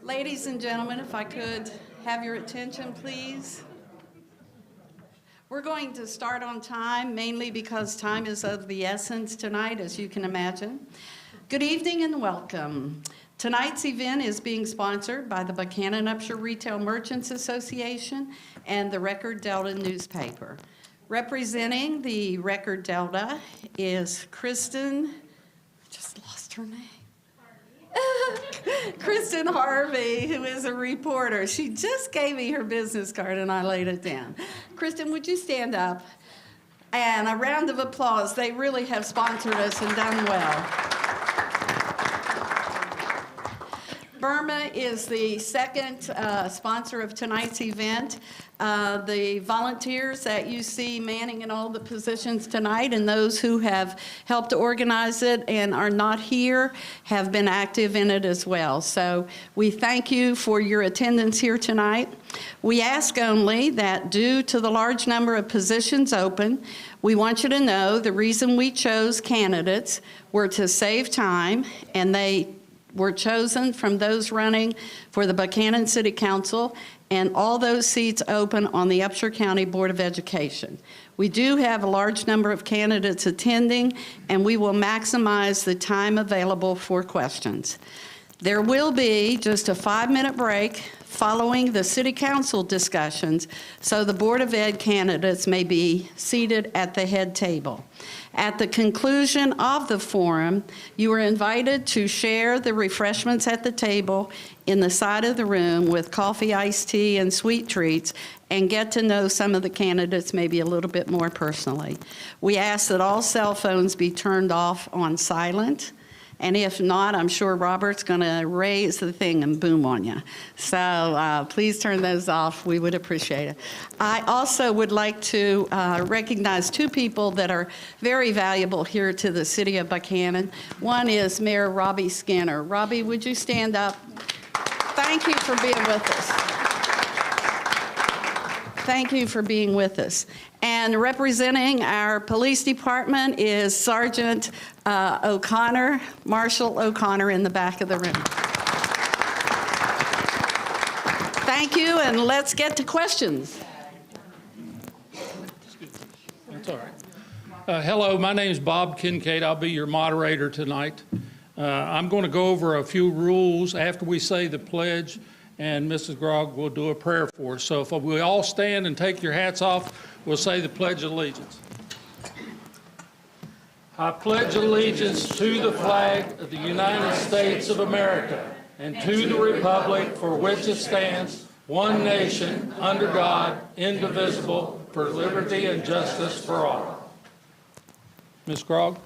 Ladies and gentlemen, if I could have your attention, please. We're going to start on time, mainly because time is of the essence tonight, as you can imagine. Good evening and welcome. Tonight's event is being sponsored by the Buchanan-Upshur Retail Merchants Association and the Record Delta newspaper. Representing the Record Delta is Kristen, I just lost her name. Kristen Harvey, who is a reporter. She just gave me her business card and I laid it down. Kristen, would you stand up? And a round of applause. They really have sponsored us and done well. Burma is the second sponsor of tonight's event. The volunteers that you see manning in all the positions tonight and those who have helped organize it and are not here have been active in it as well. So we thank you for your attendance here tonight. We ask only that due to the large number of positions open, we want you to know the reason we chose candidates were to save time, and they were chosen from those running for the Buchanan City Council and all those seats open on the Upshur County Board of Education. We do have a large number of candidates attending, and we will maximize the time available for questions. There will be just a 5-minute break following the City Council discussions, so the Board of Ed candidates may be seated at the head table. At the conclusion of the forum, you are invited to share the refreshments at the table in the side of the room with coffee, iced tea, and sweet treats, and get to know some of the candidates maybe a little bit more personally. We ask that all cell phones be turned off on silent. And if not, I'm sure Robert's going to raise the thing and boom on you. So please turn those off. We would appreciate it. I also would like to recognize two people that are very valuable here to the city of Buchanan. One is Mayor Robbie Skinner. Robbie, would you stand up? Thank you for being with us. Thank you for being with us. And representing our police department is Sergeant O'Connor, Marshall O'Connor in the back of the room. Thank you, and let's get to questions. That's all right. Hello, my name is Bob Kincaid. I'll be your moderator tonight. I'm going to go over a few rules after we say the pledge, and Mrs. Grogg will do a prayer for us. So if we all stand and take your hats off, we'll say the Pledge of Allegiance. I pledge allegiance to the flag of the United States of America and to the republic for which it stands, one nation, under God, indivisible, for liberty and justice for all. Ms. Grogg?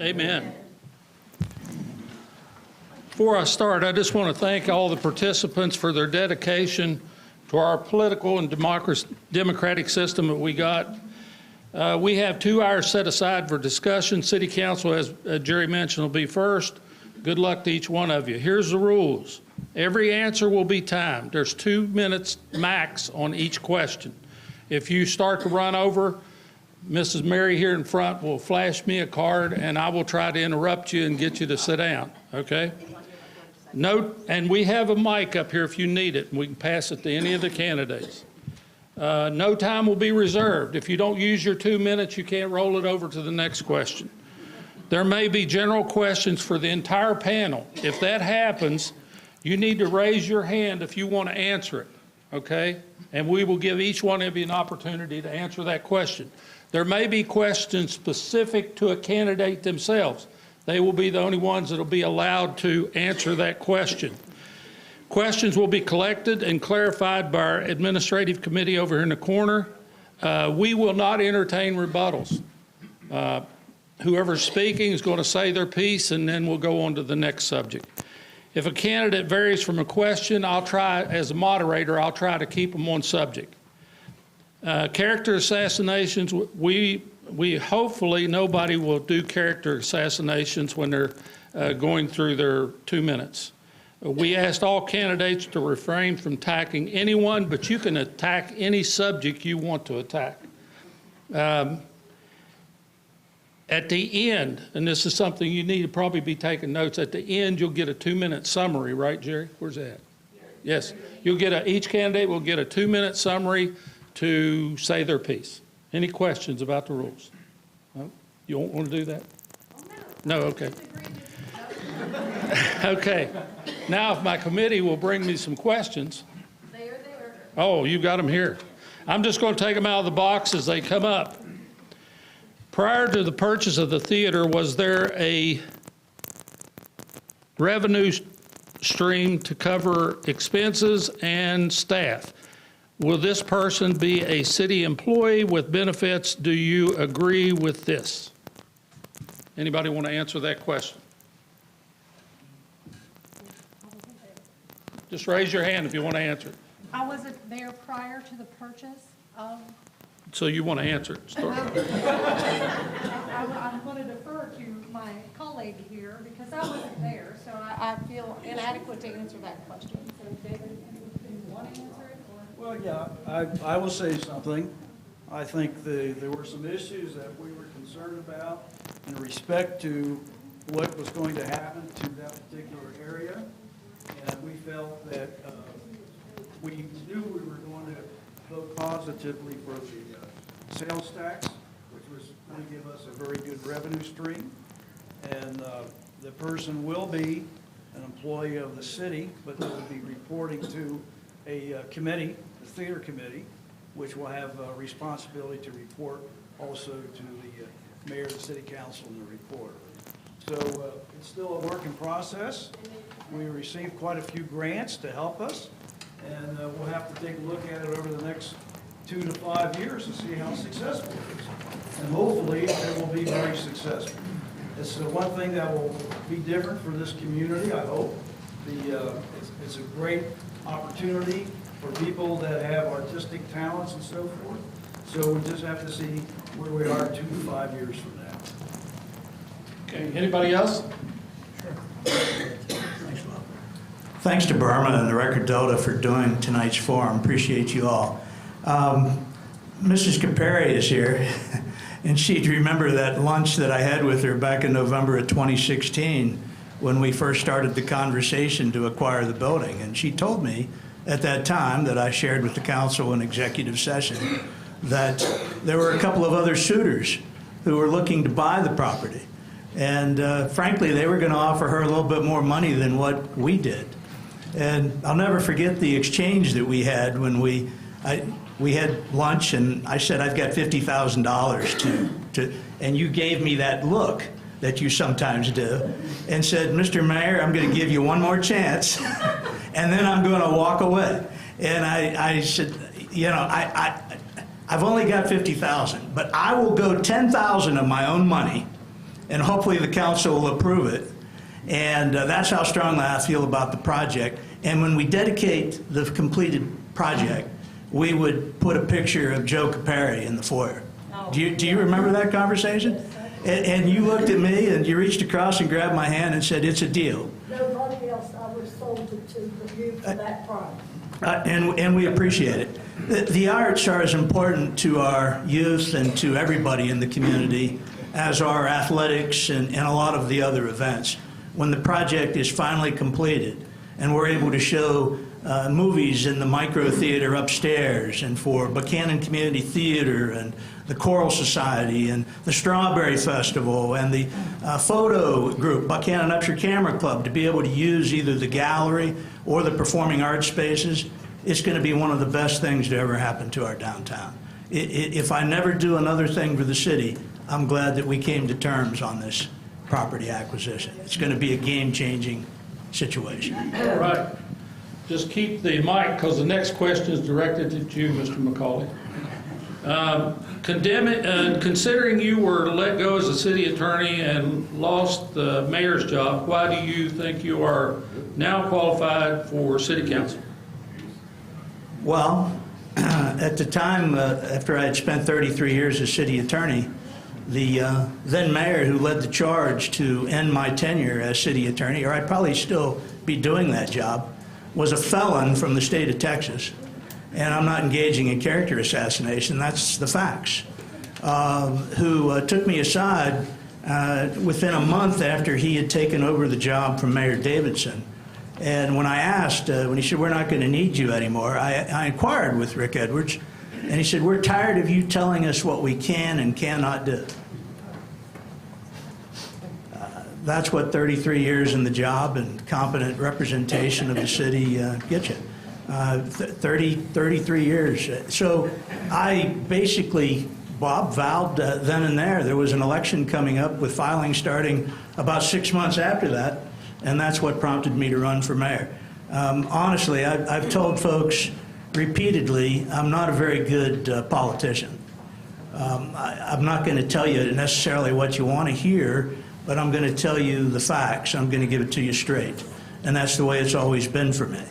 Amen. Before I start, I just want to thank all the participants for their dedication to our political and democratic system that we got. We have 2 hours set aside for discussion. City Council, as Jerry mentioned, will be first. Good luck to each one of you. Here's the rules. Every answer will be timed. There's 2 minutes max on each question. If you start to run over, Mrs. Mary here in front will flash me a card, and I will try to interrupt you and get you to sit down, okay? Note, and we have a mic up here if you need it, and we can pass it to any of the candidates. No time will be reserved. If you don't use your 2 minutes, you can't roll it over to the next question. There may be general questions for the entire panel. If that happens, you need to raise your hand if you want to answer it, okay? And we will give each one of you an opportunity to answer that question. There may be questions specific to a candidate themselves. They will be the only ones that will be allowed to answer that question. Questions will be collected and clarified by our administrative committee over here in the corner. We will not entertain rebuttals. Whoever's speaking is going to say their piece, and then we'll go on to the next subject. If a candidate varies from a question, I'll try, as a moderator, I'll try to keep them on subject. Character assassinations, we hopefully nobody will do character assassinations when they're going through their 2 minutes. We asked all candidates to refrain from attacking anyone, but you can attack any subject you want to attack. At the end, and this is something you need to probably be taking notes, at the end you'll get a 2-minute summary, right, Jerry? Where's that? Yes. You'll get each candidate will get a 2-minute summary to say their piece. Any questions about the rules? No? You don't want to do that? No, okay. Okay. Now, if my committee will bring me some questions. They are there. Oh, you got them here. I'm just going to take them out of the box as they come up. Prior to the purchase of the theater, was there a revenue stream to cover expenses and staff? Will this person be a city employee with benefits? Do you agree with this? Anybody want to answer that question? Just raise your hand if you want to answer it. I wasn't there prior to the purchase of. So you want to answer it? Start. I'm going to defer to my colleague here because I wasn't there, so I feel inadequate to answer that question. So David, do you want to answer it? Or? Well, yeah, I will say something. I think there were some issues that we were concerned about in respect to what was going to happen to that particular area. And we felt that we knew we were going to vote positively for the sales tax, which was going to give us a very good revenue stream. And the person will be an employee of the city, but they will be reporting to a committee, the theater committee, which will have a responsibility to report also to the mayor, the city council, and the reporter. So it's still a work in process. We received quite a few grants to help us, and we'll have to take a look at it over the next 2 to 5 years to see how successful it is. And hopefully it will be very successful. It's the one thing that will be different for this community, I hope. It's a great opportunity for people that have artistic talents and so forth. So we just have to see where we are 2 to 5 years from now. Okay, anybody else? Thanks to Burma and the Record Delta for doing tonight's forum. Appreciate you all. Mrs. Caperi is here, and she'd remember that lunch that I had with her back in November of 2016 when we first started the conversation to acquire the building. And she told me at that time that I shared with the council in executive session that there were a couple of other suitors who were looking to buy the property. And frankly, they were going to offer her a little bit more money than what we did. And I'll never forget the exchange that we had when we had lunch, and I said, I've got $50,000 to, and you gave me that look that you sometimes do, and said, Mr. Mayor, I'm going to give you one more chance, and then I'm going to walk away. And I said, you know, I've only got $50,000, but I will go $10,000 of my own money, and hopefully the council will approve it. And that's how strongly I feel about the project. And when we dedicate the completed project, we would put a picture of Joe Caperi in the foyer. Do you remember that conversation? And you looked at me and you reached across and grabbed my hand and said, it's a deal. Nobody else I would have sold it to but you for that price. And we appreciate it. The arts are as important to our youth and to everybody in the community as are athletics and a lot of the other events. When the project is finally completed and we're able to show movies in the micro theater upstairs, and for Buchanan Community Theater and the Choral Society and the Strawberry Festival and the photo group, Buchanan Upshur Camera Club, to be able to use either the gallery or the performing arts spaces, it's going to be one of the best things to ever happen to our downtown. If I never do another thing for the city, I'm glad that we came to terms on this property acquisition. It's going to be a game-changing situation. All right. Just keep the mic, because the next question is directed at you, Mr. McCauley. Considering you were let go as a city attorney and lost the mayor's job, why do you think you are now qualified for city council? Well, at the time, after I had spent 33 years as city attorney, the then mayor who led the charge to end my tenure as city attorney, or I'd probably still be doing that job, was a felon from the state of Texas. And I'm not engaging in character assassination, that's the facts, who took me aside within a month after he had taken over the job from Mayor Davidson. And when I asked, when he said, "We're not going to need you anymore," I inquired with Rick Edwards, and he said, "We're tired of you telling us what we can and cannot do." That's what 33 years in the job and competent representation of the city get you. 33 years. So I basically, Bob, vowed then and there was an election coming up with filing starting about 6 months after that, and that's what prompted me to run for mayor. Honestly, I've told folks repeatedly I'm not a very good politician. I'm not going to tell you necessarily what you want to hear, but I'm going to tell you the facts. I'm going to give it to you straight, and that's the way it's always been for me.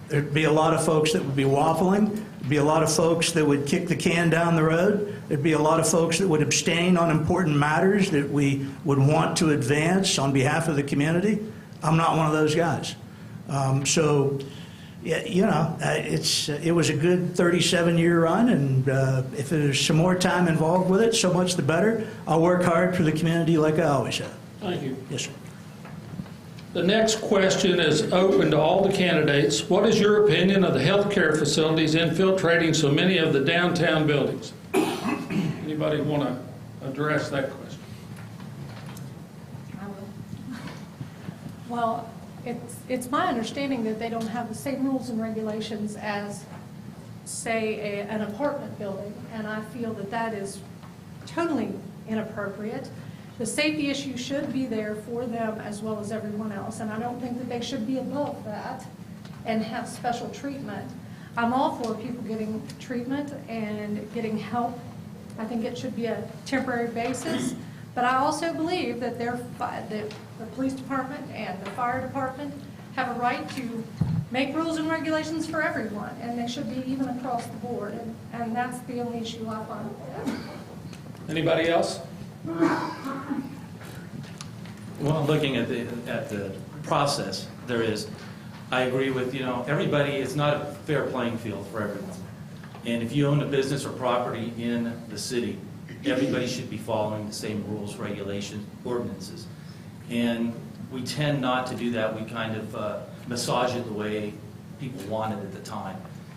There'd be a lot of folks that would be waffling. There'd be a lot of folks that would kick the can down the road. There'd be a lot of folks that would abstain on important matters that we would want to advance on behalf of the community. I'm not one of those guys. So, yeah, you know, it was a good 37-year run, and if there's some more time involved with it, so much the better. I'll work hard for the community like I always have. Thank you. Yes, sir. The next question is open to all the candidates. What is your opinion of the healthcare facilities infiltrating so many of the downtown buildings? Anybody want to address that question? I will. Well, it's my understanding that they don't have the same rules and regulations as, say, an apartment building, and I feel that that is totally inappropriate. The safety issue should be there for them as well as everyone else, and I don't think that they should be above that and have special treatment. I'm all for people getting treatment and getting help. I think it should be a temporary basis, but I also believe that the police department and the fire department have a right to make rules and regulations for everyone, and they should be even across the board, and that's the only issue I find with that. Anybody else? Well, looking at the process, I agree with, everybody, it's not a fair playing field for everyone. And if you own a business or property in the city, everybody should be following the same rules, regulations, ordinances. And we tend not to do that. We kind of massage it the way people want it at the time.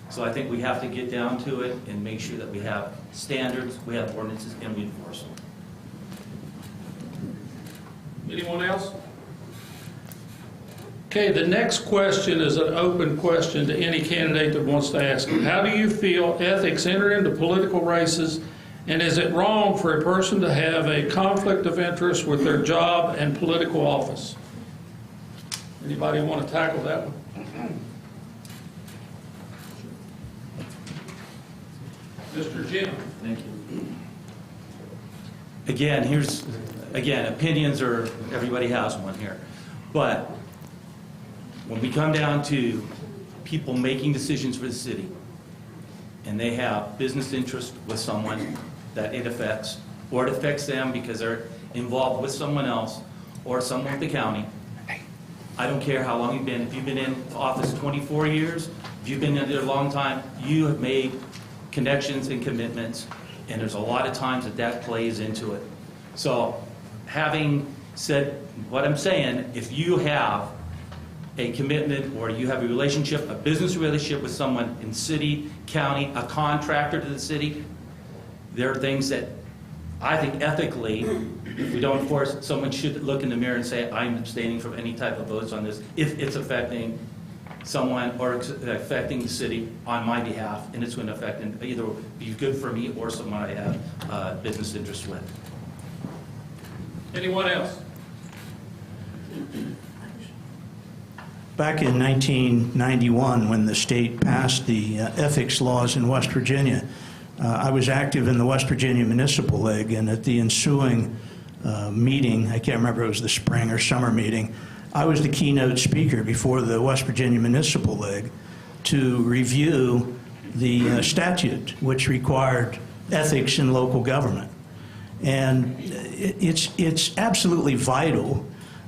So I think we have to get down to it and make sure that we have standards, we have ordinances, and we enforce them. Anyone else? Okay, the next question is an open question to any candidate that wants to ask it. How do you feel ethics enter into political races, and is it wrong for a person to have a conflict of interest with their job and political office? Anybody want to tackle that one? Mr. Jim. Thank you. Again, opinions are, everybody has one here. But when we come down to people making decisions for the city, and they have business interest with someone that it affects, or it affects them because they're involved with someone else, or someone with the county, I don't care how long you've been. If you've been in office 24 years, if you've been in there a long time, you have made connections and commitments, and there's a lot of times that plays into it. So having said what I'm saying, if you have a commitment or you have a relationship, a business relationship with someone in city, county, a contractor to the city, there are things that I think ethically, if we don't enforce, someone should look in the mirror and say, I'm abstaining from any type of votes on this if it's affecting someone or affecting the city on my behalf, and it's going to affect and either be good for me or someone I have business interest with. Anyone else? Back in 1991, when the state passed the ethics laws in West Virginia, I was active in the West Virginia Municipal League, and at the ensuing meeting, I can't remember if it was the spring or summer meeting, I was the keynote speaker before the West Virginia Municipal League to review the statute, which required ethics in local government. And it's absolutely vital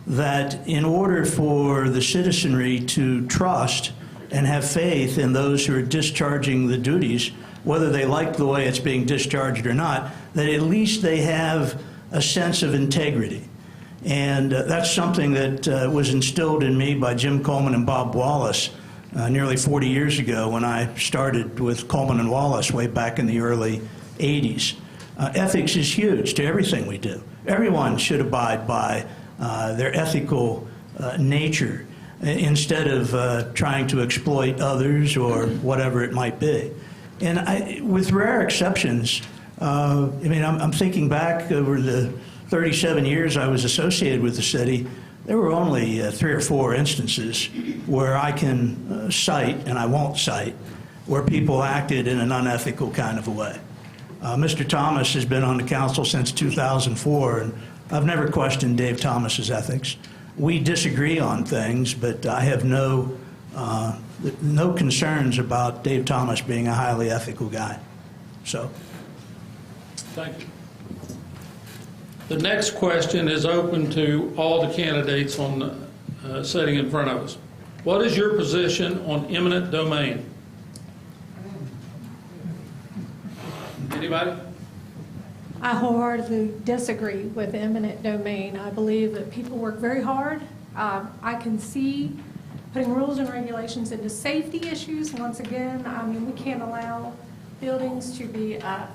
that in order for the citizenry to trust and have faith in those who are discharging the duties, whether they like the way it's being discharged or not, that at least they have a sense of integrity. And that's something that was instilled in me by Jim Coleman and Bob Wallace nearly 40 years ago when I started with Coleman and Wallace way back in the early 80s. Ethics is huge to everything we do. Everyone should abide by their ethical nature instead of trying to exploit others or whatever it might be. And with rare exceptions, I'm thinking back over the 37 years I was associated with the city, there were only 3 or 4 instances where I can cite, and I won't cite, where people acted in an unethical kind of a way. Mr. Thomas has been on the council since 2004, and I've never questioned Dave Thomas's ethics. We disagree on things, but I have no concerns about Dave Thomas being a highly ethical guy. So. Thank you. The next question is open to all the candidates on sitting in front of us. What is your position on eminent domain? Anybody? I wholeheartedly disagree with eminent domain. I believe that people work very hard. I can see putting rules and regulations into safety issues. Once again, we can't allow buildings to be a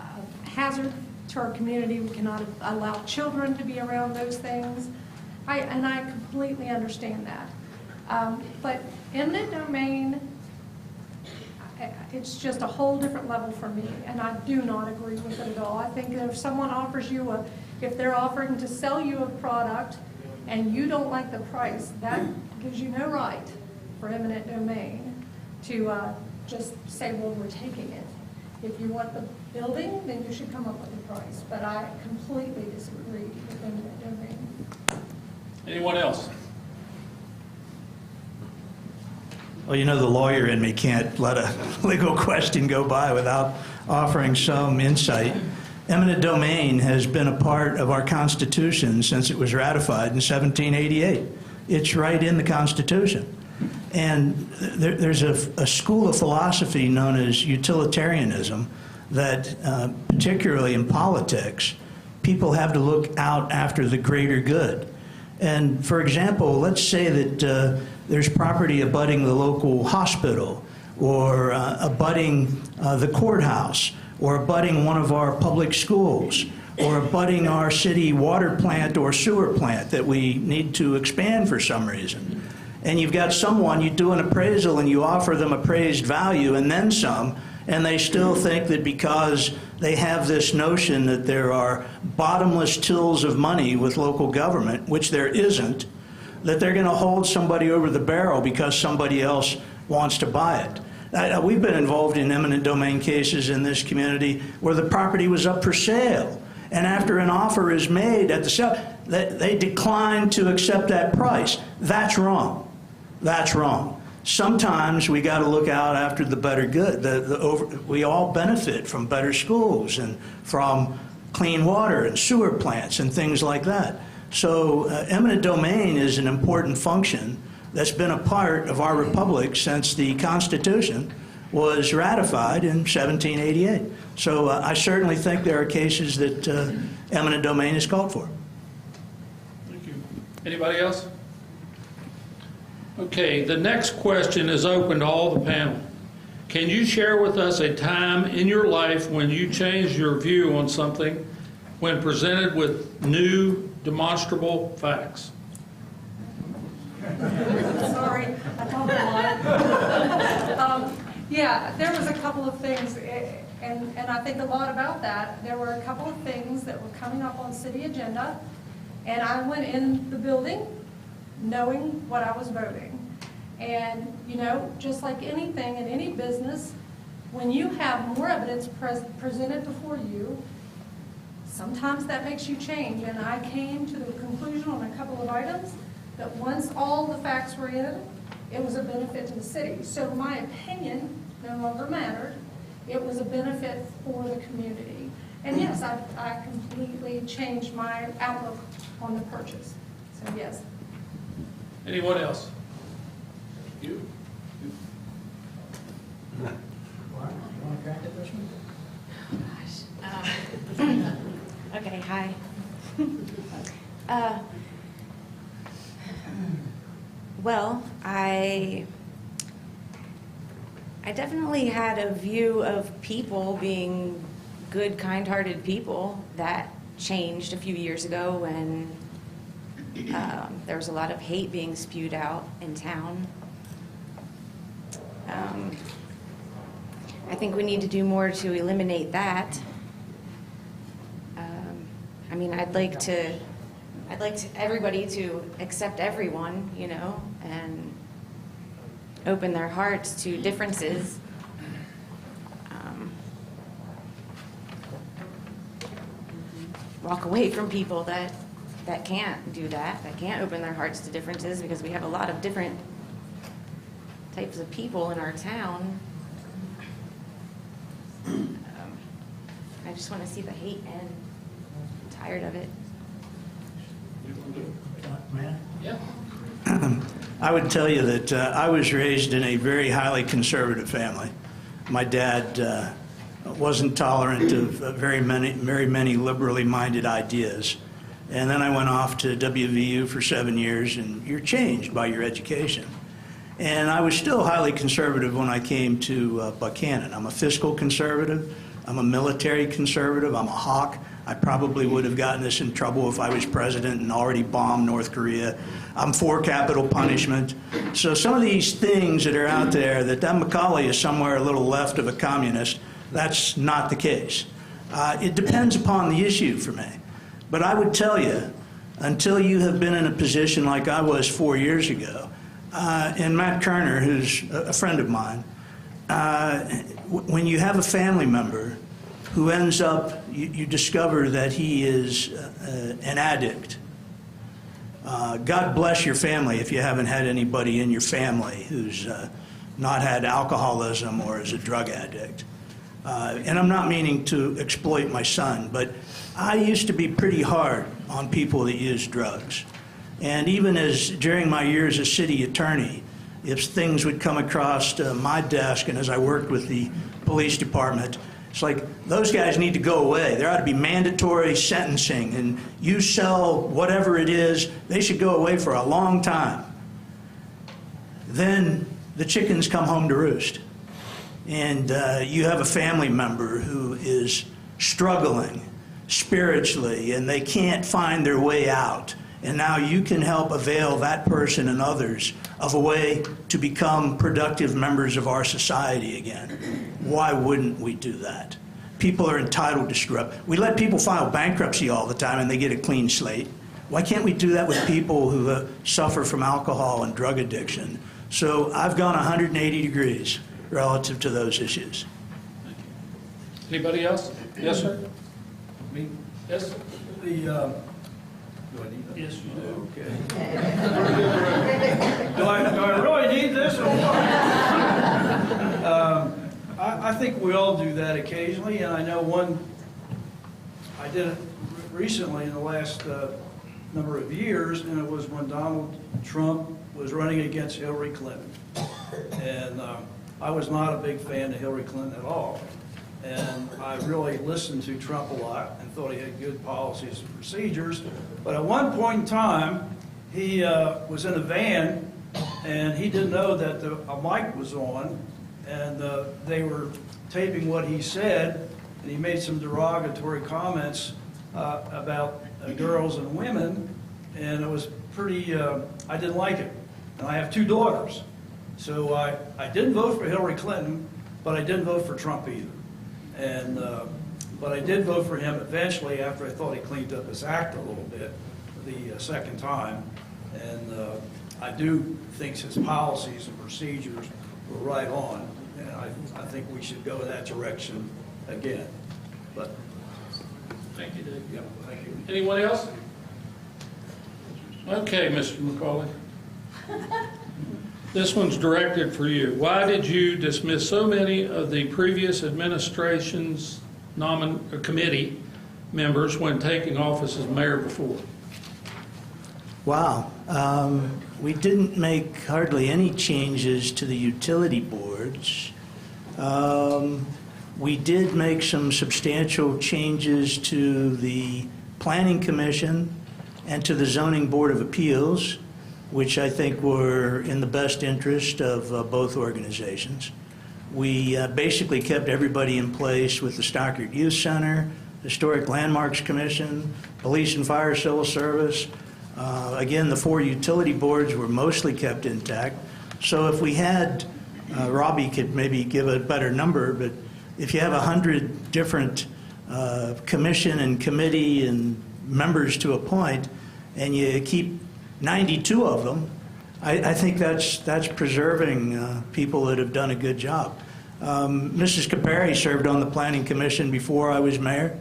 hazard to our community. We cannot allow children to be around those things. And I completely understand that. But eminent domain, it's just a whole different level for me, and I do not agree with it at all. I think that if someone offers you if they're offering to sell you a product and you don't like the price, that gives you no right for eminent domain to just say, well, we're taking it. If you want the building, then you should come up with a price. But I completely disagree with eminent domain. Anyone else? Well, you know, the lawyer in me can't let a legal question go by without offering some insight. Eminent domain has been a part of our Constitution since it was ratified in 1788. It's right in the Constitution. And there's a school of philosophy known as utilitarianism that, particularly in politics, people have to look out after the greater good. And for example, let's say that there's property abutting the local hospital, or abutting the courthouse, or abutting one of our public schools, or abutting our city water plant or sewer plant that we need to expand for some reason. And you've got someone, you do an appraisal and you offer them appraised value and then some, and they still think that because they have this notion that there are bottomless tills of money with local government, which there isn't, that they're going to hold somebody over the barrel because somebody else wants to buy it. We've been involved in eminent domain cases in this community where the property was up for sale, and after an offer is made at the sale, they decline to accept that price. That's wrong. That's wrong. Sometimes we got to look out after the better good. We all benefit from better schools and from clean water and sewer plants and things like that. So eminent domain is an important function that's been a part of our republic since the Constitution was ratified in 1788. So I certainly think there are cases that eminent domain is called for. Thank you. Anybody else? Okay, the next question is open to all the panel. Can you share with us a time in your life when you changed your view on something when presented with new demonstrable facts? Sorry, I talked a lot. Yeah, there was a couple of things, and I think a lot about that. There were a couple of things that were coming up on city agenda, and I went in the building knowing what I was voting. And, you know, just like anything in any business, when you have more evidence presented before you, sometimes that makes you change. And I came to the conclusion on a couple of items that once all the facts were in, it was a benefit to the city. So my opinion no longer mattered. It was a benefit for the community. And yes, I completely changed my outlook on the purchase. So yes. Anyone else? You? Okay, hi. Well, I definitely had a view of people being good, kind-hearted people. That changed a few years ago when there was a lot of hate being spewed out in town. I think we need to do more to eliminate that. I mean, I'd like everybody to accept everyone, you know, and open their hearts to differences. Walk away from people that can't do that can't open their hearts to differences, because we have a lot of different types of people in our town. I just want to see the hate end. I'm tired of it. Yeah. I would tell you that I was raised in a very highly conservative family. My dad wasn't tolerant of very many liberally minded ideas. And then I went off to WVU for 7 years, and you're changed by your education. And I was still highly conservative when I came to Buchanan. I'm a fiscal conservative. I'm a military conservative. I'm a hawk. I probably would have gotten us in trouble if I was president and already bombed North Korea. I'm for capital punishment. So some of these things that are out there, that Macaulay is somewhere a little left of a communist, that's not the case. It depends upon the issue for me. But I would tell you, until you have been in a position like I was 4 years ago, and Matt Kerner, who's a friend of mine, when you have a family member who ends up, you discover that he is an addict. God bless your family if you haven't had anybody in your family who's not had alcoholism or is a drug addict. And I'm not meaning to exploit my son, but I used to be pretty hard on people that use drugs. And even during my years as city attorney, if things would come across my desk, and as I worked with the police department, it's like, those guys need to go away. There ought to be mandatory sentencing, and you sell whatever it is, they should go away for a long time. Then the chickens come home to roost. And you have a family member who is struggling spiritually, and they can't find their way out. And now you can help avail that person and others of a way to become productive members of our society again. Why wouldn't we do that? People are entitled to screw up. We let people file bankruptcy all the time and they get a clean slate. Why can't we do that with people who suffer from alcohol and drug addiction? So I've gone 180 degrees relative to those issues. Anybody else? Yes, sir? Me? Yes? Do I need that? Yes, you do. Okay. Do I really need this or what? I think we all do that occasionally, and I know I did it recently in the last number of years, and it was when Donald Trump was running against Hillary Clinton. And I was not a big fan of Hillary Clinton at all. And I really listened to Trump a lot and thought he had good policies and procedures. But at one point in time, he was in a van, and he didn't know that a mic was on, and they were taping what he said, and he made some derogatory comments about girls and women, and it was pretty, I didn't like it. And I have 2 daughters. So I didn't vote for Hillary Clinton, but I didn't vote for Trump either. And but I did vote for him eventually after I thought he cleaned up his act a little bit the second time. And I do think his policies and procedures were right on. And I think we should go that direction again. But, Thank you, Dave. yeah, thank you. Anyone else? Okay, Mr. McCauley. This one's directed for you. Why did you dismiss so many of the previous administration's committee members when taking office as mayor before? Wow. We didn't make hardly any changes to the utility boards. We did make some substantial changes to the Planning Commission and to the Zoning Board of Appeals, which I think were in the best interest of both organizations. We basically kept everybody in place with the Stockard Youth Center, Historic Landmarks Commission, Police and Fire Civil Service. Again, the 4 utility boards were mostly kept intact. So if we had, Robbie could maybe give a better number, but if you have 100 different commission and committee and members to appoint, and you keep 92 of them, I think that's preserving people that have done a good job. Mrs. Capari served on the Planning Commission before I was mayor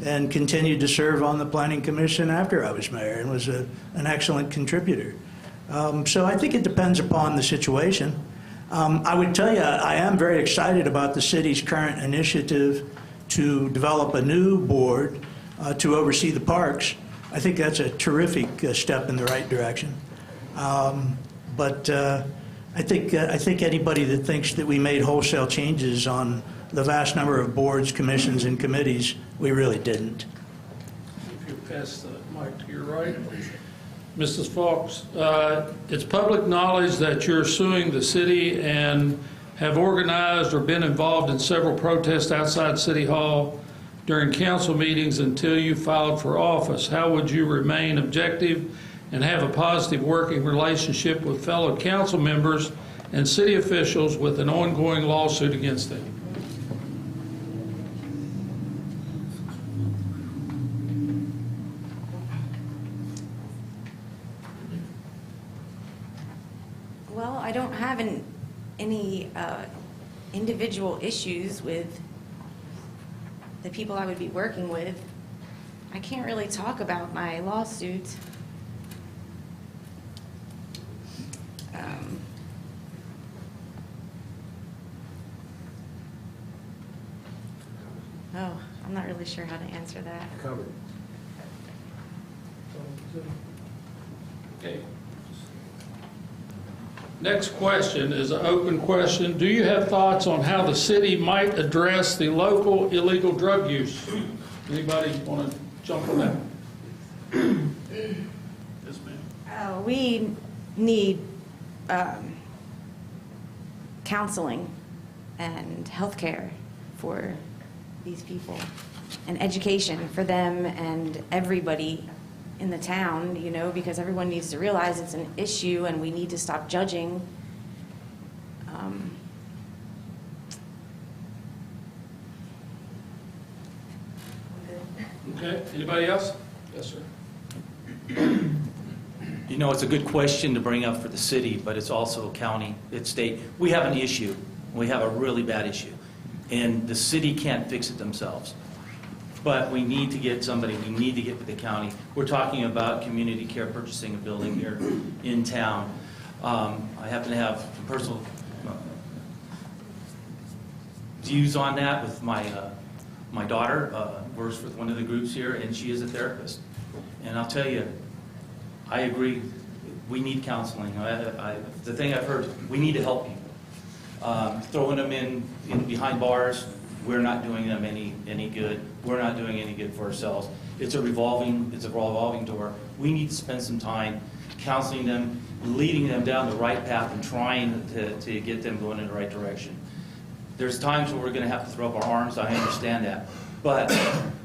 and continued to serve on the Planning Commission after I was mayor and was an excellent contributor. So I think it depends upon the situation. I would tell you, I am very excited about the city's current initiative to develop a new board to oversee the parks. I think that's a terrific step in the right direction. But I think anybody that thinks that we made wholesale changes on the vast number of boards, commissions, and committees, we really didn't. If you pass the mic to your right. Mrs. Fox, it's public knowledge that you're suing the city and have organized or been involved in several protests outside City Hall during council meetings until you filed for office. How would you remain objective and have a positive working relationship with fellow council members and city officials with an ongoing lawsuit against them? Well, I don't have any individual issues with the people I would be working with. I can't really talk about my lawsuit. Oh, I'm not really sure how to answer that. Covered. Okay. Next question is an open question. Do you have thoughts on how the city might address the local illegal drug use? Anybody want to jump on that? Yes, ma'am. We need counseling and health care for these people and education for them and everybody in the town, you know, because everyone needs to realize it's an issue and we need to stop judging. Okay, anybody else? Yes, sir. You know, it's a good question to bring up for the city, but it's also county, it's state. We have an issue. We have a really bad issue. And the city can't fix it themselves. But we need to get somebody, we need to get with the county. We're talking about community care purchasing a building here in town. I happen to have some personal views on that with my daughter, works with one of the groups here, and she is a therapist. And I'll tell you, I agree, we need counseling. The thing I've heard, we need to help people. Throwing them in behind bars, we're not doing them any good. We're not doing any good for ourselves. It's a revolving door. We need to spend some time counseling them, leading them down the right path and trying to get them going in the right direction. There's times where we're going to have to throw up our arms, I understand that. But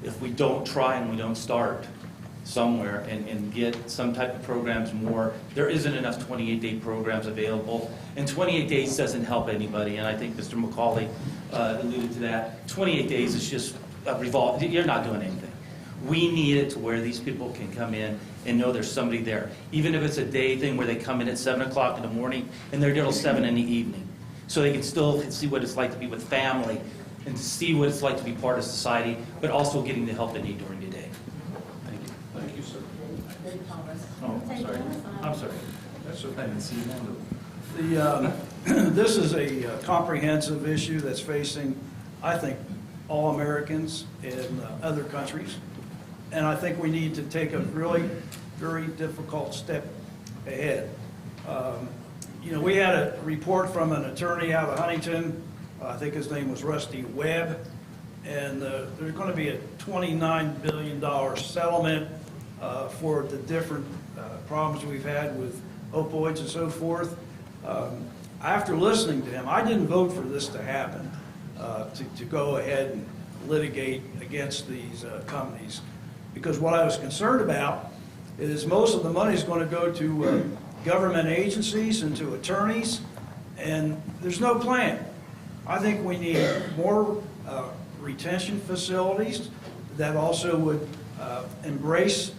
if we don't try and we don't start somewhere and get some type of programs more, there isn't enough 28-day programs available. And 28 days doesn't help anybody, and I think Mr. McCauley alluded to that. 28 days is just you're not doing anything. We need it to where these people can come in and know there's somebody there. Even if it's a day thing where they come in at 7 o'clock in the morning and they're there till 7 in the evening. so they can still see what it's like to be with family and to see what it's like to be part of society, but also getting the help they need during the day. Thank you. Thank you, sir. Oh, I'm sorry. I'm sorry. That's okay. I didn't see you. This is a comprehensive issue that's facing, I think, all Americans in other countries. And I think we need to take a really very difficult step ahead. We had a report from an attorney out of Huntington. I think his name was Rusty Webb. And there's going to be a $29 billion settlement for the different problems we've had with opioids and so forth. After listening to him, I didn't vote for this to happen, to go ahead and litigate against these companies, because what I was concerned about is most of the money is going to go to government agencies and to attorneys, and there's no plan. I think we need more retention facilities that also would embrace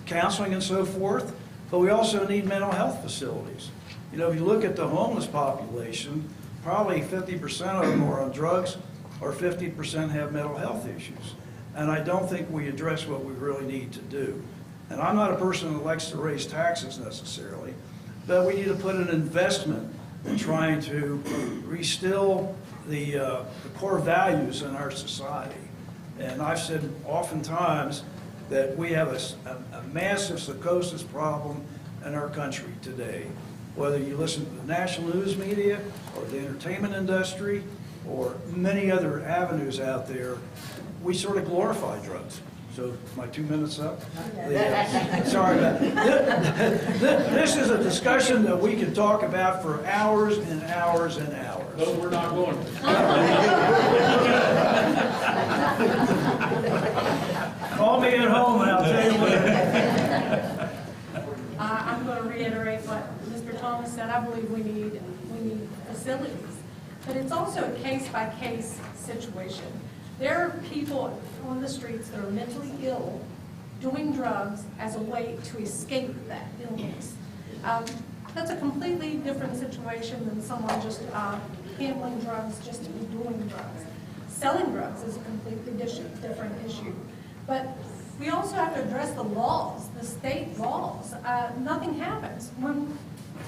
counseling and so forth, but we also need mental health facilities. If you look at the homeless population, probably 50% of them are on drugs or 50% have mental health issues. And I don't think we address what we really need to do. And I'm not a person that likes to raise taxes necessarily, but we need to put an investment in trying to restill the core values in our society. And I've said oftentimes that we have a massive psychosis problem in our country today. Whether you listen to the national news media or the entertainment industry or many other avenues out there, we sort of glorify drugs. So my 2 minutes up? Sorry about that. This is a discussion that we can talk about for hours and hours and hours. No, we're not going to. Call me at home and I'll tell you what. I'm going to reiterate what Mr. Thomas said. I believe we need facilities. But it's also a case-by-case situation. There are people on the streets that are mentally ill doing drugs as a way to escape that illness. That's a completely different situation than someone just handling drugs just to be doing drugs. Selling drugs is a completely different issue. But we also have to address the laws, the state laws. Nothing happens. When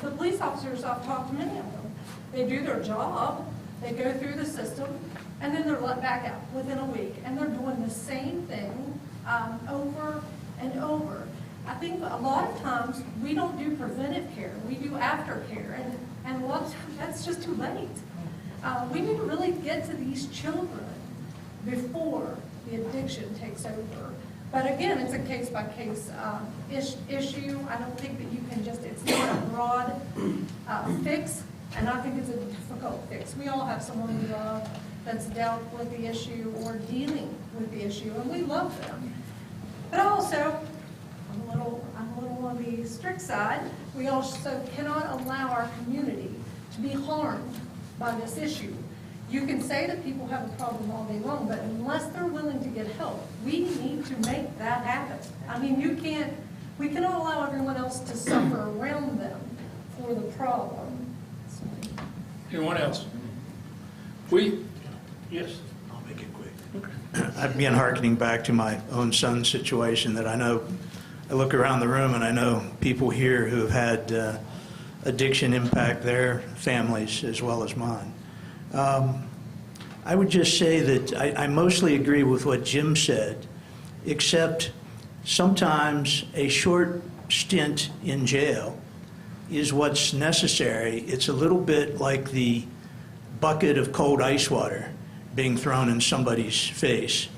the police officers, I've talked to many of them, they do their job, they go through the system, and then they're let back out within a week. And they're doing the same thing over and over. I think a lot of times we don't do preventive care, we do aftercare, and a lot of times that's just too late. We need to really get to these children before the addiction takes over. But again, it's a case-by-case issue. I don't think that you can just, it's not a broad fix, and I think it's a difficult fix. We all have someone we love that's dealt with the issue or dealing with the issue, and we love them. But also, I'm a little on the strict side, we also cannot allow our community to be harmed by this issue. You can say that people have a problem all day long, but unless they're willing to get help, we need to make that happen. I mean, we cannot allow everyone else to suffer around them for the problem. Anyone else? Yes. I'll make it quick. I've been hearkening back to my own son's situation that I know. I look around the room and I know people here who have had addiction impact their families as well as mine. I would just say that I mostly agree with what Jim said, except sometimes a short stint in jail is what's necessary. It's a little bit like the bucket of cold ice water being thrown in somebody's face.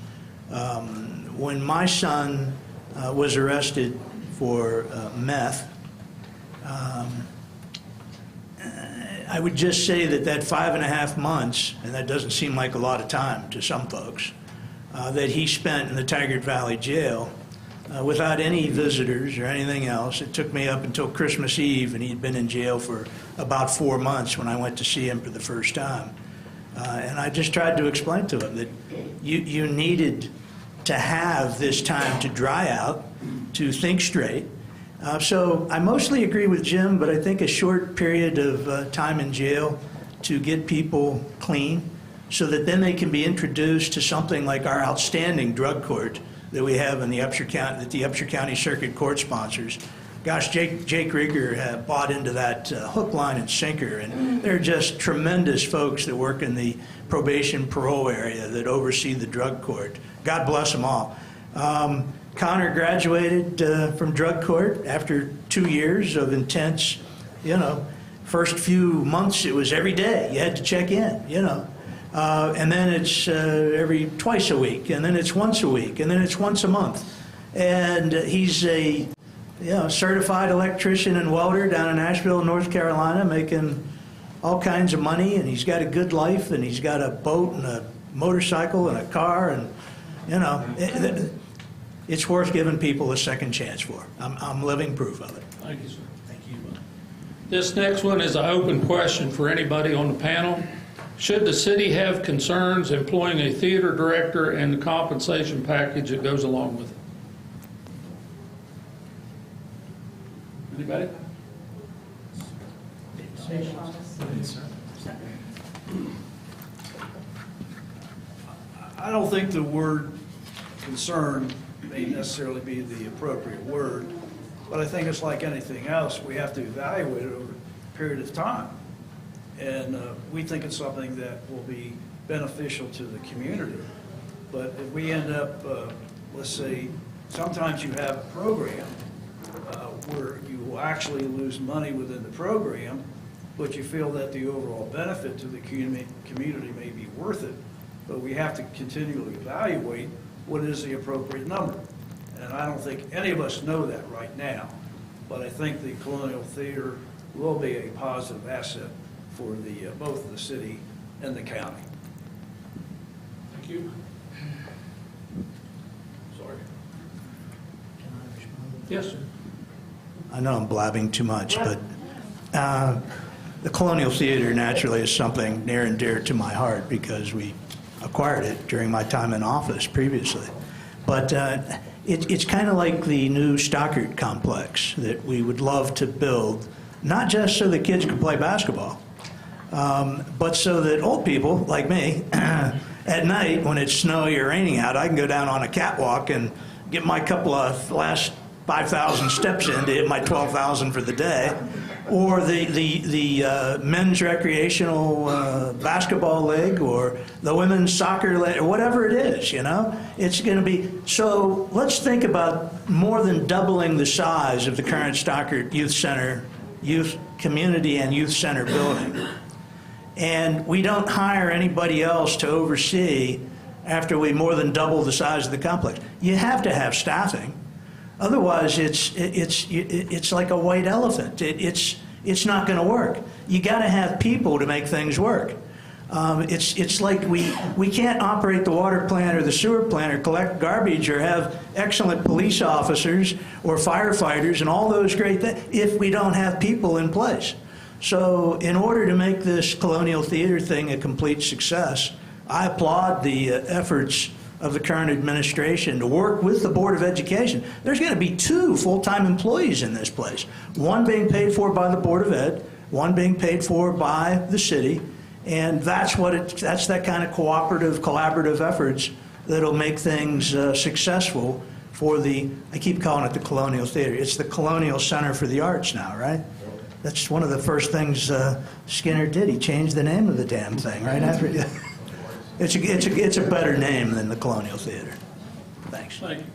When my son was arrested for meth, I would just say that 5.5 months, and that doesn't seem like a lot of time to some folks, that he spent in the Taggart Valley Jail without any visitors or anything else. It took me up until Christmas Eve, and he'd been in jail for about 4 months when I went to see him for the first time. And I just tried to explain to him that you needed to have this time to dry out, to think straight. So I mostly agree with Jim, but I think a short period of time in jail to get people clean so that then they can be introduced to something like our outstanding drug court that we have in the Upshur County, that the Upshur County Circuit Court sponsors. Gosh, Jake Rieger bought into that hook, line, and sinker, and they're just tremendous folks that work in the probation parole area that oversee the drug court. God bless them all. Connor graduated from drug court after 2 years of intense, first few months it was every day. You had to check in, and then it's every twice a week, and then it's once a week, and then it's once a month. And he's a certified electrician and welder down in Asheville, North Carolina, making all kinds of money, and he's got a good life, and he's got a boat and a motorcycle and a car, and it's worth giving people a second chance for. I'm living proof of it. Thank you, sir. Thank you. This next one is an open question for anybody on the panel. Should the city have concerns employing a theater director and the compensation package that goes along with it? Anybody? I don't think the word concern may necessarily be the appropriate word, but I think it's like anything else. We have to evaluate it over a period of time. And we think it's something that will be beneficial to the community. But if we end up, let's say, sometimes you have a program where you will actually lose money within the program, but you feel that the overall benefit to the community may be worth it. But we have to continually evaluate what is the appropriate number. And I don't think any of us know that right now. But I think the Colonial Theater will be a positive asset for the both the city and the county. Thank you. Sorry. Yes, sir. I know I'm blabbing too much, but the Colonial Theater naturally is something near and dear to my heart because we acquired it during my time in office previously. But it's kind of like the new Stockard complex that we would love to build, not just so that kids can play basketball, but so that old people like me, at night when it's snowy or raining out, I can go down on a catwalk and get my couple of last 5,000 steps in to hit my 12,000 for the day, or the men's recreational basketball league, or the women's soccer league, or whatever it is, It's going to be, so let's think about more than doubling the size of the current Stockard Youth Center, Youth Community and Youth Center building. And we don't hire anybody else to oversee after we more than double the size of the complex. You have to have staffing. Otherwise, it's like a white elephant. It's not going to work. You got to have people to make things work. It's like we can't operate the water plant or the sewer plant or collect garbage or have excellent police officers or firefighters and all those great things if we don't have people in place. So in order to make this Colonial Theater thing a complete success, I applaud the efforts of the current administration to work with the Board of Education. There's going to be 2 full-time employees in this place, one being paid for by the Board of Ed, one being paid for by the city, and that's that kind of cooperative, collaborative efforts that'll make things successful for I keep calling it the Colonial Theater. It's the Colonial Center for the Arts now, right? That's one of the first things Skinner did. He changed the name of the damn thing right after. It's a better name than the Colonial Theater. Thanks. Thank you.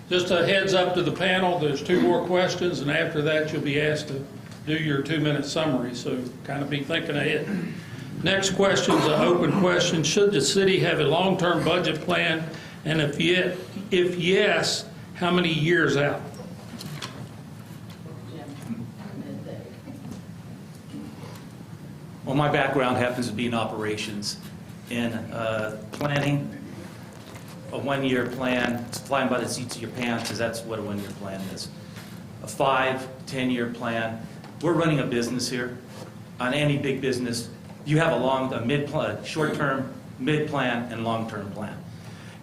Just a heads up to the panel, there's 2 more questions, and after that you'll be asked to do your 2-minute summary, so kind of be thinking ahead. Next question is an open question. Should the city have a long-term budget plan, and if yes, how many years out? Well, my background happens to be in operations. In planning, a 1-year plan, it's flying by the seats of your pants, because that's what a 1-year plan is. A 5, 10-year plan. We're running a business here. On any big business, you have a short-term, mid-plan, and long-term plan.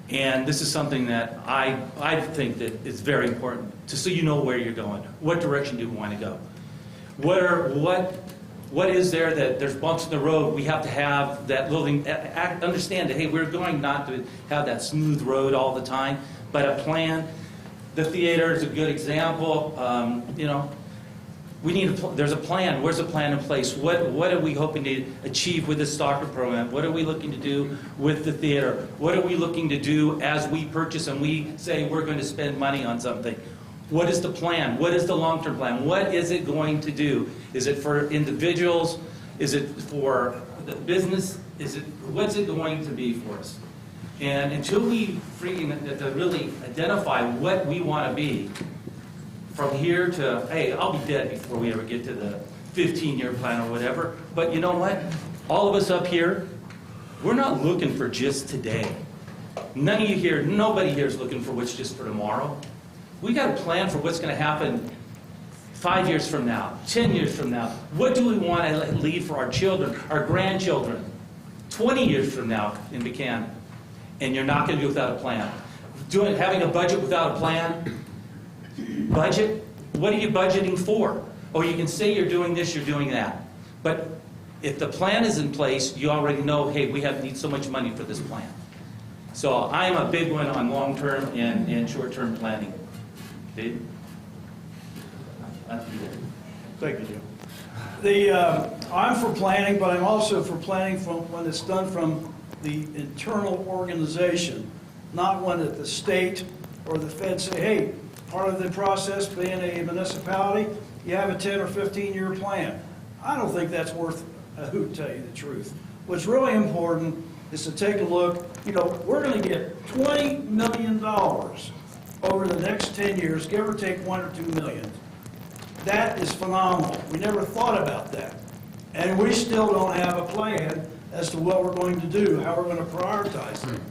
And this is something that I think that is very important, so you know where you're going. What direction do you want to go? What is there that there's bumps in the road? We have to have that little, understand that, hey, we're going not to have that smooth road all the time, but a plan. The theater is a good example. You know, we need there's a plan. Where's the plan in place? What are we hoping to achieve with the soccer program? What are we looking to do with the theater? What are we looking to do as we purchase and we say we're going to spend money on something? What is the plan? What is the long-term plan? What is it going to do? Is it for individuals? Is it for the business? What's it going to be for us? And until we really identify what we want to be, from here to, hey, I'll be dead before we ever get to the 15-year plan or whatever. But you know what? All of us up here, we're not looking for just today. None of you here, nobody here is looking for what's just for tomorrow. We got to plan for what's going to happen 5 years from now, 10 years from now. What do we want to leave for our children, our grandchildren, 20 years from now in Buchanan? And you're not going to do it without a plan. Having a budget without a plan, budget, what are you budgeting for? Oh, you can say you're doing this, you're doing that. But if the plan is in place, you already know, hey, we need so much money for this plan. So I'm a big one on long-term and short-term planning. Dave? Thank you, Jim. I'm for planning, but I'm also for planning from when it's done from the internal organization, not when at the state or the Fed say, hey, part of the process being a municipality, you have a 10 or 15-year plan. I don't think that's worth a hoot, to tell you the truth. What's really important is to take a look. You know, we're going to get $20 million over the next 10 years, give or take $1 or $2 million. That is phenomenal. We never thought about that. And we still don't have a plan as to what we're going to do, how we're going to prioritize it.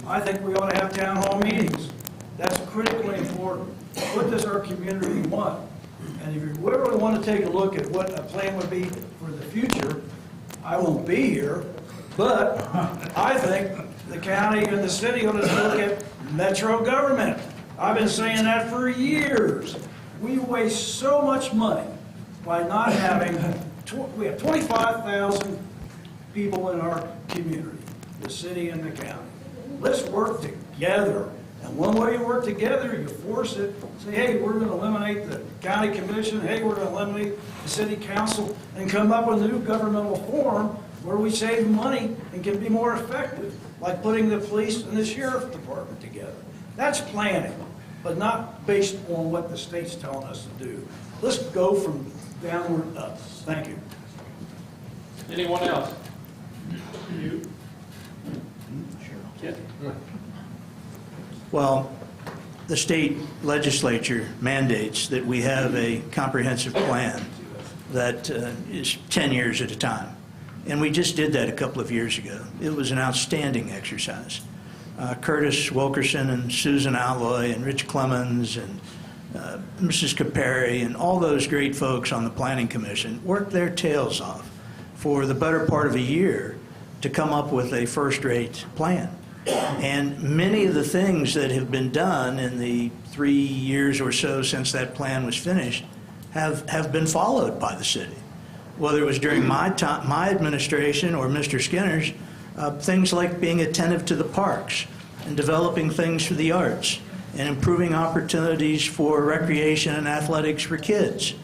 I think we ought to have town hall meetings. That's critically important. What does our community want? And if you really want to take a look at what a plan would be for the future, I won't be here, but I think the county and the city ought to look at metro government. I've been saying that for years. We waste so much money by not having, we have 25,000 people in our community, the city and the county. Let's work together. And one way you work together, you force it. Say, hey, we're going to eliminate the county commission. Hey, we're going to eliminate the city council and come up with a new governmental form where we save money and can be more effective, like putting the police and the sheriff department together. That's planning, but not based on what the state's telling us to do. Let's go from downward up. Thank you. Anyone else? You? Sure. Well, the state legislature mandates that we have a comprehensive plan that is 10 years at a time. And we just did that a couple of years ago. It was an outstanding exercise. Curtis Wilkerson and Susan Alloy and Rich Clemens and Mrs. Caperi and all those great folks on the Planning Commission worked their tails off for the better part of a year to come up with a first-rate plan. And many of the things that have been done in the 3 years or so since that plan was finished have been followed by the city. Whether it was during my administration or Mr. Skinner's, things like being attentive to the parks and developing things for the arts and improving opportunities for recreation and athletics for kids,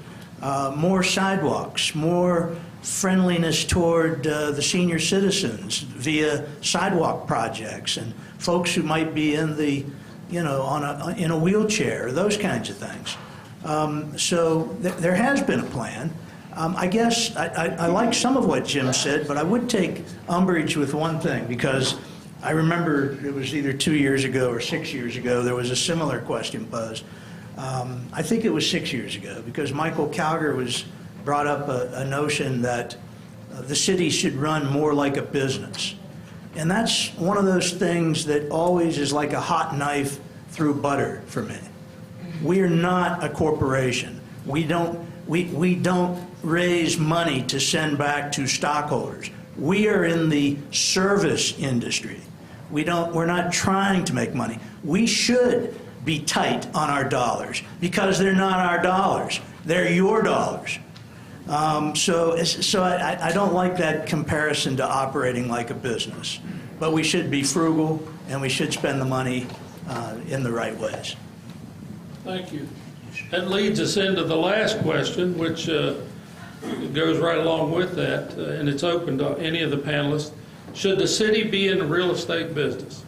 more sidewalks, more friendliness toward the senior citizens via sidewalk projects and folks who might be in the, in a wheelchair, those kinds of things. So there has been a plan. I guess I like some of what Jim said, but I would take umbrage with one thing, because I remember it was either 2 years ago or 6 years ago, there was a similar question posed. I think it was 6 years ago, because Michael Calgar brought up a notion that the city should run more like a business. And that's one of those things that always is like a hot knife through butter for me. We are not a corporation. We don't raise money to send back to stockholders. We are in the service industry. We're not trying to make money. We should be tight on our dollars, because they're not our dollars. They're your dollars. So I don't like that comparison to operating like a business. But we should be frugal, and we should spend the money in the right ways. Thank you. That leads us into the last question, which goes right along with that, and it's open to any of the panelists. Should the city be in the real estate business?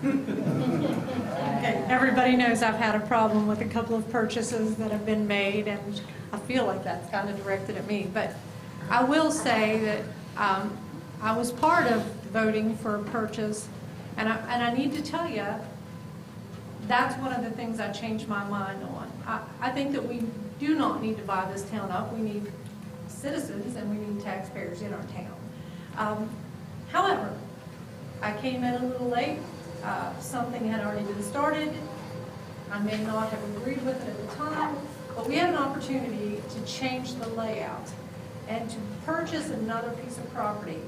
Okay, everybody knows I've had a problem with a couple of purchases that have been made, and I feel like that's kind of directed at me. But I will say that I was part of voting for a purchase, and I need to tell you, that's one of the things I changed my mind on. I think that we do not need to buy this town up. We need citizens and we need taxpayers in our town. However, I came in a little late. Something had already been started. I may not have agreed with it at the time, but we had an opportunity to change the layout and to purchase another piece of property.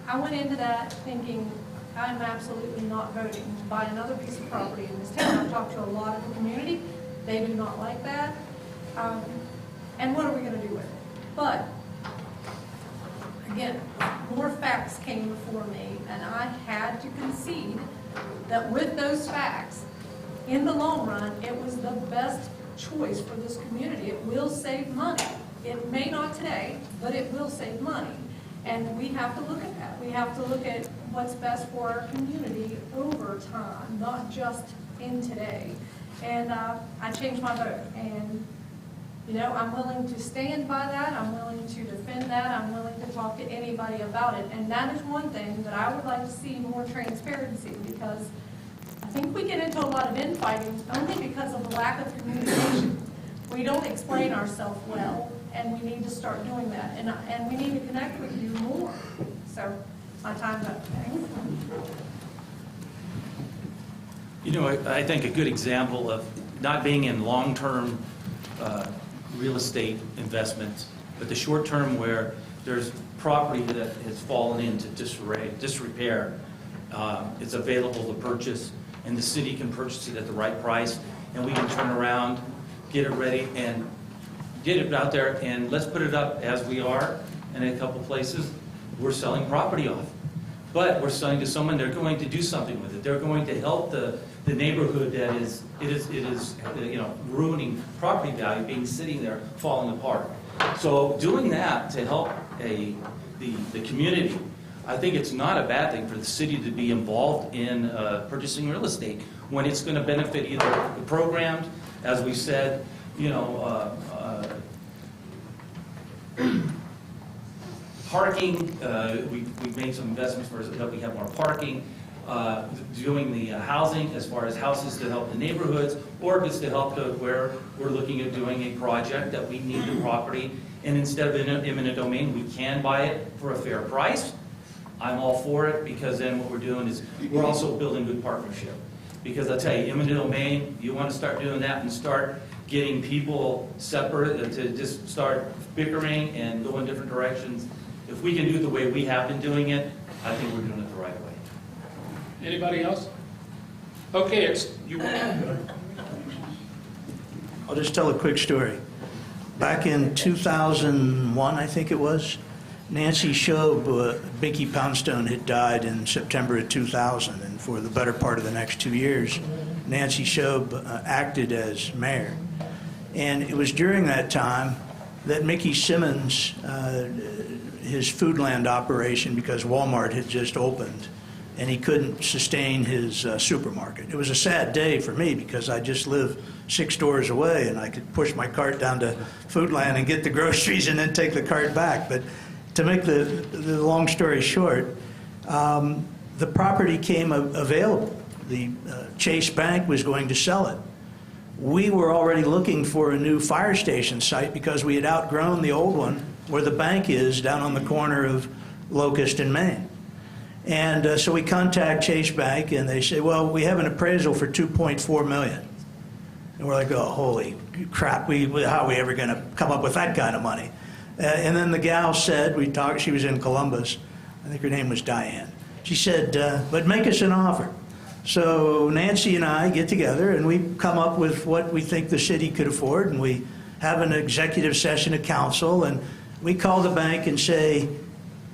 I went into that thinking I'm absolutely not voting to buy another piece of property in this town. I've talked to a lot of the community. They do not like that. And what are we going to do with it? But again, more facts came before me, and I had to concede that with those facts, in the long run, it was the best choice for this community. It will save money. It may not today, but it will save money. And we have to look at that. We have to look at what's best for our community over time, not just in today. And I changed my vote. And, you know, I'm willing to stand by that. I'm willing to defend that. I'm willing to talk to anybody about it. And that is one thing that I would like to see more transparency, because I think we get into a lot of infighting only because of the lack of communication. We don't explain ourselves well, and we need to start doing that. And we need to connect with you more. So my time's up. Thanks. You know, I think a good example of not being in long-term real estate investments, but the short-term where there's property that has fallen into disrepair, it's available to purchase, and the city can purchase it at the right price, and we can turn around, get it ready, and get it out there, and let's put it up as we are. And in a couple places, we're selling property off. But we're selling to someone, they're going to do something with it. They're going to help the neighborhood that is you know, ruining property value, being sitting there falling apart. So doing that to help the community, I think it's not a bad thing for the city to be involved in purchasing real estate when it's going to benefit either the programs, as we said, you know, parking, we've made some investments for that we have more parking, doing the housing as far as houses to help the neighborhoods, or if it's to help where we're looking at doing a project that we need the property, and instead of an eminent domain, we can buy it for a fair price. I'm all for it, because then what we're doing is we're also building good partnership. Because I'll tell you, eminent domain, you want to start doing that and start getting people separate, to just start bickering and go in different directions. If we can do it the way we have been doing it, I think we're doing it the right way. Anybody else? Okay, I'll just tell a quick story. Back in 2001, I think it was, Nancy Shobe, Binky Poundstone had died in September of 2000, and for the better part of the next 2 years, Nancy Shobe acted as mayor. And it was during that time that Mickey Simmons, his Foodland operation, because Walmart had just opened, and he couldn't sustain his supermarket. It was a sad day for me, because I just live 6 doors away, and I could push my cart down to Foodland and get the groceries and then take the cart back. But to make the long story short, the property came available. The Chase Bank was going to sell it. We were already looking for a new fire station site because we had outgrown the old one where the bank is down on the corner of Locust and Main. And so we contact Chase Bank, and they say, well, we have an appraisal for $2.4 million. And we're like, oh, holy crap, how are we ever going to come up with that kind of money? And then the gal said, we talked, she was in Columbus, I think her name was Diane. She said, but make us an offer. So Nancy and I get together and we come up with what we think the city could afford, and we have an executive session of council, and we call the bank and say,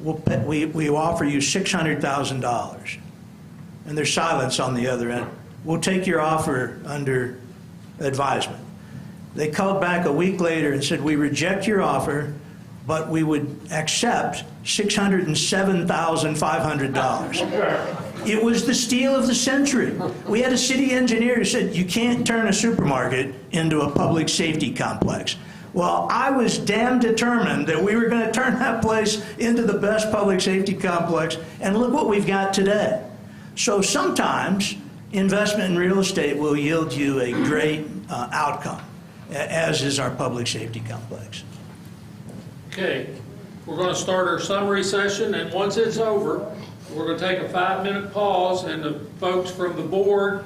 we offer you $600,000. And there's silence on the other end. We'll take your offer under advisement. They called back a week later and said, we reject your offer, but we would accept $607,500. It was the steal of the century. We had a city engineer who said, you can't turn a supermarket into a public safety complex. Well, I was damn determined that we were going to turn that place into the best public safety complex, and look what we've got today. So sometimes investment in real estate will yield you a great outcome, as is our public safety complex. Okay, we're going to start our summary session, and once it's over, we're going to take a 5-minute pause, and the folks from the board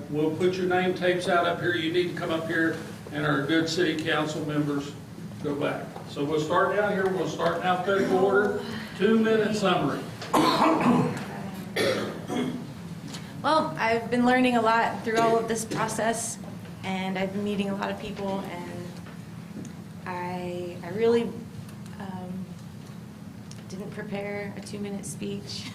will put your name tapes out up here. You need to come up here, and our good city council members go back. So we'll start down here. We'll start in alphabetical order. 2-minute summary. Well, I've been learning a lot through all of this process, and I've been meeting a lot of people, and I really didn't prepare a 2-minute speech.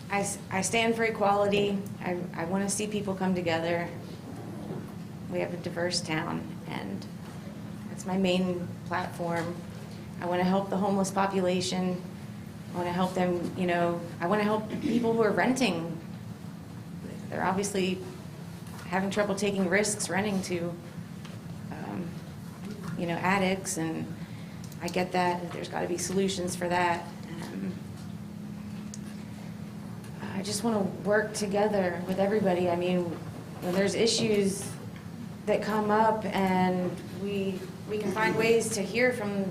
I stand for equality. I want to see people come together. We have a diverse town, and that's my main platform. I want to help the homeless population. I want to help them, I want to help people who are renting. They're obviously having trouble taking risks renting to, addicts, and I get that. There's got to be solutions for that. I just want to work together with everybody. I mean, when there's issues that come up and we can find ways to hear from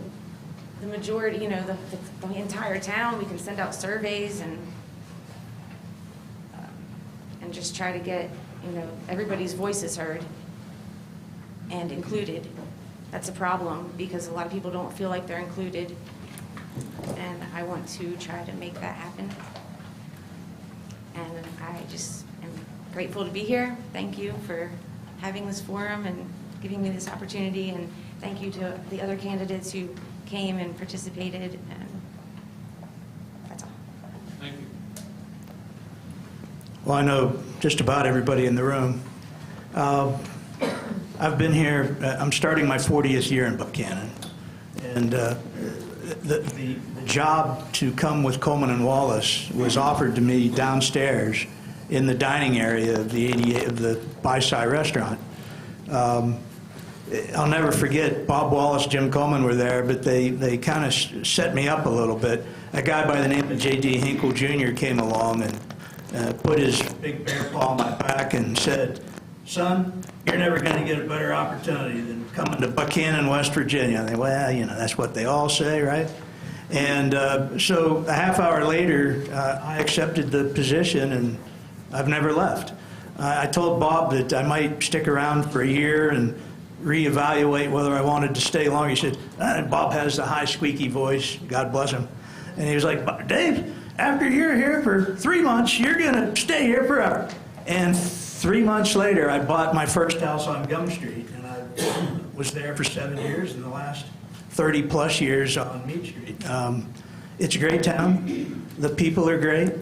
the majority, the entire town, we can send out surveys and just try to get, everybody's voices heard and included. That's a problem because a lot of people don't feel like they're included, and I want to try to make that happen. And I just am grateful to be here. Thank you for having this forum and giving me this opportunity, and thank you to the other candidates who came and participated, and that's all. Thank you. Well, I know just about everybody in the room. I've been here, I'm starting my 40th year in Buchanan, and the job to come with Coleman and Wallace was offered to me downstairs in the dining area of the Wiese restaurant. I'll never forget, Bob Wallace, Jim Coleman were there, but they kind of set me up a little bit. A guy by the name of J.D. Hinkle Jr. came along and put his big bear paw on my back and said, son, you're never going to get a better opportunity than coming to Buchanan, West Virginia. I think, well, that's what they all say, right? And so a half hour later, I accepted the position, and I've never left. I told Bob that I might stick around for a year and reevaluate whether I wanted to stay long. He said, Bob has the high, squeaky voice, God bless him. And he was like, Dave, after you're here for 3 months, you're going to stay here forever. And 3 months later, I bought my first house on Gum Street, and I was there for 7 years, and the last 30-plus years on Mead Street. It's a great town. The people are great.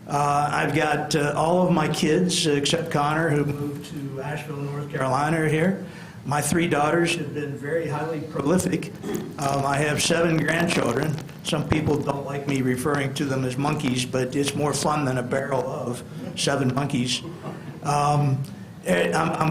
I've got all of my kids, except Connor, who moved to Asheville, North Carolina, are here. My 3 daughters have been very highly prolific. I have 7 grandchildren. Some people don't like me referring to them as monkeys, but it's more fun than a barrel of 7 monkeys. I'm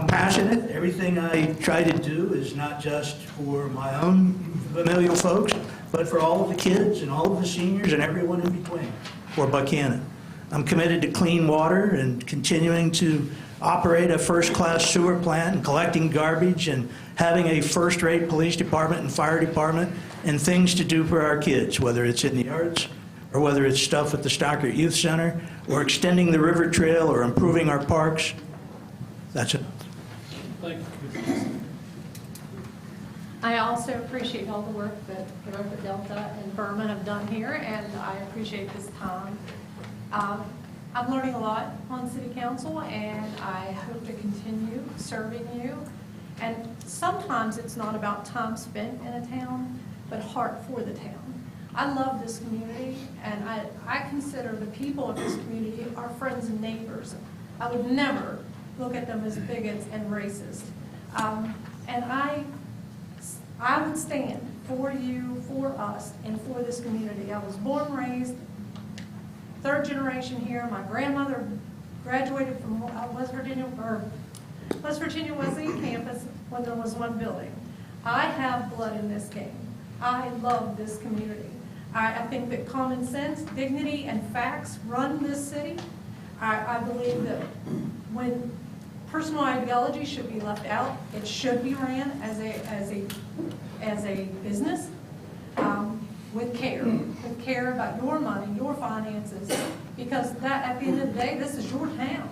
passionate. Everything I try to do is not just for my own familial folks, but for all of the kids and all of the seniors and everyone in between for Buchanan. I'm committed to clean water and continuing to operate a first-class sewer plant and collecting garbage and having a first-rate police department and fire department and things to do for our kids, whether it's in the arts or whether it's stuff at the Stockert Youth Center or extending the river trail or improving our parks. That's it. Thank you. I also appreciate all the work that Delta and Burma have done here, and I appreciate this time. I'm learning a lot on city council, and I hope to continue serving you. And sometimes it's not about time spent in a town, but heart for the town. I love this community, and I consider the people of this community our friends and neighbors. I would never look at them as bigots and racist. And I would stand for you, for us, and for this community. I was born and raised, third generation here. My grandmother graduated from West Virginia Wesleyan campus when there was one building. I have blood in this game. I love this community. I think that common sense, dignity, and facts run this city. I believe that when personal ideology should be left out, it should be ran as a business with care about your money, your finances, because that, at the end of the day, this is your town.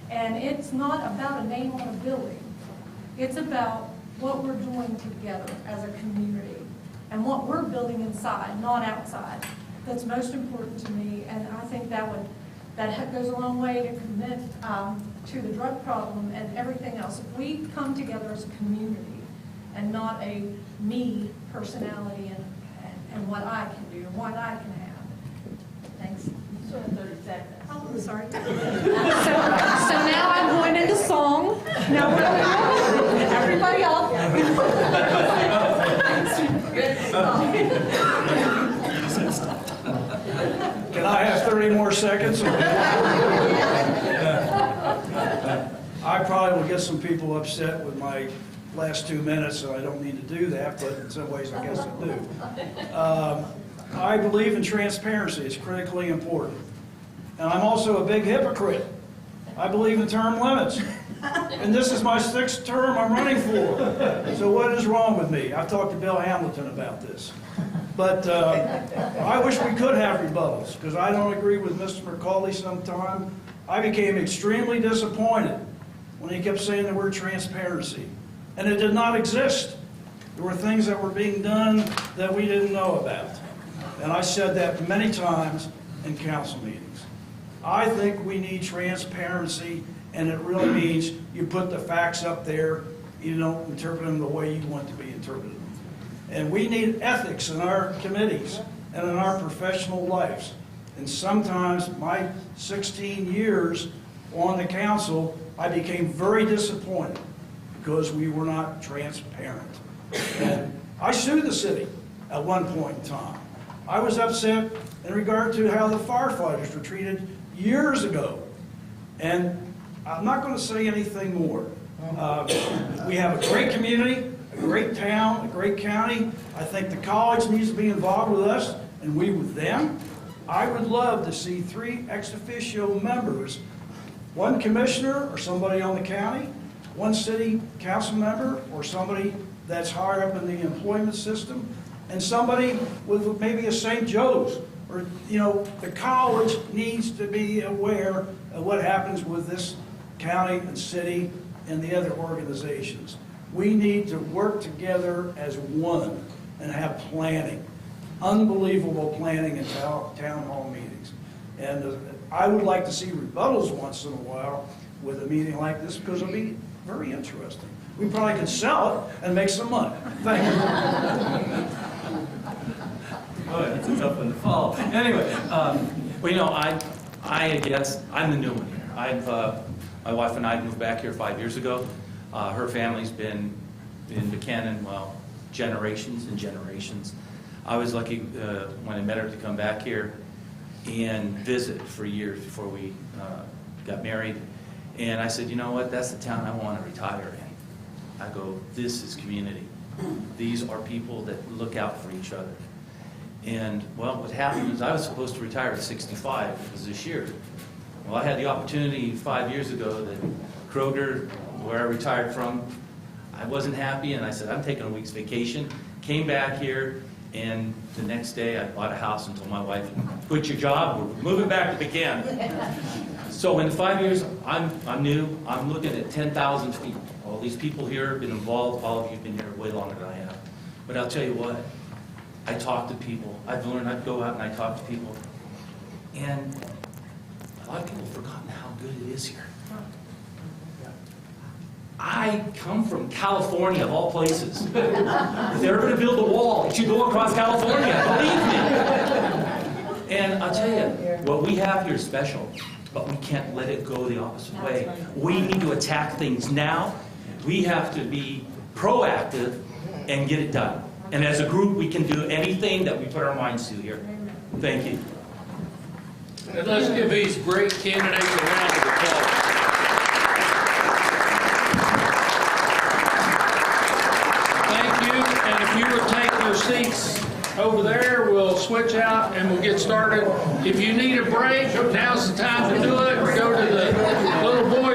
And it's not about a name on a building. It's about what we're doing together as a community and what we're building inside, not outside. That's most important to me, and I think that goes a long way to commit to the drug problem and everything else. If we come together as a community and not a me personality and what I can do and what I can have. Thanks. 30 seconds. Oh, I'm sorry. So now I'm going into song. Now we're going to everybody up. Can I have 30 more seconds? I probably will get some people upset with my last 2 minutes, and I don't mean to do that, but in some ways I guess I do. I believe in transparency. It's critically important. And I'm also a big hypocrite. I believe in term limits. And this is my 6th term I'm running for. So what is wrong with me? I've talked to Bill Hamilton about this. But I wish we could have rebuttals, because I don't agree with Mr. McCauley sometime. I became extremely disappointed when he kept saying the word transparency. And it did not exist. There were things that were being done that we didn't know about. And I said that many times in council meetings. I think we need transparency, and it really means you put the facts up there, you don't interpret them the way you want to be interpreted. And we need ethics in our committees and in our professional lives. And sometimes my 16 years on the council, I became very disappointed because we were not transparent. And I sued the city at one point in time. I was upset in regard to how the firefighters were treated years ago. And I'm not going to say anything more. We have a great community, a great town, a great county. I think the college needs to be involved with us and we with them. I would love to see 3 ex officio members, 1 commissioner or somebody on the county, 1 city council member or somebody that's higher up in the employment system, and somebody with maybe a St. Joe's. Or, you know, the college needs to be aware of what happens with this county and city and the other organizations. We need to work together as one and have planning, unbelievable planning in town hall meetings. And I would like to see rebuttals once in a while with a meeting like this, because it'll be very interesting. We probably could sell it and make some money. Thank you. Oh, it's a tough one to follow. Anyway, well, you know, I guess I'm the new one here. My wife and I moved back here 5 years ago. Her family's been in Buchanan, well, generations and generations. I was lucky when I met her to come back here and visit for years before we got married. And I said, you know what, that's the town I want to retire in. I go, this is community. These are people that look out for each other. And, well, what happened is I was supposed to retire at 65, it was this year. Well, I had the opportunity 5 years ago that Kroger, where I retired from, I wasn't happy, and I said, I'm taking a week's vacation. Came back here, and the next day I bought a house and told my wife, quit your job, we're moving back to Buchanan. So in 5 years, I'm new, I'm looking at 10,000 people. All these people here have been involved, all of you have been here way longer than I have. But I'll tell you what, I talk to people. I've learned, I go out and I talk to people. And A lot of people have forgotten how good it is here. I come from California, of all places. If they're going to build a wall, it should go across California, believe me. And I'll tell you, what we have here is special, but we can't let it go the opposite way. We need to attack things now. We have to be proactive and get it done. And as a group, we can do anything that we put our minds to here. Thank you. And let's give these great candidates a round of applause. Thank you, and if you would take your seats over there, we'll switch out and we'll get started. If you need a break, now's the time to do it. Go to the little boy.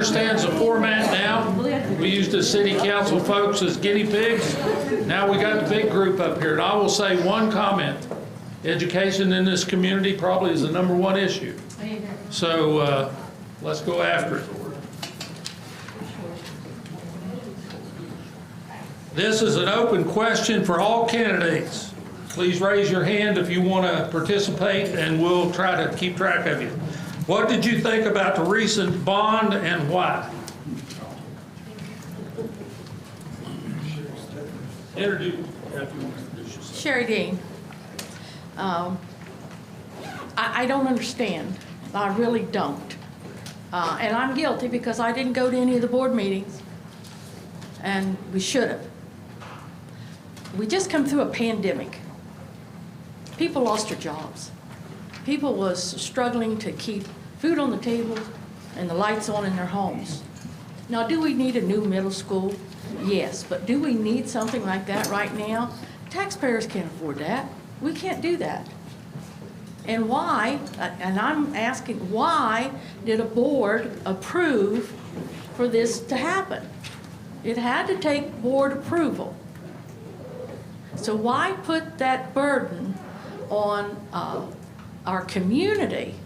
Understands the format now. We used the city council folks as guinea pigs. Now we got the big group up here. And I will say one comment. Education in this community probably is the #1 issue. So let's go after it. This is an open question for all candidates. Please raise your hand if you want to participate, and we'll try to keep track of you. What did you think about the recent bond and why? Introduce yourself. Sherry Dean. I don't understand. I really don't. And I'm guilty because I didn't go to any of the board meetings, and we should have. We just come through a pandemic. People lost their jobs. People was struggling to keep food on the table and the lights on in their homes. Now, do we need a new middle school? Yes, but do we need something like that right now? Taxpayers can't afford that. We can't do that. And why, and I'm asking, why did a board approve for this to happen? It had to take board approval. So why put that burden on our community?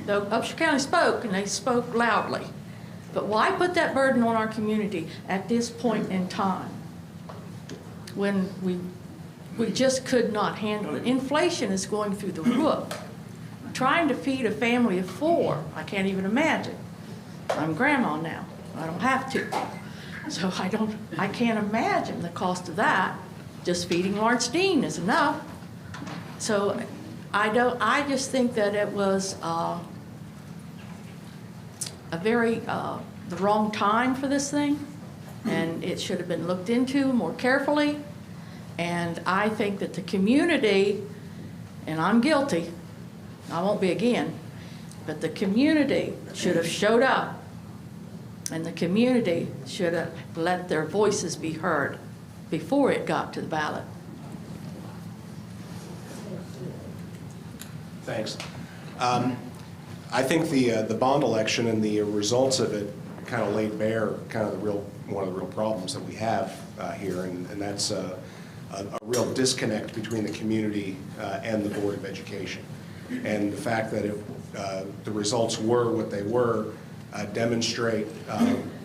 Though Upshur County spoke, and they spoke loudly, but why put that burden on our community at this point in time when we just could not handle it? Inflation is going through the roof. Trying to feed a family of 4, I can't even imagine. I'm grandma now. I don't have to. So I can't imagine the cost of that. Just feeding Lawrence Dean is enough. So I just think that it was the wrong time for this thing, and it should have been looked into more carefully. And I think that the community, and I'm guilty, I won't be again, but the community should have showed up, and the community should have let their voices be heard before it got to the ballot. Thanks. I think the bond election and the results of it kind of laid bare kind of one of the real problems that we have here, and that's a real disconnect between the community and the Board of Education. And the fact that the results were what they were demonstrate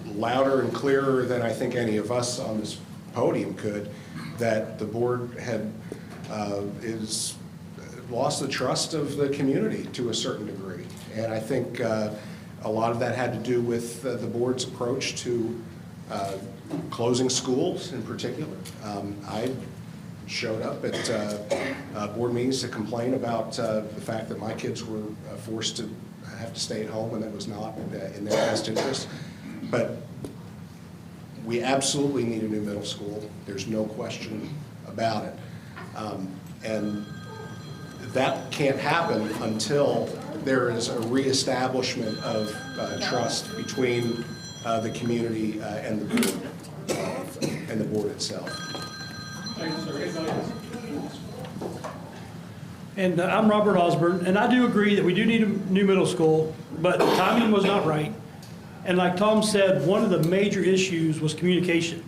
louder and clearer than I think any of us on this podium could, that the board had lost the trust of the community to a certain degree. And I think a lot of that had to do with the board's approach to closing schools in particular. I showed up at board meetings to complain about the fact that my kids were forced to have to stay at home when that was not in their best interest. But we absolutely need a new middle school. There's no question about it. And that can't happen until there is a reestablishment of trust between the community and the board itself. And I'm Robert Osborne, and I do agree that we do need a new middle school, but the timing was not right. And like Tom said, one of the major issues was communication.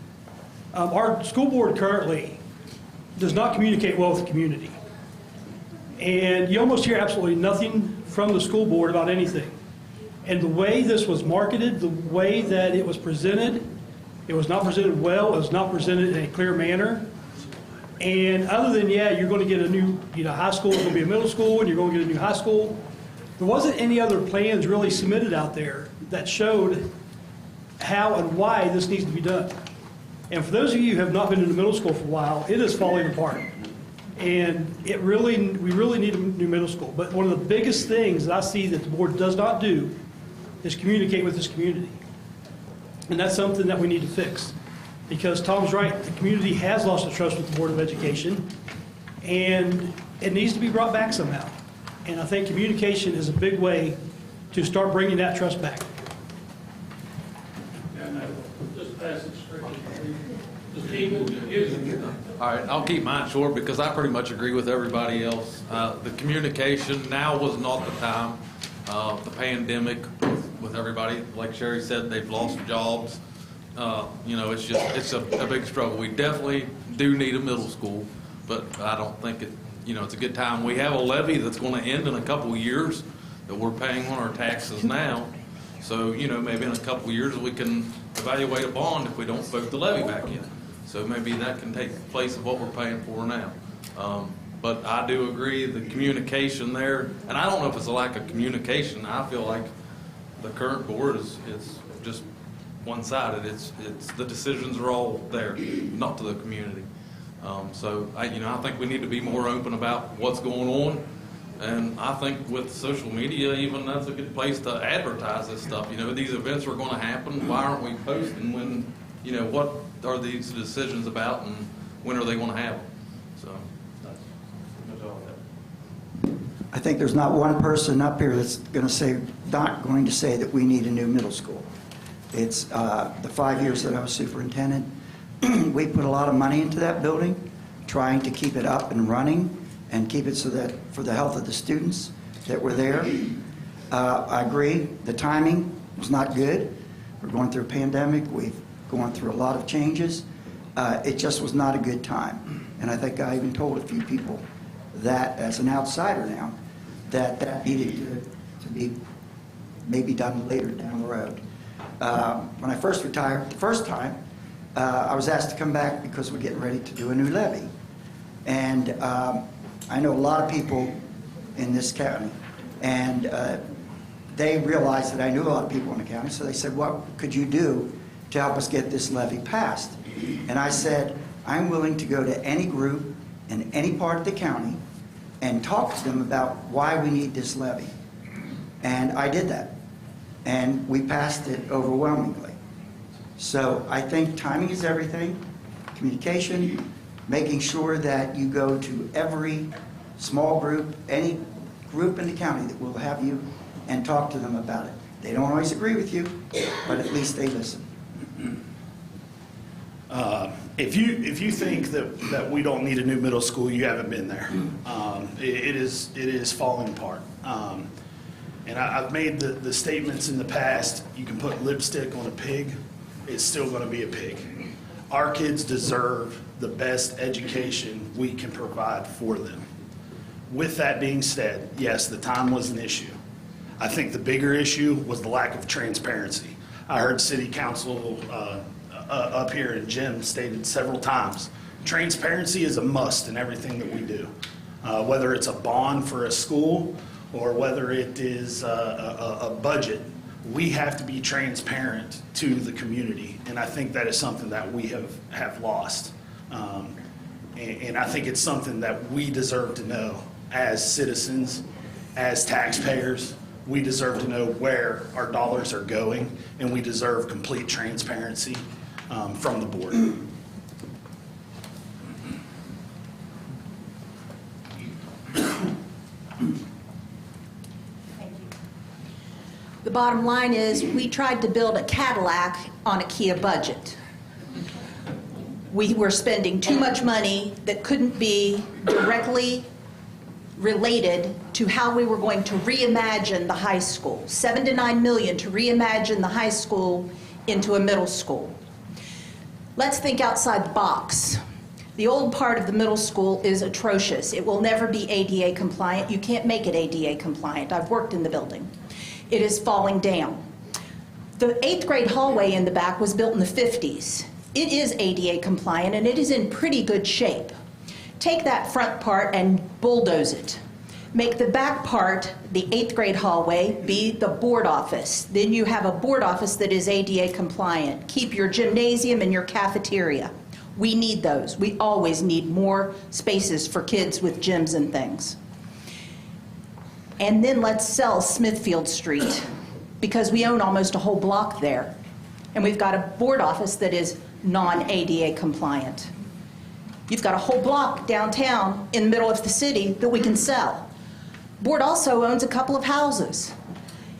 Our school board currently does not communicate well with the community. And you almost hear absolutely nothing from the school board about anything. And the way this was marketed, the way that it was not presented well, it was not presented in a clear manner. And other than, yeah, you're going to get a new high school, it's going to be a middle school, and you're going to get a new high school, there wasn't any other plans really submitted out there that showed how and why this needs to be done. And for those of you who have not been in the middle school for a while, it is falling apart. And we really need a new middle school. But one of the biggest things that I see that the board does not do is communicate with this community. And that's something that we need to fix. Because Tom's right, the community has lost the trust with the Board of Education, and it needs to be brought back somehow. And I think communication is a big way to start bringing that trust back. All right, I'll keep mine short because I pretty much agree with everybody else. The communication, now was not the time. The pandemic with everybody. Like Sherry said, they've lost jobs. You know, it's a big struggle. We definitely do need a middle school, but I don't think it's a good time. We have a levy that's going to end in a couple of years that we're paying on our taxes now. So, maybe in a couple of years we can evaluate a bond if we don't vote the levy back in. So maybe that can take place of what we're paying for now. But I do agree the communication there, and I don't know if it's a lack of communication. I feel like the current board is just one-sided. It's the decisions are all there, not to the community. So I think we need to be more open about what's going on. And I think with social media, even that's a good place to advertise this stuff. These events are going to happen. Why aren't we posting when, what are these decisions about and when are they going to happen? So that's all I have. I think there's not one person up here that's not going to say that we need a new middle school. It's the 5 years that I was superintendent, we put a lot of money into that building, trying to keep it up and running and keep it so that for the health of the students that were there. I agree, the timing was not good. We're going through a pandemic. We've gone through a lot of changes. It just was not a good time. And I think I even told a few people that, as an outsider now, that needed to be maybe done later down the road. When I first retired, the first time, I was asked to come back because we're getting ready to do a new levy. And I know a lot of people in this county, and they realized that I knew a lot of people in the county, so they said, what could you do to help us get this levy passed? And I said, I'm willing to go to any group in any part of the county and talk to them about why we need this levy. And I did that. And we passed it overwhelmingly. So I think timing is everything, communication, making sure that you go to every small group, any group in the county that will have you, and talk to them about it. They don't always agree with you, but at least they listen. If you think that we don't need a new middle school, you haven't been there. It is falling apart. And I've made the statements in the past, you can put lipstick on a pig, it's still going to be a pig. Our kids deserve the best education we can provide for them. With that being said, yes, the time was an issue. I think the bigger issue was the lack of transparency. I heard City Council up here, and Jim stated several times, transparency is a must in everything that we do. Whether it's a bond for a school or whether it is a budget, we have to be transparent to the community, and I think that is something that we have lost. And I think it's something that we deserve to know as citizens, as taxpayers. We deserve to know where our dollars are going, and we deserve complete transparency from the board. The bottom line is, we tried to build a Cadillac on a Kia budget. We were spending too much money that couldn't be directly related to how we were going to reimagine the high school. $7 to $9 million to reimagine the high school into a middle school. Let's think outside the box. The old part of the middle school is atrocious. It will never be ADA compliant. You can't make it ADA compliant. I've worked in the building. It is falling down. The 8th grade hallway in the back was built in the 50s. It is ADA compliant and it is in pretty good shape. Take that front part and bulldoze it. Make the back part, the 8th grade hallway, be the board office. Then you have a board office that is ADA compliant. Keep your gymnasium and your cafeteria. We need those. We always need more spaces for kids with gyms and things. And then let's sell Smithfield Street, because we own almost a whole block there. And we've got a board office that is non-ADA compliant. You've got a whole block downtown in the middle of the city that we can sell. Board also owns a couple of houses.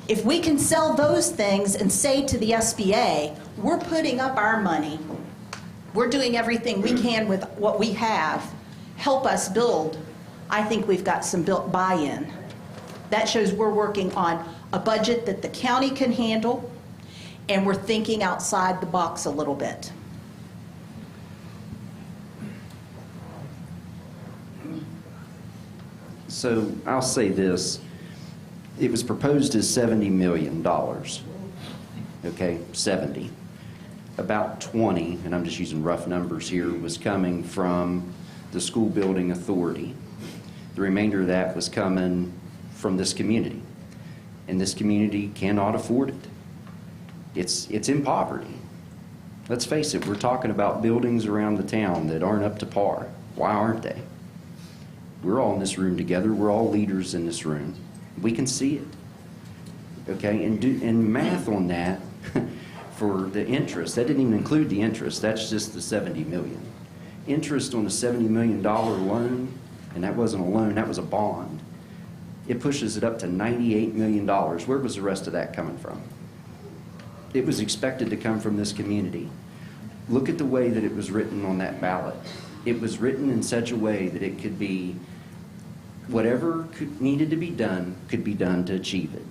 If we can sell those things and say to the SBA, we're putting up our money, we're doing everything we can with what we have, help us build, I think we've got some built buy-in. That shows we're working on a budget that the county can handle, and we're thinking outside the box a little bit. So I'll say this, it was proposed as $70 million, okay, 70. About 20, and I'm just using rough numbers here, was coming from the school building authority. The remainder of that was coming from this community, and this community cannot afford it. It's in poverty. Let's face it, we're talking about buildings around the town that aren't up to par. Why aren't they? We're all in this room together. We're all leaders in this room. We can see it. Okay, and math on that for the interest, that didn't even include the interest. That's just the $70 million. Interest on a $70 million loan, and that wasn't a loan, that was a bond. It pushes it up to $98 million. Where was the rest of that coming from? It was expected to come from this community. Look at the way that it was written on that ballot. It was written in such a way that it could be whatever needed to be done could be done to achieve it.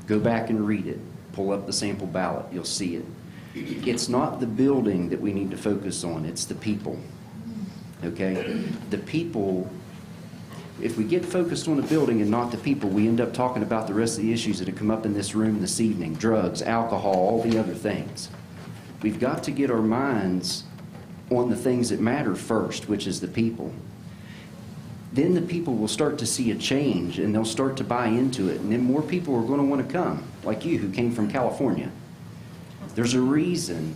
Go back and read it. Pull up the sample ballot. You'll see it. It's not the building that we need to focus on. It's the people. Okay? The people, if we get focused on the building and not the people, we end up talking about the rest of the issues that have come up in this room this evening. Drugs, alcohol, all the other things. We've got to get our minds on the things that matter first, which is the people. Then the people will start to see a change, and they'll start to buy into it, and then more people are going to want to come, like you who came from California. There's a reason,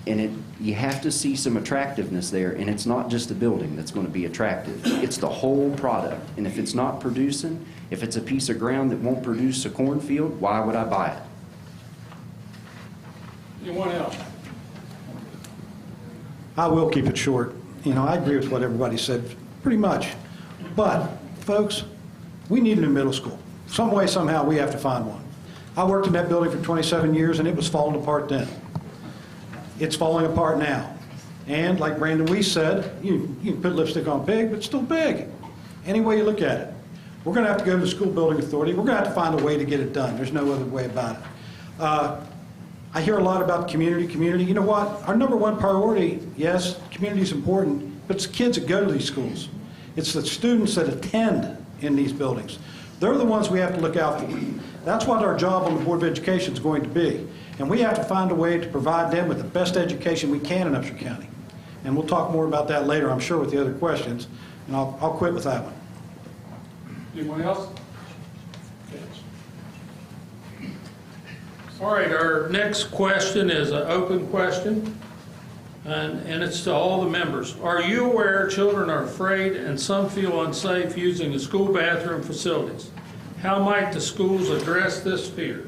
and you have to see some attractiveness there, and it's not just the building that's going to be attractive. It's the whole product, and if it's not producing, if it's a piece of ground that won't produce a cornfield, why would I buy it? Anyone else? I will keep it short. You know, I agree with what everybody said, pretty much. But, folks, we need a new middle school. Some way, somehow, we have to find one. I worked in that building for 27 years, and it was falling apart then. It's falling apart now. And, like Brandon Wiese said, you can put lipstick on pig, but it's still big. Any way you look at it. We're going to have to go to the school building authority. We're going to have to find a way to get it done. There's no other way about it. I hear a lot about community. You know what? Our number one priority, yes, community is important, but it's the kids that go to these schools. It's the students that attend in these buildings. They're the ones we have to look out for. That's what our job on the Board of Education is going to be. And we have to find a way to provide them with the best education we can in Upshur County. And we'll talk more about that later, I'm sure, with the other questions. And I'll quit with that one. Anyone else? All right, our next question is an open question, and it's to all the members. Are you aware children are afraid and some feel unsafe using the school bathroom facilities? How might the schools address this fear?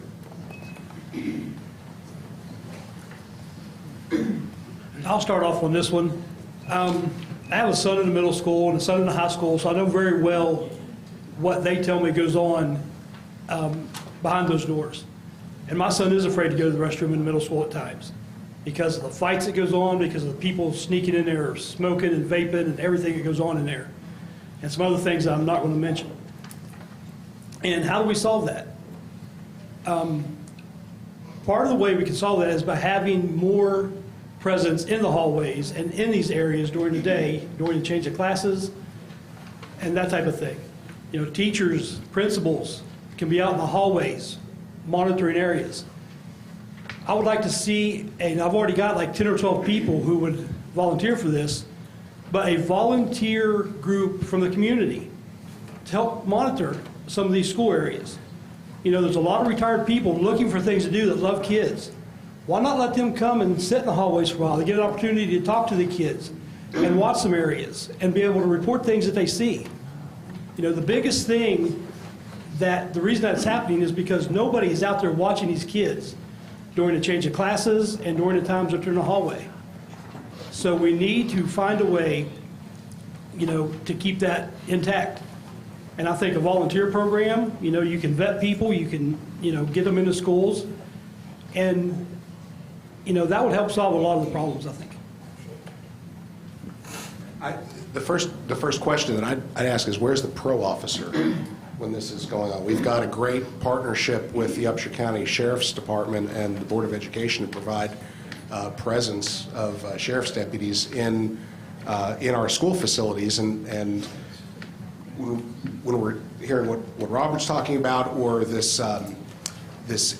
I'll start off on this one. I have a son in the middle school and a son in the high school, so I know very well what they tell me goes on behind those doors. And my son is afraid to go to the restroom in the middle school at times because of the fights that goes on, because of the people sneaking in there, smoking and vaping and everything that goes on in there. And some other things that I'm not going to mention. And how do we solve that? Part of the way we can solve that is by having more presence in the hallways and in these areas during the day, during the change of classes, and that type of thing. You know, teachers, principals can be out in the hallways, monitoring areas. I would like to see, and I've already got like 10 or 12 people who would volunteer for this, but a volunteer group from the community to help monitor some of these school areas. You know, there's a lot of retired people looking for things to do that love kids. Why not let them come and sit in the hallways for a while? They get an opportunity to talk to the kids and watch some areas and be able to report things that they see. You know, the biggest thing that the reason that's happening is because nobody is out there watching these kids during the change of classes and during the times that they're in the hallway. So we need to find a way, you know, to keep that intact. And I think a volunteer program, you know, you can vet people, you can, you know, get them into schools, and, you know, that would help solve a lot of the problems, I think. The first question that I'd ask is, where's the pro officer? when this is going on. We've got a great partnership with the Upshur County Sheriff's Department and the Board of Education to provide presence of sheriff's deputies in our school facilities. And when we're hearing what Robert's talking about, or this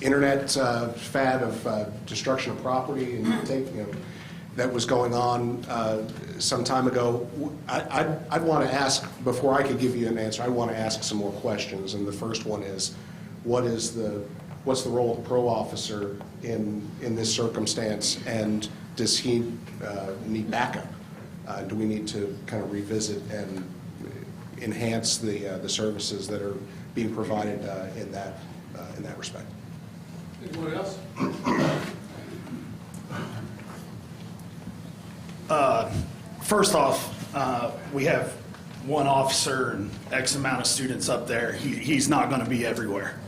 internet fad of destruction of property and that was going on some time ago, I'd want to ask, before I could give you an answer, I'd want to ask some more questions. And the first one is, what's the role of the pro officer in this circumstance, and does he need backup? Do we need to kind of revisit and enhance the services that are being provided in that respect? Anyone else? First off, we have one officer and X amount of students up there. He's not going to be everywhere.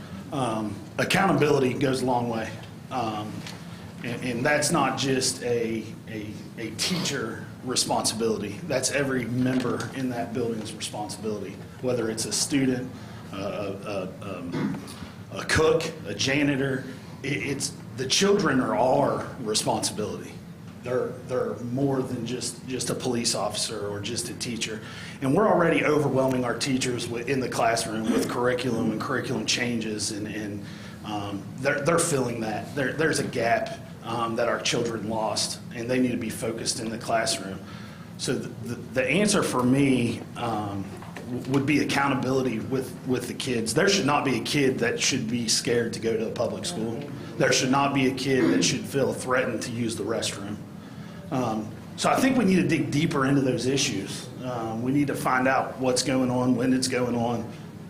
Accountability goes a long way. And that's not just a teacher responsibility. That's every member in that building's responsibility, whether it's a student, a cook, a janitor. It's the children are our responsibility. They're more than just a police officer or just a teacher. And we're already overwhelming our teachers in the classroom with curriculum and curriculum changes, and they're filling that. There's a gap that our children lost, and they need to be focused in the classroom. So the answer for me would be accountability with the kids. There should not be a kid that should be scared to go to a public school. There should not be a kid that should feel threatened to use the restroom. So I think we need to dig deeper into those issues. We need to find out what's going on, when it's going on,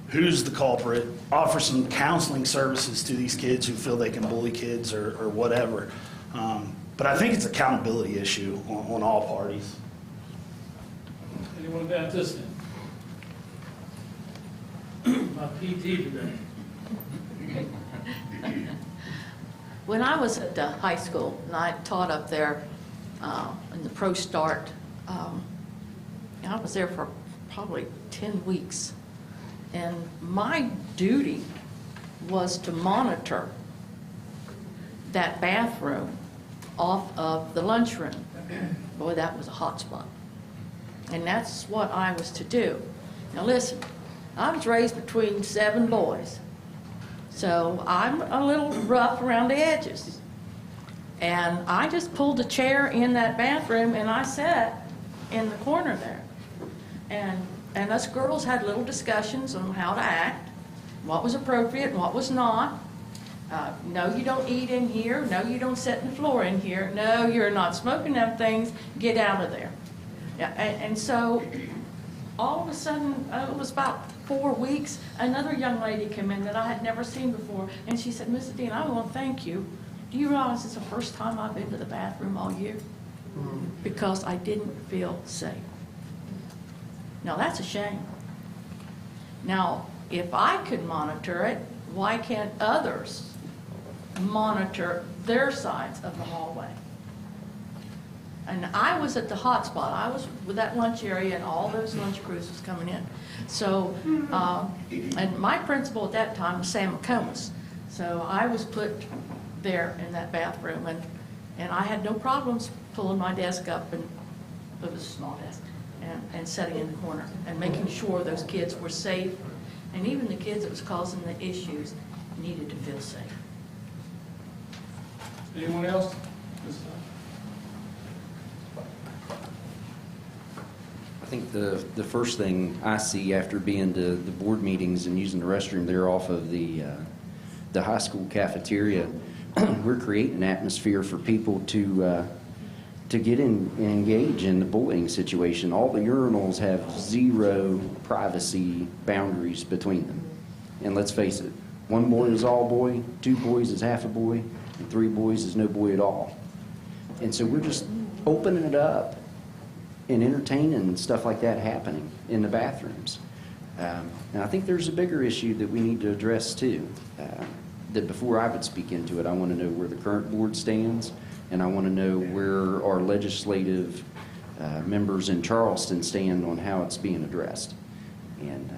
who's the culprit, offer some counseling services to these kids who feel they can bully kids or whatever. But I think it's an accountability issue on all parties. Anyone about this then? My PT today. When I was at the high school, and I taught up there in the Pro Start, I was there for probably 10 weeks. And my duty was to monitor that bathroom off of the lunchroom. Boy, that was a hot spot. And that's what I was to do. Now listen, I was raised between 7 boys. So I'm a little rough around the edges. And I just pulled a chair in that bathroom and I sat in the corner there. And us girls had little discussions on how to act, what was appropriate and what was not. No, you don't eat in here. No, you don't sit on the floor in here. No, you're not smoking them things. Get out of there. Yeah, and so all of a sudden, it was about 4 weeks, another young lady came in that I had never seen before, and she said, Mrs. Dean, I want to thank you. Do you realize it's the first time I've been to the bathroom all year? Because I didn't feel safe. Now, that's a shame. Now, if I could monitor it, why can't others monitor their sides of the hallway? And I was at the hot spot. I was with that lunch area, and all those lunch crews was coming in. So, and my principal at that time was Sam McComas. So I was put there in that bathroom, and I had no problems pulling my desk up, and it was a small desk, and sitting in the corner and making sure those kids were safe, and even the kids that was causing the issues needed to feel safe. Anyone else? I think the first thing I see after being to the board meetings and using the restroom there off of the high school cafeteria, we're creating an atmosphere for people to get in and engage in the bullying situation. All the urinals have zero privacy boundaries between them. And let's face it, 1 boy is all boy, 2 boys is half a boy, and 3 boys is no boy at all. And so we're just opening it up and entertaining stuff like that happening in the bathrooms. And I think there's a bigger issue that we need to address too. That before I would speak into it, I want to know where the current board stands, and I want to know where our legislative members in Charleston stand on how it's being addressed. And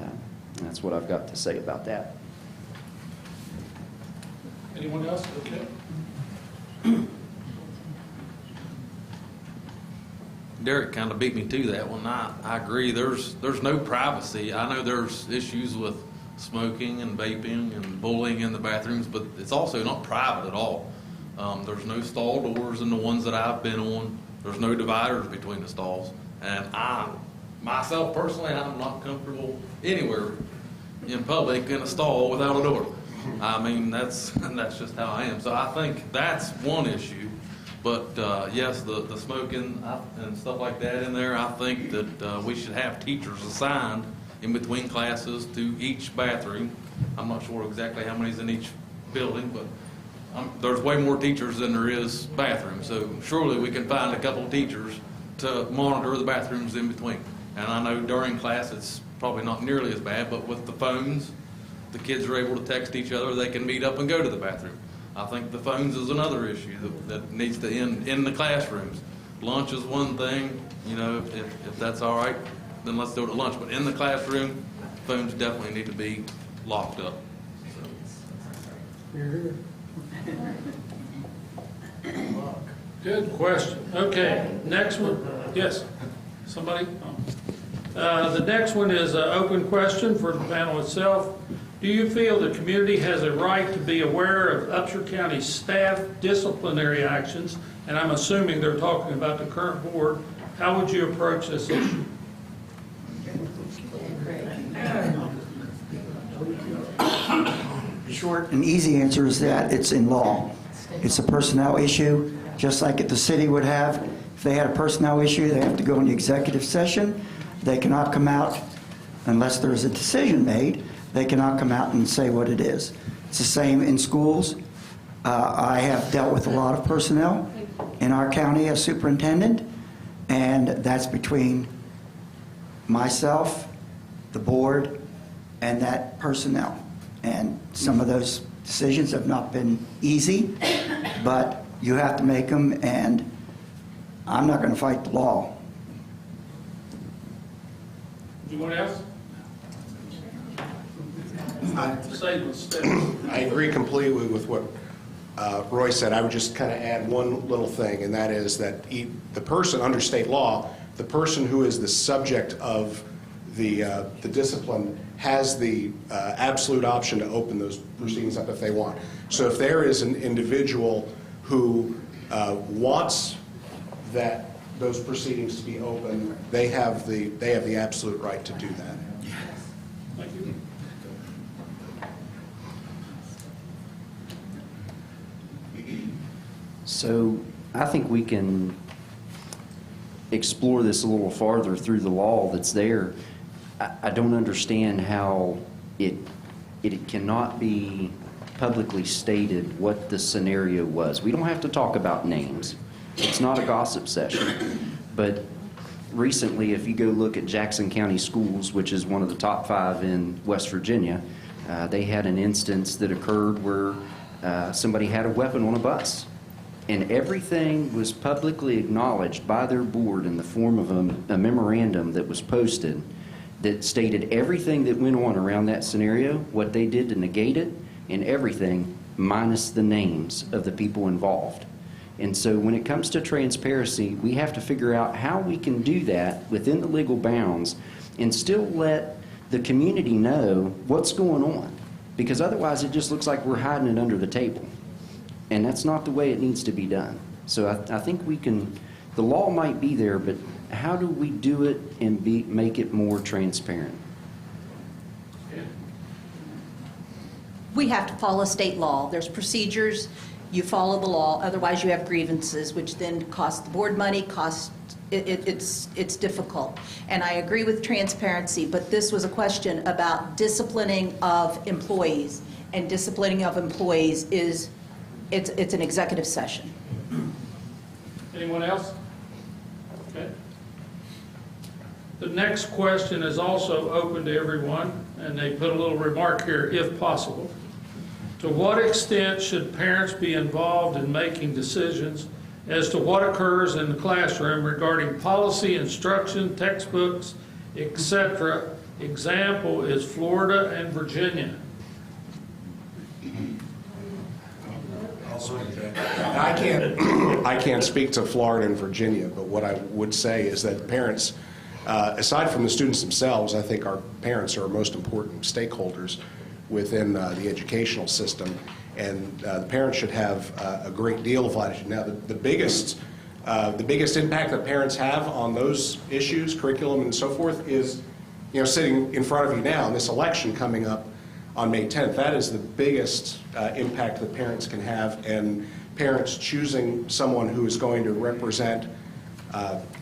And that's what I've got to say about that. Anyone else? Okay. Derek kind of beat me to that one. I agree. There's no privacy. I know there's issues with smoking and vaping and bullying in the bathrooms, but it's also not private at all. There's no stall doors in the ones that I've been on. There's no dividers between the stalls. And myself personally, I'm not comfortable anywhere in public in a stall without a door. I mean, that's just how I am. So I think that's one issue. But yes, the smoking and stuff like that in there, I think that we should have teachers assigned in between classes to each bathroom. I'm not sure exactly how many's in each building, but there's way more teachers than there is bathrooms. So surely we can find a couple of teachers to monitor the bathrooms in between. And I know during class it's probably not nearly as bad, but with the phones, the kids are able to text each other. They can meet up and go to the bathroom. I think the phones is another issue that needs to end in the classrooms. Lunch is one thing, you know, if that's all right, then let's do it at lunch. But in the classroom, phones definitely need to be locked up. Good question. Okay, next one. Yes, somebody? The next one is an open question for the panel itself. Do you feel the community has a right to be aware of Upshur County staff disciplinary actions? And I'm assuming they're talking about the current board. How would you approach this issue? Short and easy answer is that it's in law. It's a personnel issue, just like the city would have. If they had a personnel issue, they have to go into executive session. They cannot come out unless there's a decision made. They cannot come out and say what it is. It's the same in schools. I have dealt with a lot of personnel in our county as superintendent, and that's between myself, the board, and that personnel. And some of those decisions have not been easy, but you have to make them, and I'm not going to fight the law. Anyone else? I agree completely with what Roy said. I would just kind of add one little thing, and that is that the person under state law, the person who is the subject of the discipline has the absolute option to open those proceedings up if they want. So if there is an individual who wants those proceedings to be open, they have the absolute right to do that. Thank you. So I think we can explore this a little farther through the law that's there. I don't understand how it cannot be publicly stated what the scenario was. We don't have to talk about names. It's not a gossip session. But recently, if you go look at Jackson County Schools, which is one of the top 5 in West Virginia, they had an instance that occurred where somebody had a weapon on a bus. And everything was publicly acknowledged by their board in the form of a memorandum that was posted that stated everything that went on around that scenario, what they did to negate it, and everything minus the names of the people involved. And so when it comes to transparency, we have to figure out how we can do that within the legal bounds and still let the community know what's going on. Because otherwise it just looks like we're hiding it under the table. And that's not the way it needs to be done. So I think we can, the law might be there, but how do we do it and make it more transparent? We have to follow state law. There's procedures. You follow the law. Otherwise, you have grievances, which then cost the board money, it's difficult. And I agree with transparency, but this was a question about disciplining of employees. And disciplining of employees is, it's an executive session. Anyone else? Okay. The next question is also open to everyone, and they put a little remark here, if possible. To what extent should parents be involved in making decisions as to what occurs in the classroom regarding policy, instruction, textbooks, etc. Example is Florida and Virginia. I can't speak to Florida and Virginia, but what I would say is that parents, aside from the students themselves, I think our parents are our most important stakeholders within the educational system, and the parents should have a great deal of latitude. Now, the biggest impact that parents have on those issues, curriculum and so forth, is, sitting in front of you now in this election coming up on May 10th. That is the biggest impact that parents can have, and parents choosing someone who is going to represent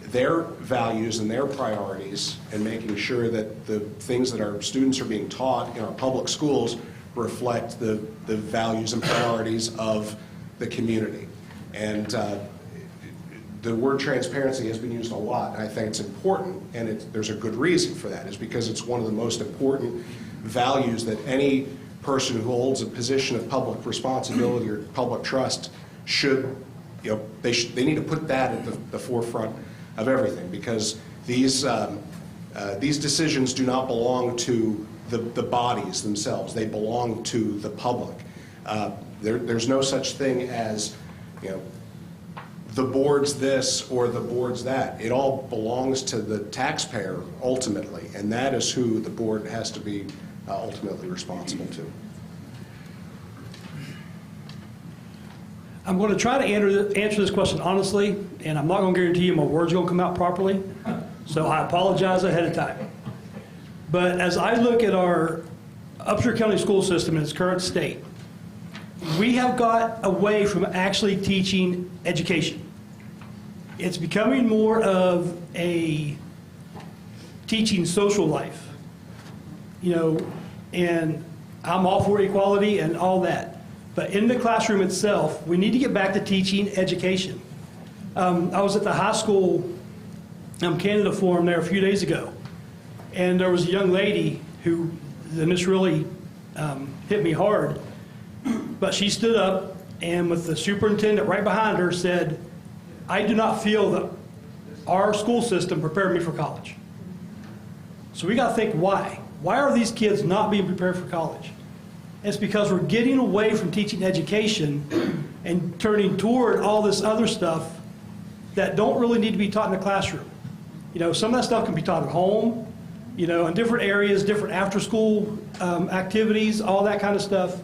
their values and their priorities, and making sure that the things that our students are being taught in our public schools reflect the values and priorities of the community. And the word transparency has been used a lot, and I think it's important, and there's a good reason for that, is because it's one of the most important values that any person who holds a position of public responsibility or public trust should, they need to put that at the forefront of everything, because these decisions do not belong to the bodies themselves. They belong to the public. There's no such thing as, the board's this or the board's that. It all belongs to the taxpayer ultimately, and that is who the board has to be ultimately responsible to. I'm going to try to answer this question honestly, and I'm not going to guarantee you my words are going to come out properly, so I apologize ahead of time. But as I look at our Upshur County school system in its current state, we have got away from actually teaching education. It's becoming more of a teaching social life, and I'm all for equality and all that. But in the classroom itself, we need to get back to teaching education. I was at the high school Canada Forum there a few days ago, and there was a young lady who, and this really hit me hard, but she stood up and with the superintendent right behind her said, "I do not feel that our school system prepared me for college." So we got to think why. Why are these kids not being prepared for college? It's because we're getting away from teaching education and turning toward all this other stuff that don't really need to be taught in the classroom. Some of that stuff can be taught at home, in different areas, different after-school activities, all that kind of stuff.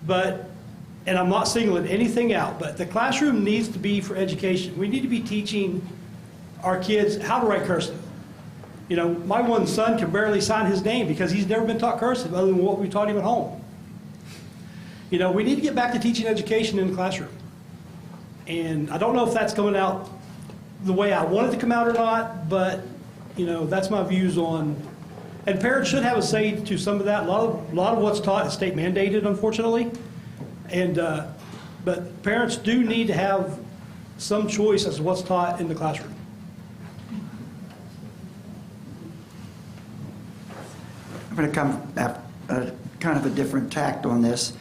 And I'm not singling anything out, but the classroom needs to be for education. We need to be teaching our kids how to write cursive. My one son can barely sign his name because he's never been taught cursive other than what we taught him at home. We need to get back to teaching education in the classroom. And I don't know if that's coming out the way I want it to come out or not, but, that's my views on, and parents should have a say to some of that. A lot of what's taught is state mandated, unfortunately. But parents do need to have some choice as to what's taught in the classroom. I'm going to come at kind of a different tact on this.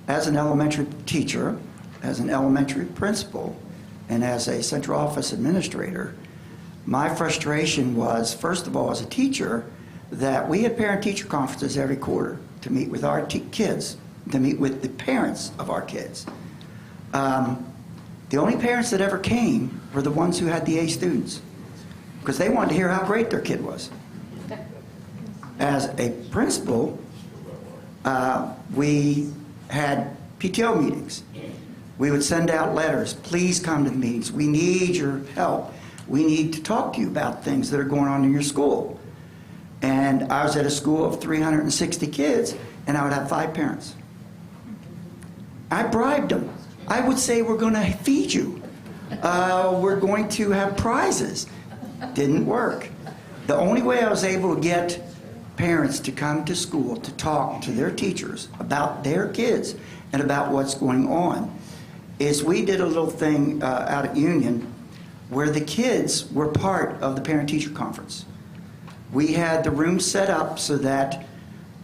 As an elementary teacher, as an elementary principal, and as a central office administrator, my frustration was, first of all, as a teacher, that we had parent-teacher conferences every quarter to meet with our kids, to meet with the parents of our kids. The only parents that ever came were the ones who had the A students, because they wanted to hear how great their kid was. As a principal, we had PTO meetings. We would send out letters, please come to the meetings. We need your help. We need to talk to you about things that are going on in your school. And I was at a school of 360 kids, and I would have 5 parents. I bribed them. I would say, we're going to feed you. We're going to have prizes. Didn't work. The only way I was able to get parents to come to school to talk to their teachers about their kids and about what's going on is we did a little thing out at Union where the kids were part of the parent-teacher conference. We had the room set up so that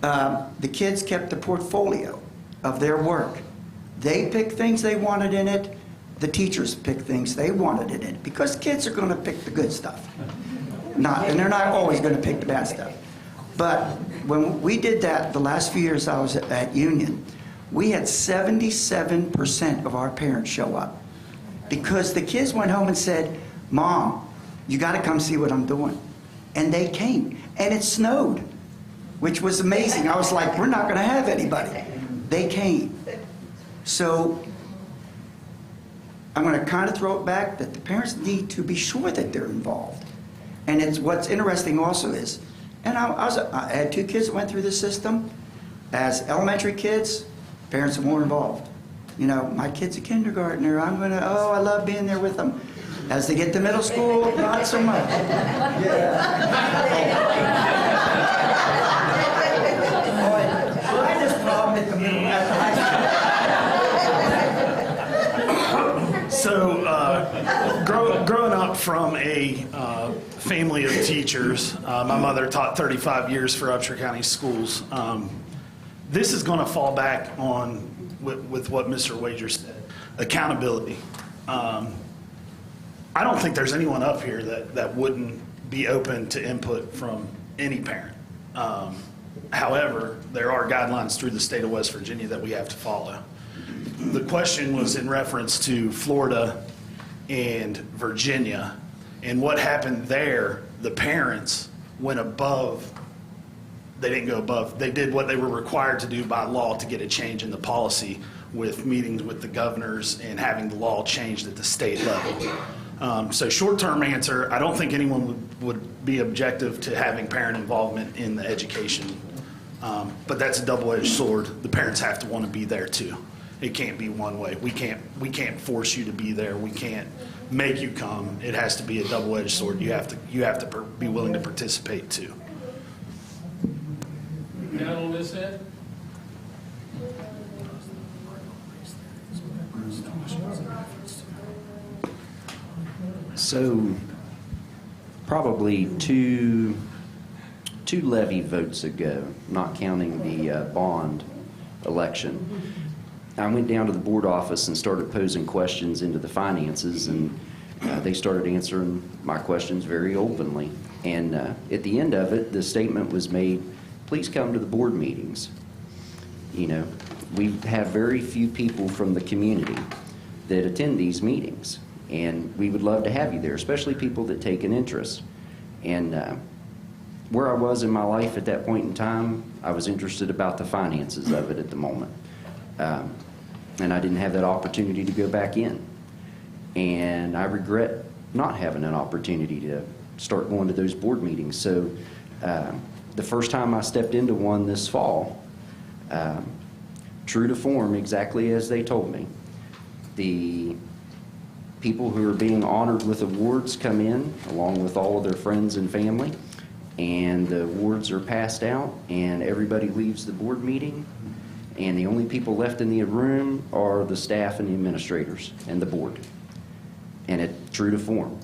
the kids kept the portfolio of their work. They picked things they wanted in it. The teachers picked things they wanted in it, because kids are going to pick the good stuff. And they're not always going to pick the bad stuff. But when we did that the last few years I was at Union, we had 77% of our parents show up because the kids went home and said, Mom, you got to come see what I'm doing. And they came. And it snowed, which was amazing. I was like, we're not going to have anybody. They came. So I'm going to kind of throw it back that the parents need to be sure that they're involved. And it's what's interesting also is, and I had 2 kids that went through the system. As elementary kids, parents are more involved. You know, my kid's a kindergartner. I love being there with them. As they get to middle school, not so much. Finest problem at the middle, at the high school. So, growing up from a family of teachers, my mother taught 35 years for Upshur County Schools. This is going to fall back on with what Mr. Wager said, accountability. I don't think there's anyone up here that wouldn't be open to input from any parent. However, there are guidelines through the state of West Virginia that we have to follow. The question was in reference to Florida and Virginia, and what happened there, the parents went above. They didn't go above. They did what they were required to do by law to get a change in the policy with meetings with the governors and having the law changed at the state level. So short-term answer, I don't think anyone would be objective to having parent involvement in the education. But that's a double-edged sword. The parents have to want to be there too. It can't be one way. We can't force you to be there. We can't make you come. It has to be a double-edged sword. You have to be willing to participate too. Down on this end? So probably two levy votes ago, not counting the bond election, I went down to the board office and started posing questions into the finances, and they started answering my questions very openly. And at the end of it, the statement was made, please come to the board meetings. You know, we have very few people from the community that attend these meetings, and we would love to have you there, especially people that take an interest. And where I was in my life at that point in time, I was interested about the finances of it at the moment. And I didn't have that opportunity to go back in. And I regret not having an opportunity to start going to those board meetings. So the first time I stepped into one this fall, true to form, exactly as they told me, the people who are being honored with awards come in along with all of their friends and family, and the awards are passed out and everybody leaves the board meeting, and the only people left in the room are the staff and the administrators and the board, and it's true to form.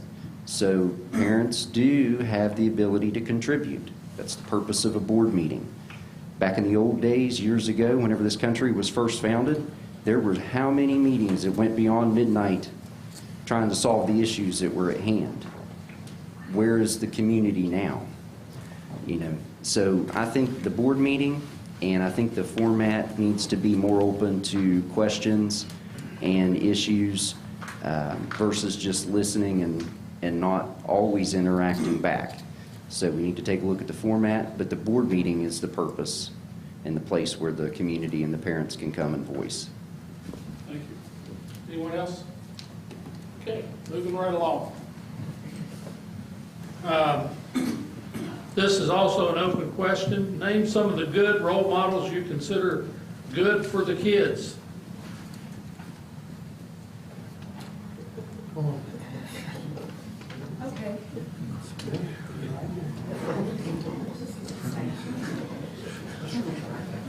So parents do have the ability to contribute. That's the purpose of a board meeting. Back in the old days, years ago, whenever this country was first founded, there were how many meetings that went beyond midnight trying to solve the issues that were at hand. Where is the community now? You know, so I think the board meeting, and I think the format needs to be more open to questions and issues versus just listening and not always interacting back. So we need to take a look at the format, but the board meeting is the purpose and the place where the community and the parents can come and voice. Thank you. Anyone else? Okay, moving right along. This is also an open question. Name some of the good role models you consider good for the kids. Okay.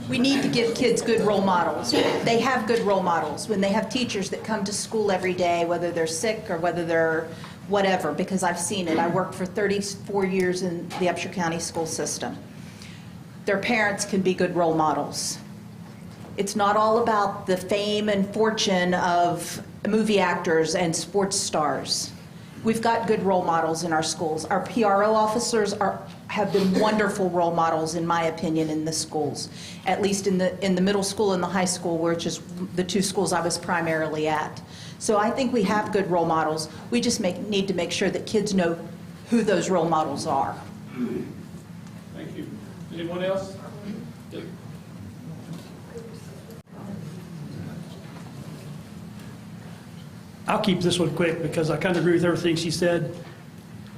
We need to give kids good role models. They have good role models when they have teachers that come to school every day, whether they're sick or whether they're whatever, because I've seen it. I worked for 34 years in the Upshur County school system. Their parents can be good role models. It's not all about the fame and fortune of movie actors and sports stars. We've got good role models in our schools. Our PRO officers have been wonderful role models, in my opinion, in the schools, at least in the middle school and the high school, which is the two schools I was primarily at. So I think we have good role models. We just need to make sure that kids know who those role models are. Thank you. Anyone else? I'll keep this one quick because I kind of agree with everything she said.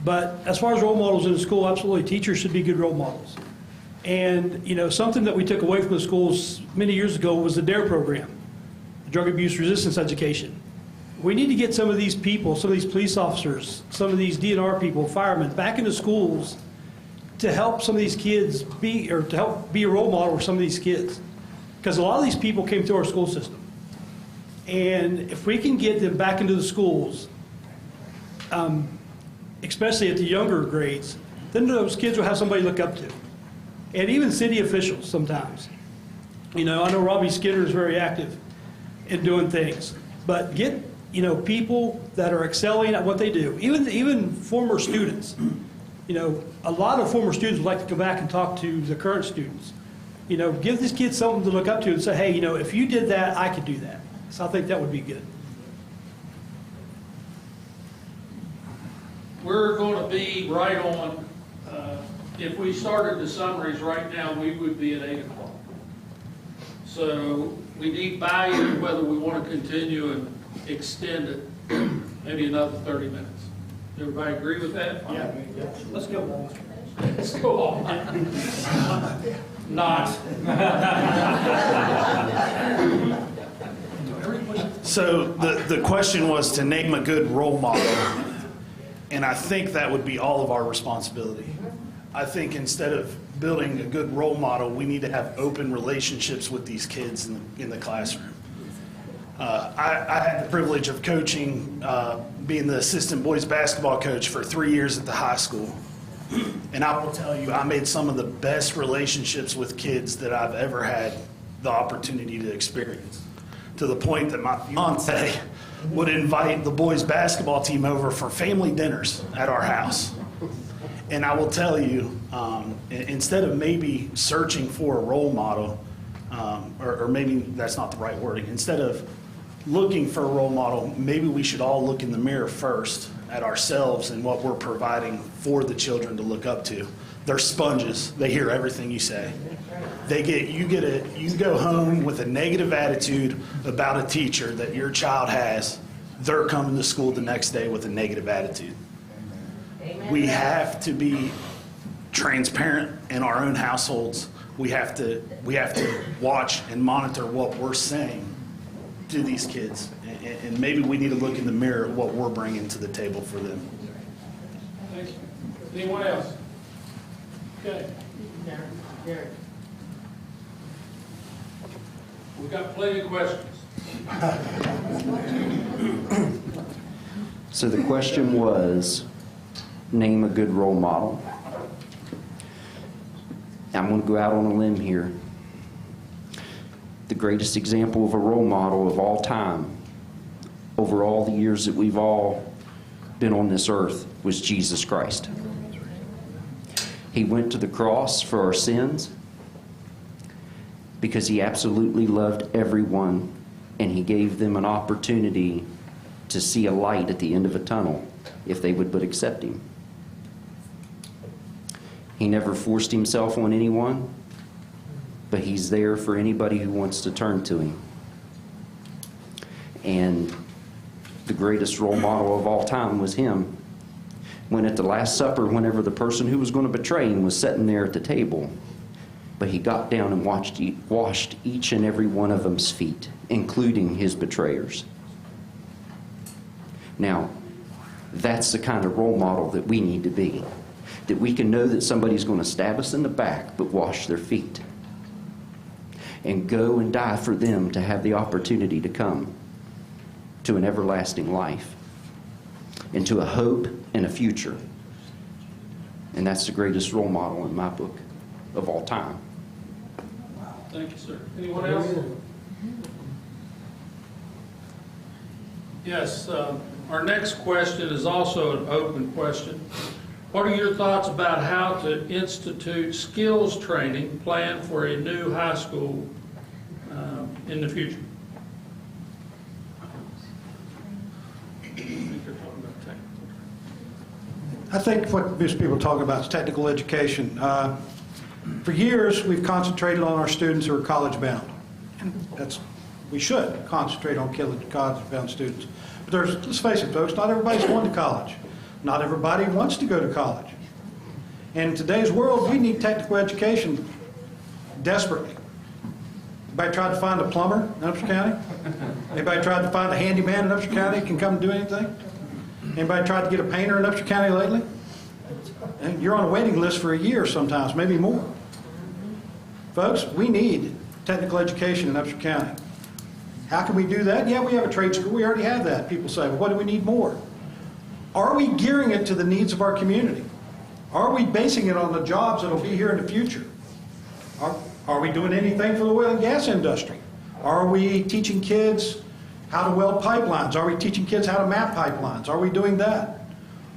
But as far as role models in the school, absolutely, teachers should be good role models. And, you know, something that we took away from the schools many years ago was the DARE program, drug abuse resistance education. We need to get some of these people, some of these police officers, some of these DNR people, firemen, back into schools to help some of these kids to help be a role model for some of these kids. Because a lot of these people came through our school system. And if we can get them back into the schools, especially at the younger grades, then those kids will have somebody to look up to. And even city officials sometimes. You know, I know Robbie Skinner is very active in doing things. But get, you know, people that are excelling at what they do. Even former students. You know, a lot of former students would like to go back and talk to the current students. You know, give these kids something to look up to and say, hey, you know, if you did that, I could do that. So I think that would be good. We're going to be right on, if we started the summaries right now, we would be at 8 o'clock. So we need buy-in whether we want to continue and extend it maybe another 30 minutes. Everybody agree with that? Yeah. Let's go. Let's go on. Not. So the question was to name a good role model, and I think that would be all of our responsibility. I think instead of building a good role model, we need to have open relationships with these kids in the classroom. I had the privilege of coaching, being the assistant boys basketball coach for 3 years at the high school. And I will tell you, I made some of the best relationships with kids that I've ever had the opportunity to experience. To the point that my fiance would invite the boys basketball team over for family dinners at our house. And I will tell you, instead of maybe searching for a role model, or maybe that's not the right wording, instead of looking for a role model, maybe we should all look in the mirror first at ourselves and what we're providing for the children to look up to. They're sponges. They hear everything you say. You go home with a negative attitude about a teacher that your child has, they're coming to school the next day with a negative attitude. We have to be transparent in our own households. We have to watch and monitor what we're saying to these kids. And maybe we need to look in the mirror at what we're bringing to the table for them. Thank you. Anyone else? Okay. We've got plenty of questions. So the question was, name a good role model. I'm going to go out on a limb here. The greatest example of a role model of all time, over all the years that we've all been on this earth, was Jesus Christ. He went to the cross for our sins because he absolutely loved everyone, and he gave them an opportunity to see a light at the end of a tunnel if they would but accept him. He never forced himself on anyone, but he's there for anybody who wants to turn to him. And the greatest role model of all time was him. When at the Last Supper, whenever the person who was going to betray him was sitting there at the table, but he got down and washed each and every one of them's feet, including his betrayers. Now, that's the kind of role model that we need to be. That we can know that somebody's going to stab us in the back, but wash their feet. And go and die for them to have the opportunity to come to an everlasting life. And to a hope and a future. And that's the greatest role model in my book of all time. Thank you, sir. Anyone else? Yes, Our next question is also an open question. What are your thoughts about how to institute skills training planned for a new high school in the future? I think what most people talk about is technical education. For years, we've concentrated on our students who are college-bound. We should concentrate on college-bound students. But let's face it, folks, not everybody's going to college. Not everybody wants to go to college. And in today's world, we need technical education desperately. Anybody tried to find a plumber in Upshur County? Anybody tried to find a handyman in Upshur County that can come and do anything? Anybody tried to get a painter in Upshur County lately? And you're on a waiting list for a year sometimes, maybe more. Folks, we need technical education in Upshur County. How can we do that? Yeah, we have a trade school. We already have that. People say, well, what do we need more? Are we gearing it to the needs of our community? Are we basing it on the jobs that will be here in the future? Are we doing anything for the oil and gas industry? Are we teaching kids how to weld pipelines? Are we teaching kids how to map pipelines? Are we doing that?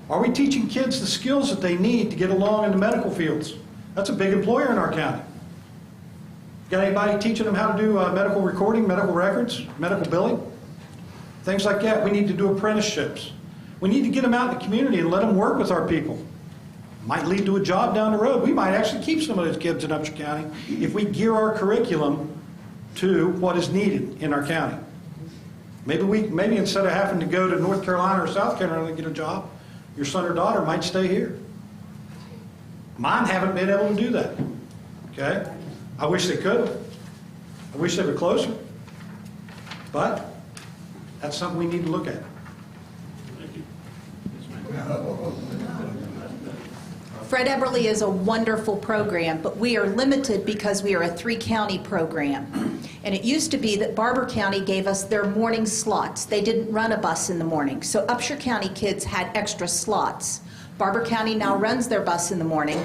Are we teaching kids the skills that they need to get along in the medical fields? That's a big employer in our county. Got anybody teaching them how to do medical recording, medical records, medical billing? Things like that. We need to do apprenticeships. We need to get them out in the community and let them work with our people. Might lead to a job down the road. We might actually keep some of those kids in Upshur County if we gear our curriculum to what is needed in our county. Maybe instead of having to go to North Carolina or South Carolina to get a job, your son or daughter might stay here. Mine haven't been able to do that. Okay? I wish they could. I wish they were closer. But that's something we need to look at. Thank you. Fred Eberly is a wonderful program, but we are limited because we are a 3-county program. And it used to be that Barber County gave us their morning slots. They didn't run a bus in the morning, so Upshur County kids had extra slots. Barber County now runs their bus in the morning,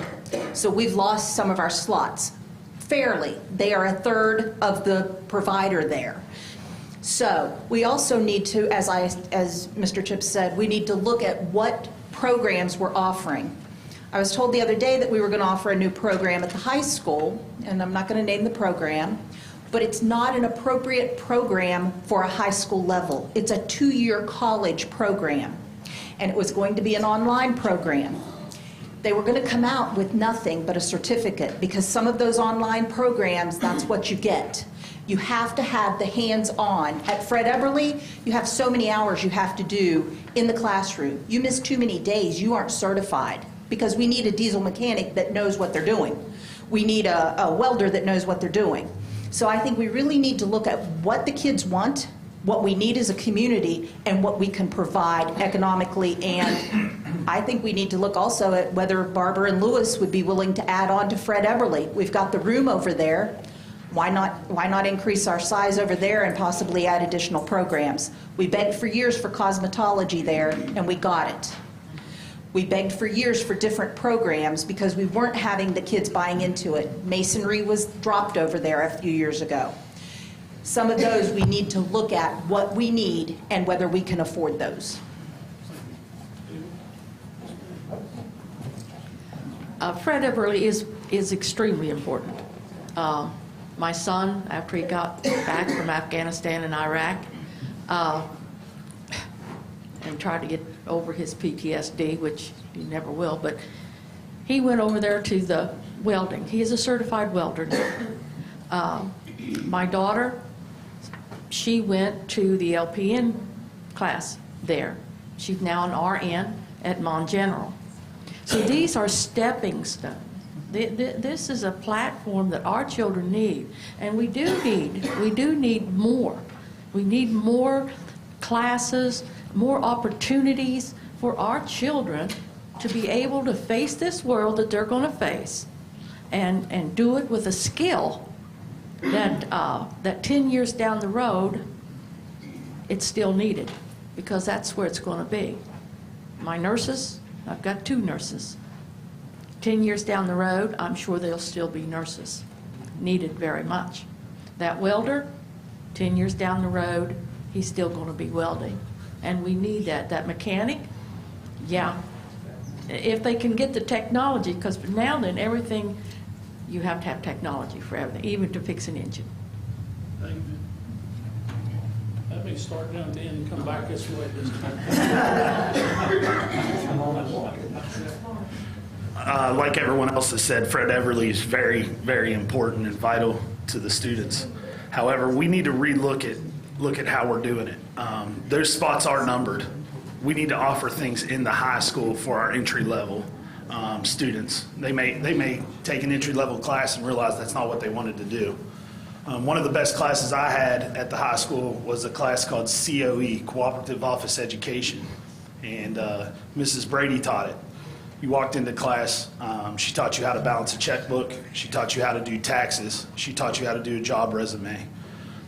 so we've lost some of our slots. Fairly, they are a third of the provider there. So we also need to, as Mr. Chips said, we need to look at what programs we're offering. I was told the other day that we were going to offer a new program at the high school, and I'm not going to name the program, but it's not an appropriate program for a high school level. It's a 2-year college program, and it was going to be an online program. They were going to come out with nothing but a certificate, because some of those online programs, that's what you get. You have to have the hands-on. At Fred Eberly, you have so many hours you have to do in the classroom. You miss too many days, you aren't certified, because we need a diesel mechanic that knows what they're doing. We need a welder that knows what they're doing. So I think we really need to look at what the kids want, what we need as a community, and what we can provide economically. And I think we need to look also at whether Barber and Lewis would be willing to add on to Fred Eberly. We've got the room over there. Why not increase our size over there and possibly add additional programs? We begged for years for cosmetology there, and we got it. We begged for years for different programs because we weren't having the kids buying into it. Masonry was dropped over there a few years ago. Some of those we need to look at what we need and whether we can afford those. Fred Eberly is extremely important. My son, after he got back from Afghanistan and Iraq, and tried to get over his PTSD, which he never will, but he went over there to the welding. He is a certified welder now. My daughter, she went to the LPN class there. She's now an RN at Mon General. So these are stepping stones. This is a platform that our children need, and we do need more. We need more classes, more opportunities for our children to be able to face this world that they're going to face, and do it with a skill that 10 years down the road, it's still needed, because that's where it's going to be. My nurses, I've got 2 nurses. 10 years down the road, I'm sure they'll still be nurses, needed very much. That welder, 10 years down the road, he's still going to be welding. and we need that. That mechanic, yeah. If they can get the technology, because now then everything, you have to have technology for everything, even to fix an engine. Thank you. Let me start down the end and come back this way this time. Like everyone else has said, Fred Everly is very, very important and vital to the students. However, we need to look at how we're doing it. Those spots are numbered. We need to offer things in the high school for our entry-level students. They may take an entry-level class and realize that's not what they wanted to do. One of the best classes I had at the high school was a class called COE, Cooperative Office Education, and Mrs. Brady taught it. You walked into class, she taught you how to balance a checkbook, she taught you how to do taxes, she taught you how to do a job resume.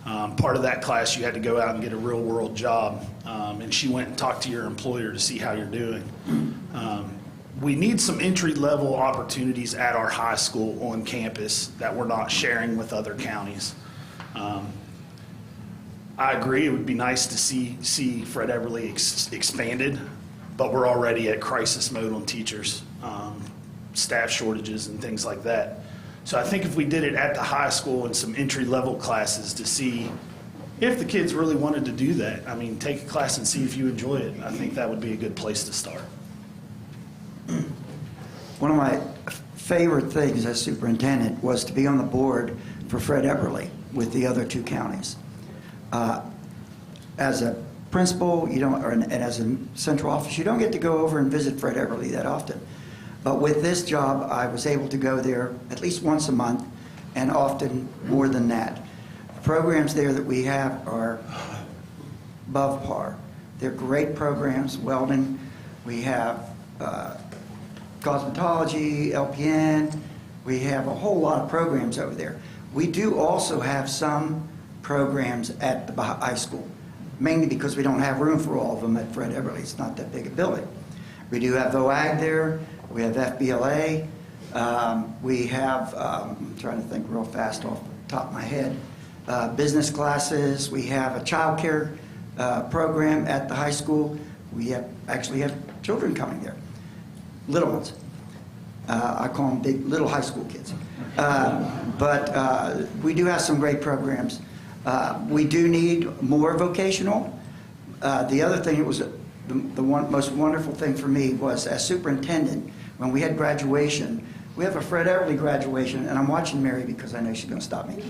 Part of that class, you had to go out and get a real-world job, and she went and talked to your employer to see how you're doing. We need some entry-level opportunities at our high school on campus that we're not sharing with other counties. I agree, it would be nice to see Fred Everly expanded, but we're already at crisis mode on teachers, staff shortages and things like that. So I think if we did it at the high school in some entry-level classes to see if the kids really wanted to do that, I mean, take a class and see if you enjoy it. I think that would be a good place to start. One of my favorite things as superintendent was to be on the board for Fred Everly with the other two counties. As a principal, you don't, and as a central office, you don't get to go over and visit Fred Everly that often. But with this job, I was able to go there at least once a month, and often more than that. The programs there that we have are above par. They're great programs. Welding, we have cosmetology, LPN. We have a whole lot of programs over there. We do also have some programs at the high school, mainly because we don't have room for all of them at Fred Everly. It's not that big a building. We do have VOAG there. We have FBLA. We have, I'm trying to think real fast off the top of my head, business classes. We have a child care program at the high school. We actually have children coming there, little ones. I call them big, little high school kids. But we do have some great programs. We do need more vocational. The other thing, it was the most wonderful thing for me was as superintendent, when we had graduation, we have a Fred Everly graduation, and I'm watching Mary because I know she's going to stop me.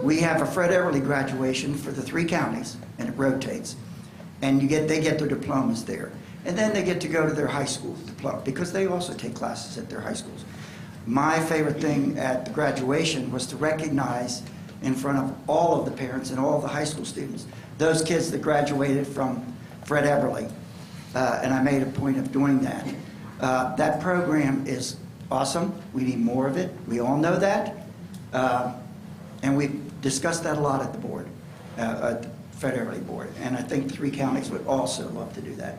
We have a Fred Everly graduation for the 3 counties, and it rotates. And they get their diplomas there. And then they get to go to their high school diploma, because they also take classes at their high schools. My favorite thing at the graduation was to recognize in front of all of the parents and all of the high school students those kids that graduated from Fred Everly. And I made a point of doing that. That program is awesome. We need more of it. We all know that. And we've discussed that a lot at the board, at the Fred Everly board. And I think 3 counties would also love to do that.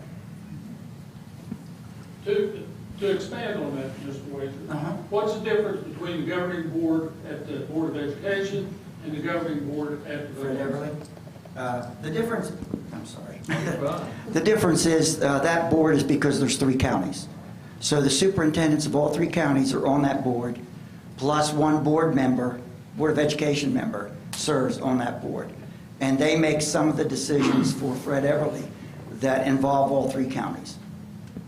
To expand on that just a way, what's the difference between the governing board at the Board of Education and the governing board at the Fred Everly? The difference, I'm sorry. The difference is that board is because there's 3 counties. So the superintendents of all 3 counties are on that board, plus 1 board member, Board of Education member, serves on that board. And they make some of the decisions for Fred Everly that involve all 3 counties.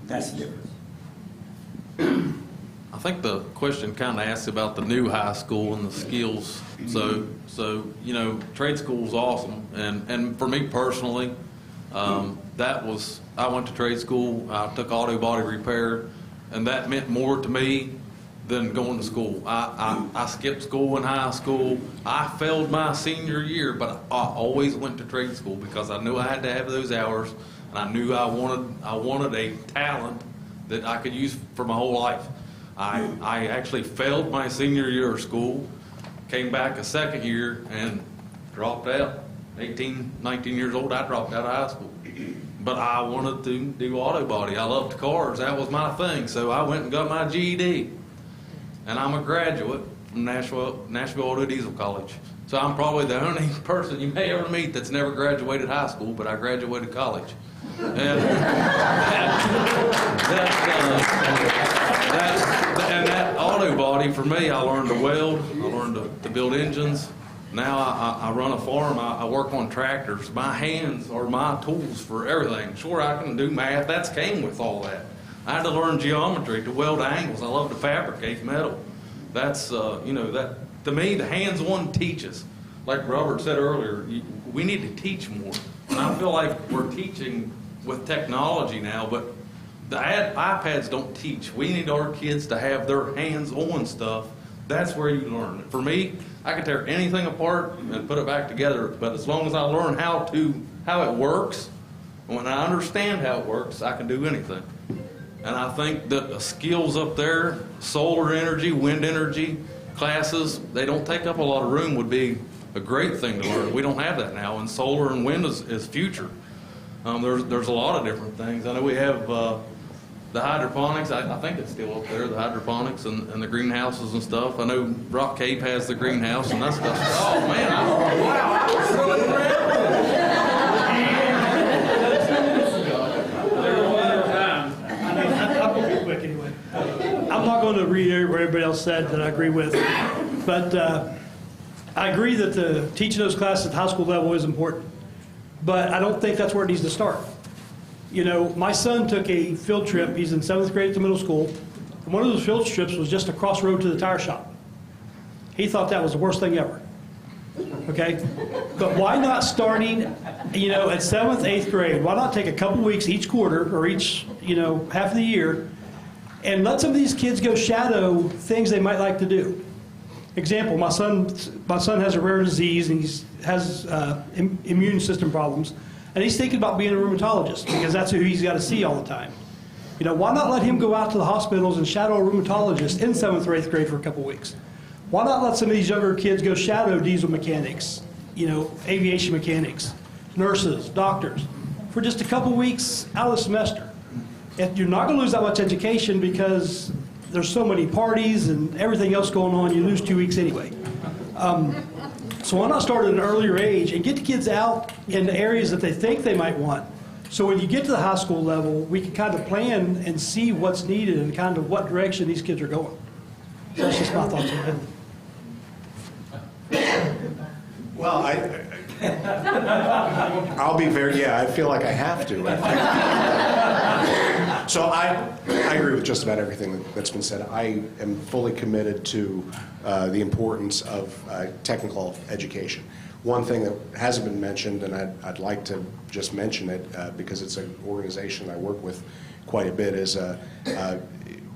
That's the difference. I think the question kind of asks about the new high school and the skills. So you know, trade school is awesome, and for me personally, I went to trade school. I took auto body repair, and that meant more to me than going to school. I skipped school in high school. I failed my senior year, but I always went to trade school because I knew I had to have those hours, and I knew I wanted a talent that I could use for my whole life. I actually failed my senior year of school, came back a second year, and dropped out. 18, 19 years old, I dropped out of high school. But I wanted to do auto body. I loved cars. That was my thing. So I went and got my GED. And I'm a graduate from Nashville Auto Diesel College. So I'm probably the only person you may ever meet that's never graduated high school, but I graduated college. And that auto body, for me, I learned to weld, I learned to build engines. Now I run a farm, I work on tractors. My hands are my tools for everything. Sure, I can do math, that's came with all that. I had to learn geometry, to weld angles. I love to fabricate metal. That's, that to me, the hands-on teaches. Like Robert said earlier, we need to teach more. And I feel like we're teaching with technology now, but the iPads don't teach. We need our kids to have their hands-on stuff. That's where you learn. For me, I can tear anything apart and put it back together, but as long as I learn how it works, and when I understand how it works, I can do anything. And I think that the skills up there, solar energy, wind energy classes, they don't take up a lot of room, would be a great thing to learn. We don't have that now, and solar and wind is future. There's a lot of different things. I know we have the hydroponics, I think it's still up there, the hydroponics and the greenhouses and stuff. I know Rock Cave has the greenhouse and that stuff. Oh man, wow, I was really I'm not going to read what everybody else said that I agree with, but I agree that teaching those classes at the high school level is important, but I don't think that's where it needs to start. You know, my son took a field trip. He's in 7th grade at the middle school, and one of those field trips was just across the road to the tire shop. He thought that was the worst thing ever. Okay? But why not starting, at 7th, 8th grade, why not take a couple weeks each quarter or each, half of the year and let some of these kids go shadow things they might like to do. Example, my son has a rare disease and he has immune system problems, and he's thinking about being a rheumatologist because that's who he's got to see all the time. Why not let him go out to the hospitals and shadow a rheumatologist in 7th or 8th grade for a couple weeks? Why not let some of these younger kids go shadow diesel mechanics, aviation mechanics, nurses, doctors, for just a couple weeks out of the semester? And you're not going to lose that much education because there's so many parties and everything else going on, you lose 2 weeks anyway. So why not start at an earlier age and get the kids out in the areas that they think they might want? So when you get to the high school level, we can kind of plan and see what's needed and kind of what direction these kids are going. So that's just my thoughts on it. Well, I'll be I feel like I have to. So I agree with just about everything that's been said. I am fully committed to the importance of technical education. One thing that hasn't been mentioned, and I'd like to just mention it because it's an organization I work with quite a bit, is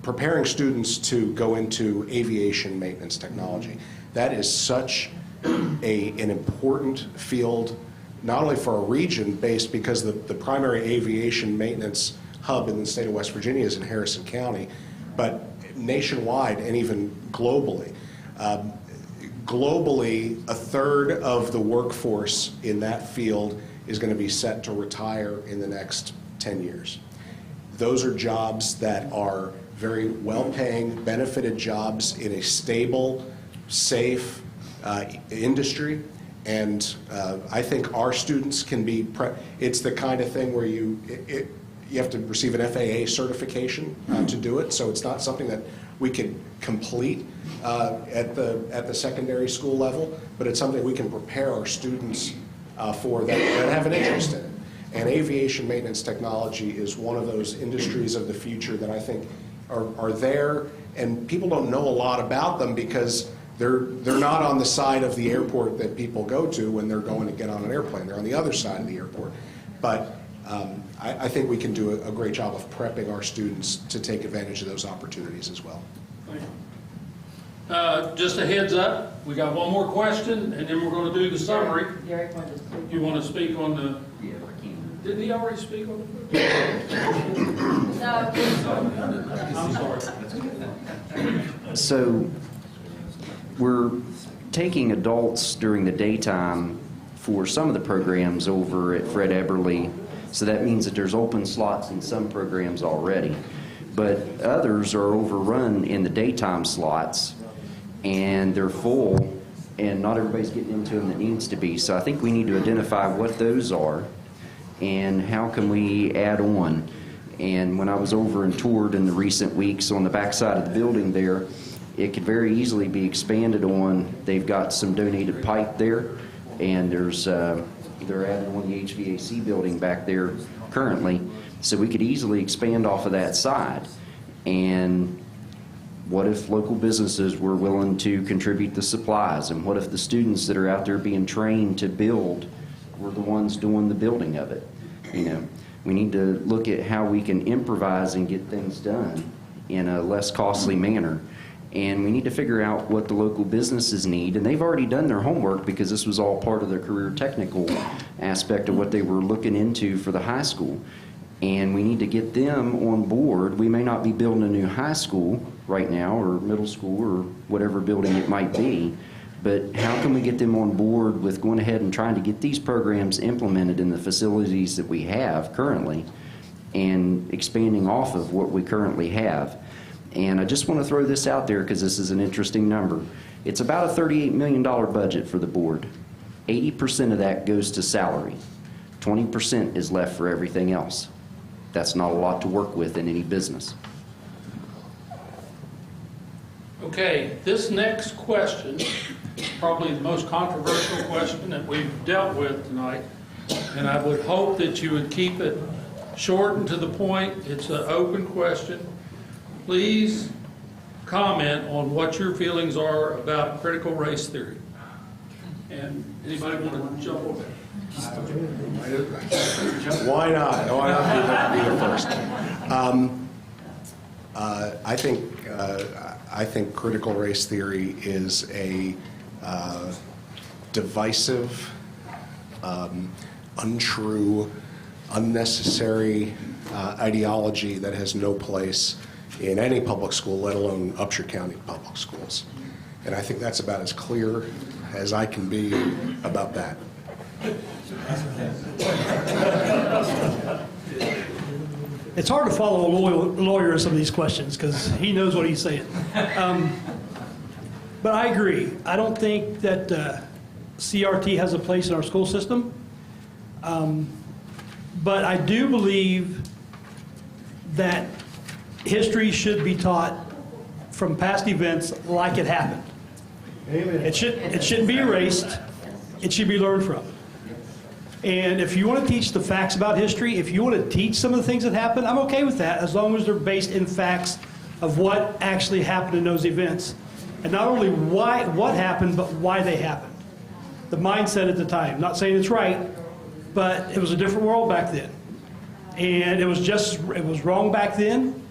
preparing students to go into aviation maintenance technology. That is such an important field, not only for our region based because the primary aviation maintenance hub in the state of West Virginia is in Harrison County, but nationwide and even globally. Globally, a third of the workforce in that field is going to be set to retire in the next 10 years. Those are jobs that are very well-paying, benefited jobs in a stable, safe industry, and I think our students can be, it's the kind of thing where you have to receive an FAA certification to do it, so it's not something that we can complete at the secondary school level, but it's something we can prepare our students for that have an interest in it. And aviation maintenance technology is one of those industries of the future that I think are there, and people don't know a lot about them because they're not on the side of the airport that people go to when they're going to get on an airplane. They're on the other side of the airport. But I think we can do a great job of prepping our students to take advantage of those opportunities as well. Just a heads up, we got one more question, and then we're going to do the summary. You want to speak on the... Didn't he already speak on the... I'm sorry. So we're taking adults during the daytime for some of the programs over at Fred Eberly. So that means that there's open slots in some programs already. But others are overrun in the daytime slots. and they're full, and not everybody's getting into them that needs to be. So I think we need to identify what those are and how can we add on. And when I was over and toured in the recent weeks on the backside of the building there, it could very easily be expanded on. They've got some donated pipe there, and there's they're adding on the HVAC building back there currently. So we could easily expand off of that side. And what if local businesses were willing to contribute the supplies? And what if the students that are out there being trained to build were the ones doing the building of it? You know, we need to look at how we can improvise and get things done in a less costly manner. And we need to figure out what the local businesses need. And they've already done their homework because this was all part of their career technical aspect of what they were looking into for the high school. And we need to get them on board. We may not be building a new high school right now or middle school or whatever building it might be, but how can we get them on board with going ahead and trying to get these programs implemented in the facilities that we have currently and expanding off of what we currently have? And I just want to throw this out there because this is an interesting number. It's about a $38 million budget for the board. 80% of that goes to salary. 20% is left for everything else. That's not a lot to work with in any business. Okay, this next question, probably the most controversial question that we've dealt with tonight, and I would hope that you would keep it short and to the point. It's an open question. Please comment on what your feelings are about critical race theory. And anybody want to jump over? Why not? Why not be the first? I think critical race theory is a divisive, untrue, unnecessary ideology that has no place in any public school, let alone Upshur County public schools. And I think that's about as clear as I can be about that. It's hard to follow a lawyer in some of these questions because he knows what he's saying. But I agree. I don't think that CRT has a place in our school system. But I do believe that history should be taught from past events like it happened. It shouldn't be erased. It should be learned from. And if you want to teach the facts about history, if you want to teach some of the things that happened, I'm okay with that as long as they're based in facts of what actually happened in those events. And not only what happened, but why they happened. The mindset at the time. Not saying it's right, but it was a different world back then. And it was wrong back then,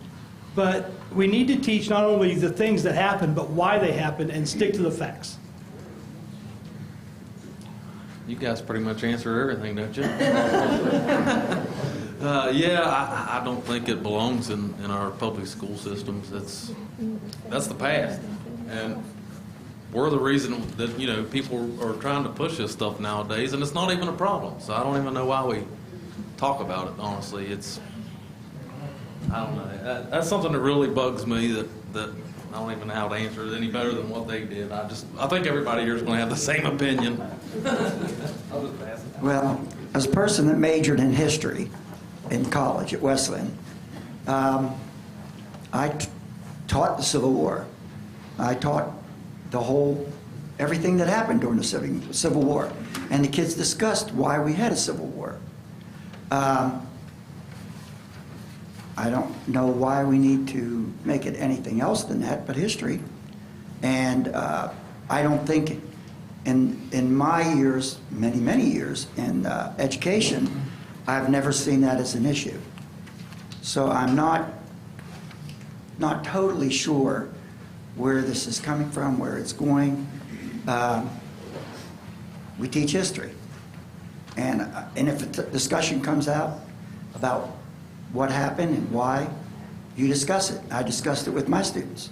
but we need to teach not only the things that happened, but why they happened and stick to the facts. You guys pretty much answer everything, don't you? Yeah, I don't think it belongs in our public school systems. That's the past. And we're the reason that, you know, people are trying to push this stuff nowadays, and it's not even a problem. So I don't even know why we talk about it, honestly. I don't know. That's something that really bugs me that I don't even know how to answer it any better than what they did. I think everybody here is going to have the same opinion. I'll just pass it. Well, as a person that majored in history in college at Wesleyan, I taught the Civil War. I taught everything that happened during the Civil War. And the kids discussed why we had a Civil War. I don't know why we need to make it anything else than that but history. And I don't think in my years, many years in education, I've never seen that as an issue. So I'm not totally sure where this is coming from, where it's going. We teach history. And if a discussion comes out about what happened and why, you discuss it. I discussed it with my students.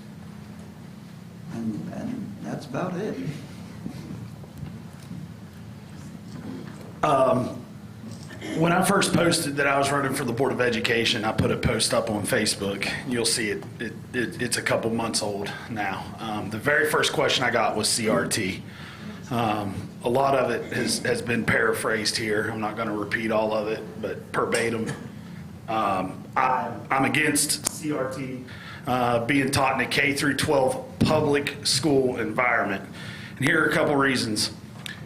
And that's about it. When I first posted that I was running for the Board of Education, I put a post up on Facebook. You'll see it's a couple months old now. The very first question I got was CRT. A lot of it has been paraphrased here. I'm not going to repeat all of it, but verbatim. I'm against CRT being taught in a K through 12 public school environment. And here are a couple reasons.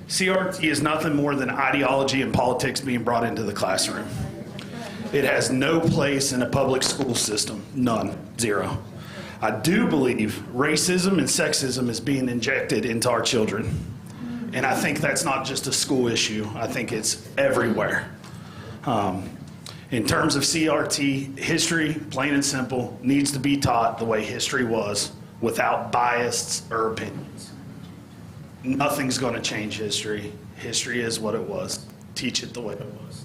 CRT is nothing more than ideology and politics being brought into the classroom. It has no place in a public school system. None. Zero. I do believe racism and sexism is being injected into our children. And I think that's not just a school issue. I think it's everywhere. In terms of CRT, history, plain and simple, needs to be taught the way history was, without bias or opinions. Nothing's going to change history. History is what it was. Teach it the way it was.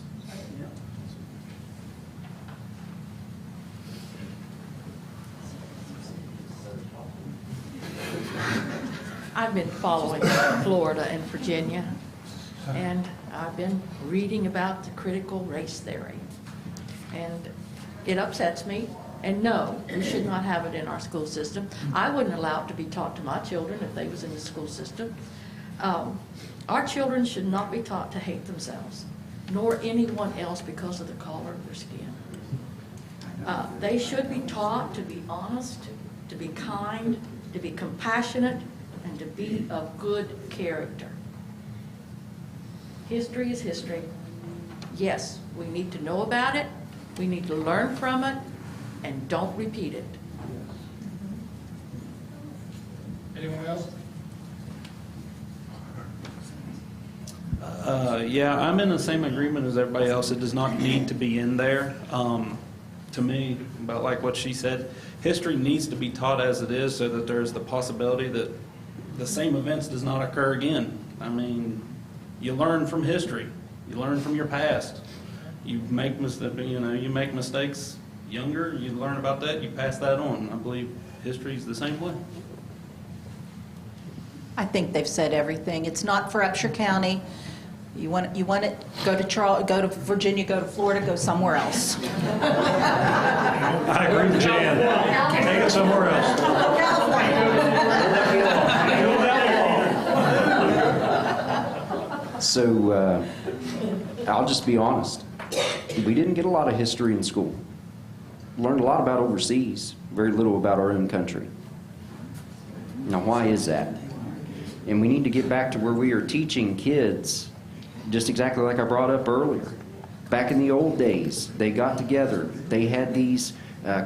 I've been following Florida and Virginia, and I've been reading about the critical race theory. And it upsets me. And no, we should not have it in our school system. I wouldn't allow it to be taught to my children if they was in the school system. Our children should not be taught to hate themselves, nor anyone else because of the color of their skin. They should be taught to be honest, to be kind, to be compassionate, and to be of good character. History is history. Yes, we need to know about it, we need to learn from it, and don't repeat it. Anyone else? Yeah, I'm in the same agreement as everybody else. It does not need to be in there. To me, about like what she said, history needs to be taught as it is so that there's the possibility that the same events does not occur again. I mean, you learn from history. You learn from your past. You make mistakes younger, you learn about that, you pass that on. I believe history is the same way. I think they've said everything. It's not for Upshur County. You want it, go to Virginia, go to Florida, go somewhere else. I agree with Jan. Take it somewhere else. So I'll just be honest. We didn't get a lot of history in school. Learned a lot about overseas, very little about our own country. Now, why is that? And we need to get back to where we are teaching kids, just exactly like I brought up earlier. Back in the old days, they got together. They had these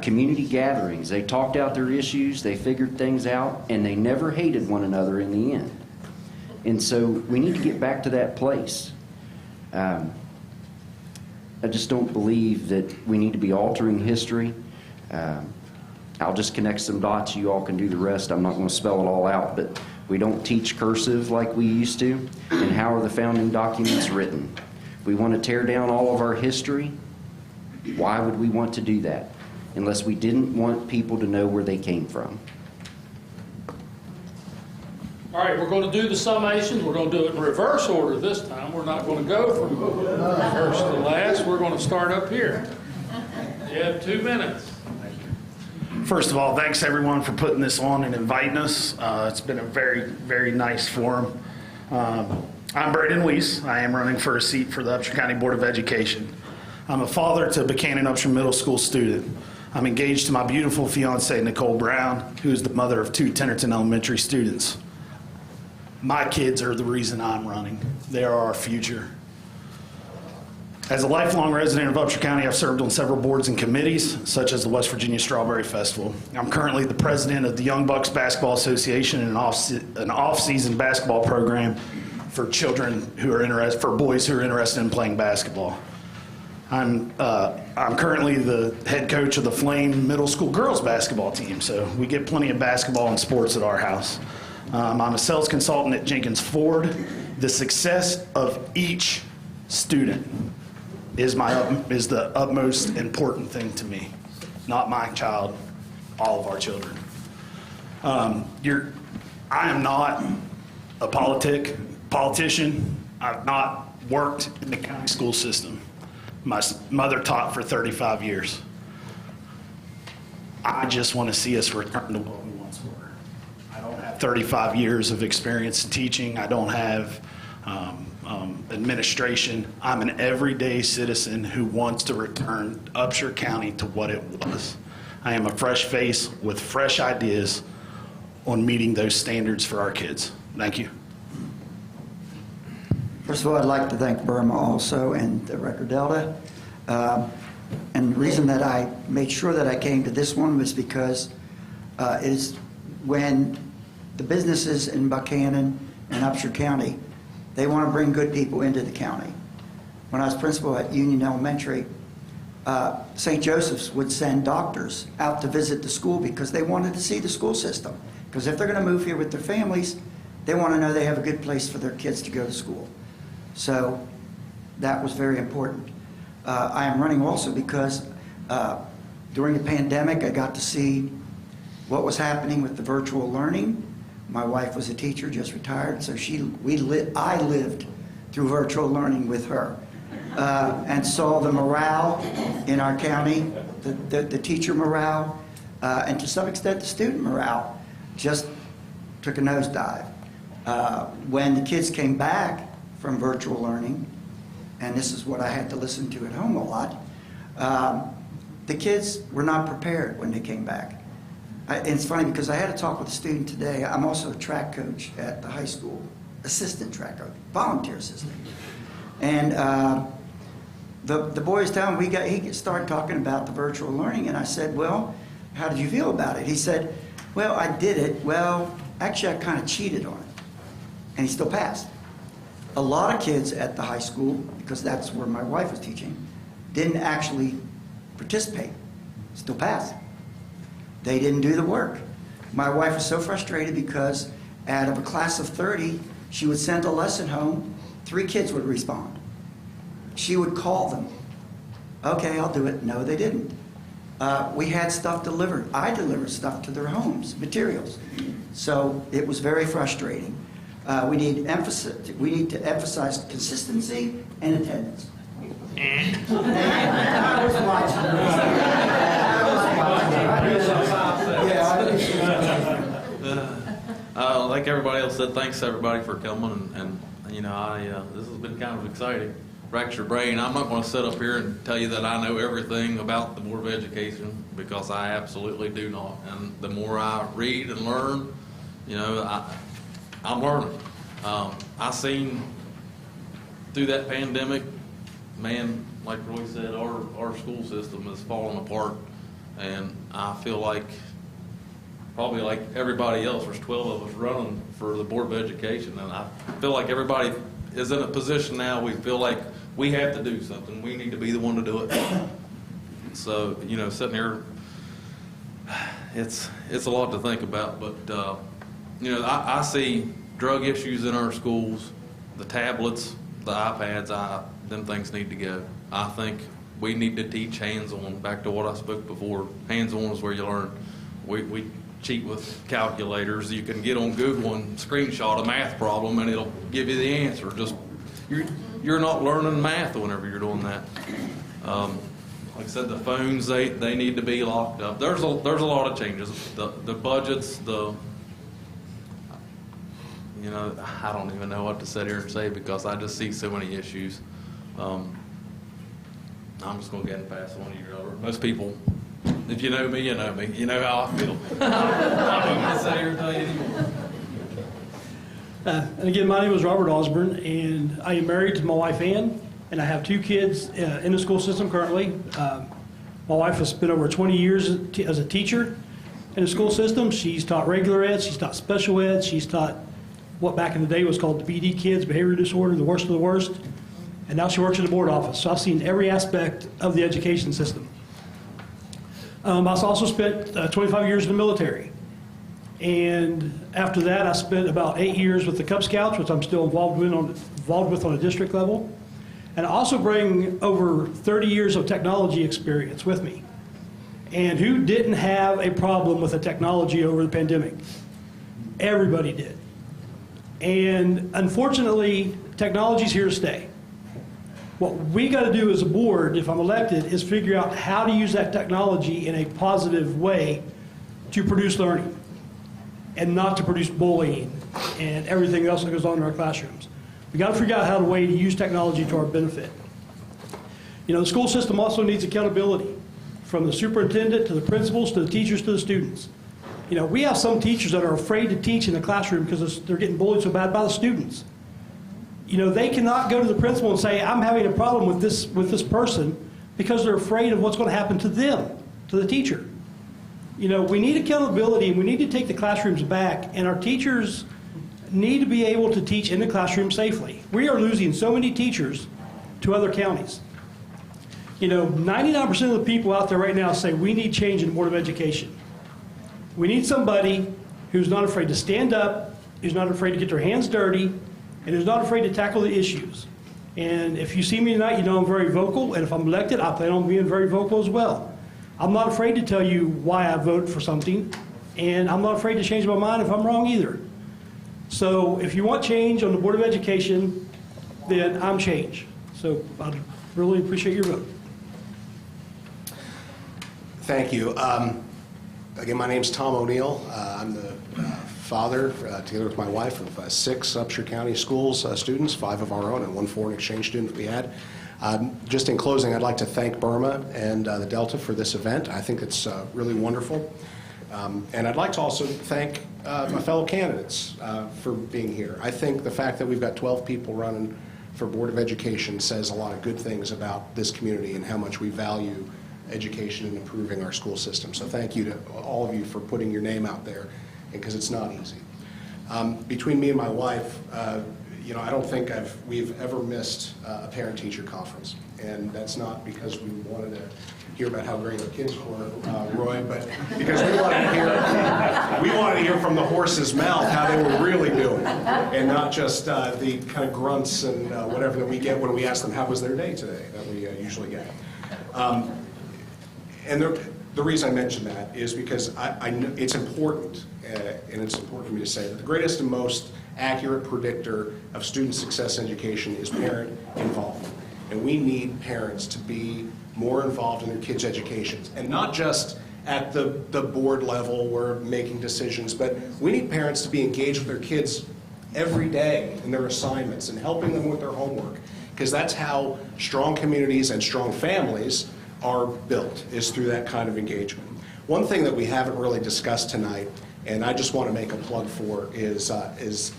community gatherings. They talked out their issues. They figured things out, and they never hated one another in the end. And so we need to get back to that place. I just don't believe that we need to be altering history. I'll just connect some dots. You all can do the rest. I'm not going to spell it all out, but we don't teach cursive like we used to. And how are the founding documents written? We want to tear down all of our history. Why would we want to do that? Unless we didn't want people to know where they came from. All right, we're going to do the summations. We're going to do it in reverse order this time. We're not going to go from first to last. We're going to start up here. You have 2 minutes. First of all, thanks everyone for putting this on and inviting us. It's been a very, very nice forum. I'm Braden Wiese. I am running for a seat for the Upshur County Board of Education. I'm a father to a Buchanan Upshur Middle School student. I'm engaged to my beautiful fiancée, Nicole Brown, who is the mother of 2 Tennerton Elementary students. My kids are the reason I'm running. They are our future. As a lifelong resident of Upshur County, I've served on several boards and committees, such as the West Virginia Strawberry Festival. I'm currently the president of the Young Bucks Basketball Association and an off-season basketball program for children who are interested, for boys who are interested in playing basketball. I'm currently the head coach of the Flame Middle School girls basketball team, so we get plenty of basketball and sports at our house. I'm a sales consultant at Jenkins Ford. The success of each student is the utmost important thing to me. Not my child, all of our children. I am not a politician. I've not worked in the county school system. My mother taught for 35 years. I just want to see us return to what we once were. I don't have 35 years of experience in teaching. I don't have administration. I'm an everyday citizen who wants to return Upshur County to what it was. I am a fresh face with fresh ideas on meeting those standards for our kids. Thank you. First of all, I'd like to thank Burma also and the Record Delta. And the reason that I made sure that I came to this one was because is when the businesses in Buchanan and Upshur County, they want to bring good people into the county. When I was principal at Union Elementary, St. Joseph's would send doctors out to visit the school because they wanted to see the school system. Because if they're going to move here with their families, they want to know they have a good place for their kids to go to school. So that was very important. I am running also because during the pandemic, I got to see what was happening with the virtual learning. My wife was a teacher, just retired, so I lived through virtual learning with her and saw the morale in our county, the teacher morale, and to some extent the student morale just took a nosedive. When the kids came back from virtual learning, and this is what I had to listen to at home a lot, the kids were not prepared when they came back. It's funny because I had a talk with a student today. I'm also a track coach at the high school, assistant track coach, volunteer assistant. And the boy was telling me, he started talking about the virtual learning, and I said, well, how did you feel about it? He said, well, I did it. Well, actually, I kind of cheated on it. And he still passed. A lot of kids at the high school, because that's where my wife was teaching, didn't actually participate, still passed. They didn't do the work. My wife was so frustrated because out of a class of 30, she would send a lesson home, 3 kids would respond. She would call them. Okay, I'll do it. No, they didn't. We had stuff delivered. I delivered stuff to their homes, materials. So it was very frustrating. We need to emphasize consistency and attendance. I was watching. Like everybody else said, thanks everybody for coming, and you know, this has been kind of exciting. Racks your brain. I'm not going to sit up here and tell you that I know everything about the Board of Education, because I absolutely do not. And the more I read and learn, you know, I'm learning. I seen through that pandemic, man, like Roy said, our school system is falling apart, and I feel like probably like everybody else, there's 12 of us running for the Board of Education, and I feel like everybody is in a position now, we feel like we have to do something. We need to be the one to do it. So, you know, sitting here, it's a lot to think about, but, you know, I see drug issues in our schools, the tablets, the iPads, them things need to go. I think we need to teach hands-on, back to what I spoke before. Hands-on is where you learn. We cheat with calculators. You can get on Google and screenshot a math problem and it'll give you the answer. Just you're not learning math whenever you're doing that. Like I said, the phones, they need to be locked up. There's a lot of changes. The budgets, you know, I don't even know what to sit here and say because I just see so many issues. I'm just going to get and pass on to you, Robert. Most people, if you know me, you know me. You know how I feel. I'm not going to sit here and tell you anymore. And again, my name is Robert Osborne, and I am married to my wife Ann, and I have 2 kids in the school system currently. My wife has spent over 20 years as a teacher in the school system. She's taught regular ed, she's taught special ed, she's taught what back in the day was called the BD kids, behavior disorder, the worst of the worst. And now she works in the board office, so I've seen every aspect of the education system. I also spent 25 years in the military. And after that, I spent about 8 years with the Cub Scouts, which I'm still involved with on a district level. And I also bring over 30 years of technology experience with me. And who didn't have a problem with the technology over the pandemic? Everybody did. And unfortunately, technology's here to stay. What we got to do as a board, if I'm elected, is figure out how to use that technology in a positive way to produce learning and not to produce bullying and everything else that goes on in our classrooms. We got to figure out how to way to use technology to our benefit. You know, the school system also needs accountability, from the superintendent to the principals to the teachers to the students. You know, we have some teachers that are afraid to teach in the classroom because they're getting bullied so bad by the students. You know, they cannot go to the principal and say, I'm having a problem with this person, because they're afraid of what's going to happen to them, to the teacher. You know, we need accountability, and we need to take the classrooms back, and our teachers need to be able to teach in the classroom safely. We are losing so many teachers to other counties. You know, 99% of the people out there right now say we need change in the Board of Education. We need somebody who's not afraid to stand up, who's not afraid to get their hands dirty, and who's not afraid to tackle the issues. And if you see me tonight, you know I'm very vocal, and if I'm elected, I plan on being very vocal as well. I'm not afraid to tell you why I vote for something, and I'm not afraid to change my mind if I'm wrong either. So if you want change on the Board of Education, then I'm change. So I'd really appreciate your vote. Thank you. Again, my name's Tom O'Neill. I'm the father, together with my wife, of 6 Upshur County Schools students, 5 of our own and 1 foreign exchange student that we had. Just in closing, I'd like to thank Burma and the Delta for this event. I think it's really wonderful. And I'd like to also thank my fellow candidates for being here. I think the fact that we've got 12 people running for Board of Education says a lot of good things about this community and how much we value education and improving our school system. So thank you to all of you for putting your name out there, because it's not easy. Between me and my wife, you know, I don't think we've ever missed a parent-teacher conference, and that's not because we wanted to hear about how great our kids were, Roy, but because we wanted to hear from the horse's mouth how they were really doing, and not just the kind of grunts and whatever that we get when we ask them how was their day today that we usually get. And the reason I mention that is because I know it's important, and it's important for me to say that the greatest and most accurate predictor of student success in education is parent involvement. And we need parents to be more involved in their kids' educations, and not just at the board level where making decisions, but we need parents to be engaged with their kids every day in their assignments and helping them with their homework, because that's how strong communities and strong families are built, is through that kind of engagement. One thing that we haven't really discussed tonight, and I just want to make a plug for, is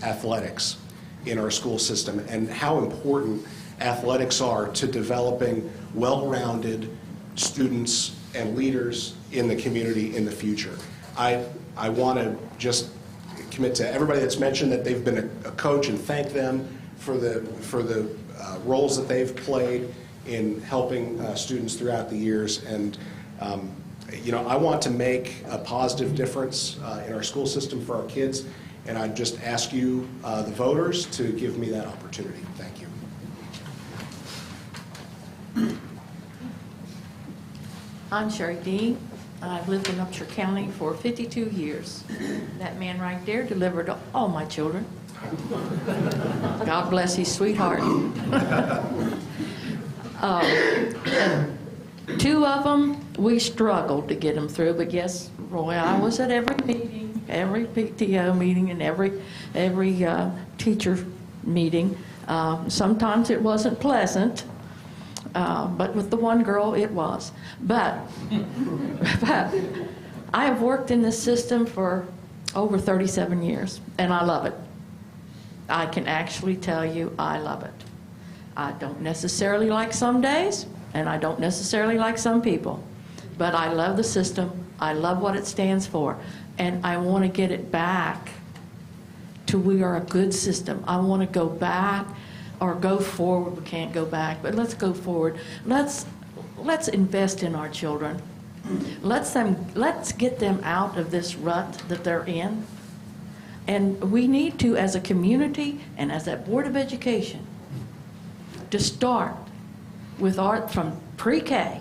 athletics in our school system, and how important athletics are to developing well-rounded students and leaders in the community in the future. I want to just commit to everybody that's mentioned that they've been a coach, and thank them for the roles that they've played in helping students throughout the years. And you know, I want to make a positive difference in our school system for our kids, and I just ask you, the voters, to give me that opportunity. Thank you. I'm Sherry Dean. I've lived in Upshur County for 52 years. That man right there delivered to all my children. God bless his sweetheart. 2 of them, we struggled to get them through, but yes, Roy, I was at every meeting, every PTO meeting, and every teacher meeting. Sometimes it wasn't pleasant, but with the one girl, it was. But I have worked in this system for over 37 years, and I love it. I can actually tell you I love it. I don't necessarily like some days, and I don't necessarily like some people, but I love the system. I love what it stands for, and I want to get it back to we are a good system. I want to go back or go forward. We can't go back, but let's go forward. Let's invest in our children. Let's get them out of this rut that they're in. And we need to, as a community and as that Board of Education, to start with from pre-K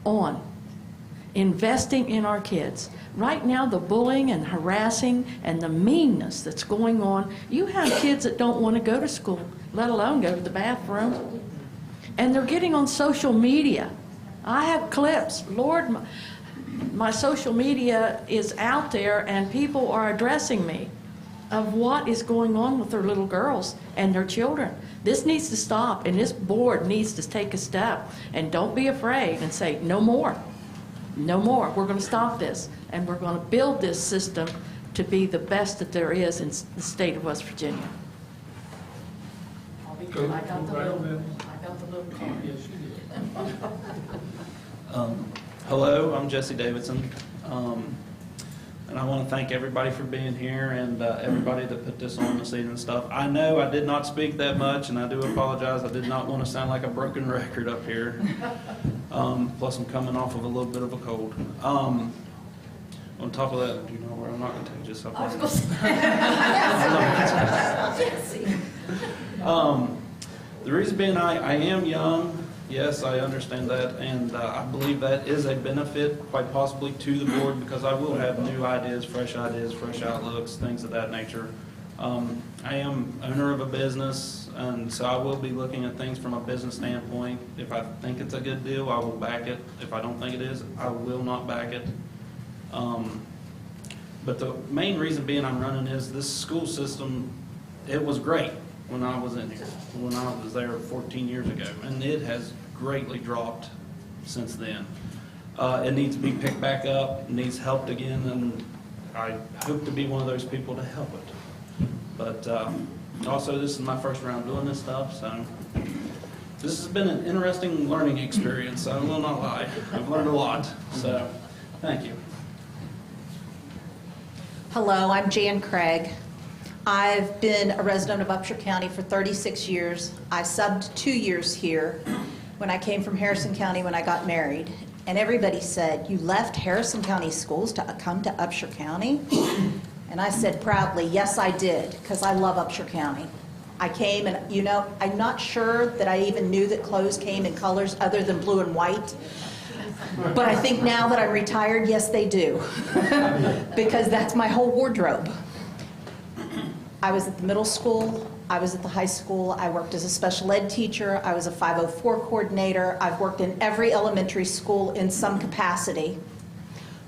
on, investing in our kids. Right now, the bullying and harassing and the meanness that's going on, you have kids that don't want to go to school, let alone go to the bathroom. And they're getting on social media. I have clips. Lord, my social media is out there, and people are addressing me of what is going on with their little girls and their children. This needs to stop, and this board needs to take a step. And don't be afraid and say, no more. No more. We're going to stop this, and we're going to build this system to be the best that there is in the state of West Virginia. I got the little card. Yes, you did. Hello, I'm Jesse Davidson. And I want to thank everybody for being here and everybody that put this on this evening and stuff. I know I did not speak that much, and I do apologize. I did not want to sound like a broken record up here. Plus, I'm coming off of a little bit of a cold. On top of that, do you know where I'm not contagious? I was going to say. The reason being I am young. Yes, I understand that, and I believe that is a benefit, quite possibly, to the board, because I will have new ideas, fresh outlooks, things of that nature. I am owner of a business, and so I will be looking at things from a business standpoint. If I think it's a good deal, I will back it. If I don't think it is, I will not back it. But the main reason being I'm running is this school system, it was great when I was in here, when I was there 14 years ago, and it has greatly dropped since then. It needs to be picked back up, needs helped again, and I hope to be one of those people to help it. But also, this is my first round doing this stuff, so this has been an interesting learning experience, I will not lie. I've learned a lot, so thank you. Hello, I'm Jan Craig. I've been a resident of Upshur County for 36 years. I subbed 2 years here when I came from Harrison County when I got married. And everybody said, you left Harrison County schools to come to Upshur County? And I said proudly, yes, I did, because I love Upshur County. I came and, you know, I'm not sure that I even knew that clothes came in colors other than blue and white. But I think now that I'm retired, yes, they do, because that's my whole wardrobe. I was at the middle school, I was at the high school, I worked as a special ed teacher, I was a 504 coordinator, I've worked in every elementary school in some capacity.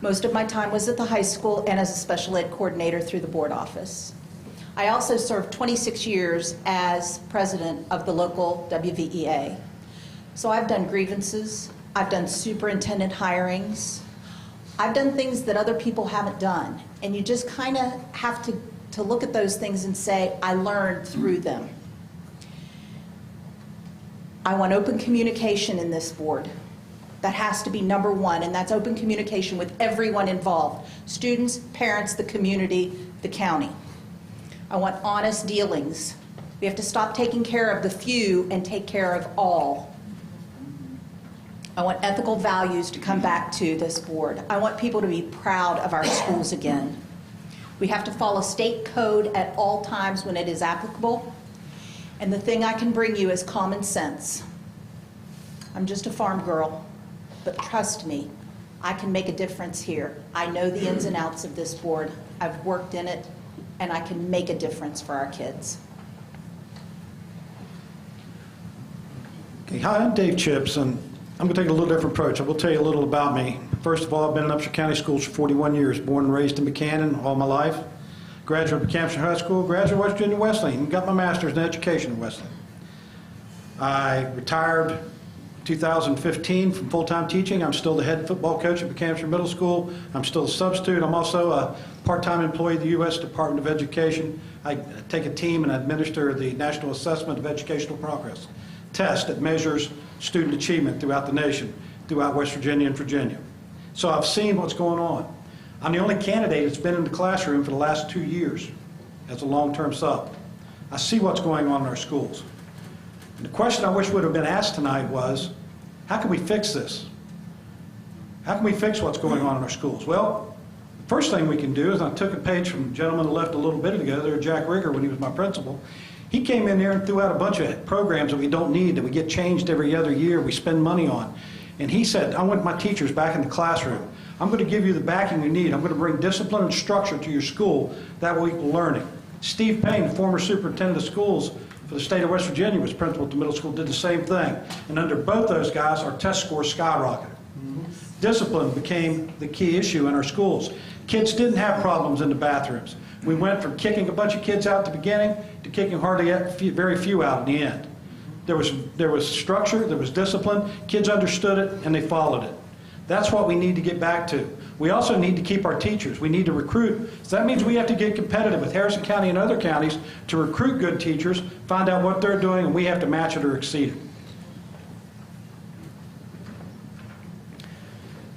Most of my time was at the high school and as a special ed coordinator through the board office. I also served 26 years as president of the local WVEA. So I've done grievances, I've done superintendent hirings, I've done things that other people haven't done, and you just kind of have to look at those things and say, I learned through them. I want open communication in this board. That has to be number one, and that's open communication with everyone involved, students, parents, the community, the county. I want honest dealings. We have to stop taking care of the few and take care of all. I want ethical values to come back to this board. I want people to be proud of our schools again. We have to follow state code at all times when it is applicable. And the thing I can bring you is common sense. I'm just a farm girl, but trust me, I can make a difference here. I know the ins and outs of this board. I've worked in it, and I can make a difference for our kids. Okay, hi, I'm Dave Chips, and I'm going to take a little different approach. I will tell you a little about me. First of all, I've been in Upshur County schools for 41 years, born and raised in Buchanan all my life. Graduate of Buchanan High School, graduate of West Virginia Wesleyan, and got my master's in education at Wesleyan. I retired 2015 from full-time teaching. I'm still the head football coach at Buchanan Middle School. I'm still a substitute. I'm also a part-time employee of the U.S. Department of Education. I take a team and administer the National Assessment of Educational Progress test that measures student achievement throughout the nation, throughout West Virginia and Virginia. So I've seen what's going on. I'm the only candidate that's been in the classroom for the last 2 years as a long-term sub. I see what's going on in our schools. And the question I wish would have been asked tonight was, how can we fix this? How can we fix what's going on in our schools? Well, the first thing we can do is, I took a page from the gentleman who left a little bit ago there, Jack Rigger, when he was my principal. He came in there and threw out a bunch of programs that we don't need, that we get changed every other year, we spend money on. And he said, I want my teachers back in the classroom. I'm going to give you the backing you need. I'm going to bring discipline and structure to your school that will equal learning. Steve Payne, the former superintendent of schools for the state of West Virginia, was principal at the middle school, did the same thing. And under both those guys, our test scores skyrocketed. Discipline became the key issue in our schools. Kids didn't have problems in the bathrooms. We went from kicking a bunch of kids out at the beginning to kicking very few out in the end. There was structure, there was discipline, kids understood it, and they followed it. That's what we need to get back to. We also need to keep our teachers. We need to recruit. So that means we have to get competitive with Harrison County and other counties to recruit good teachers, find out what they're doing, and we have to match it or exceed it.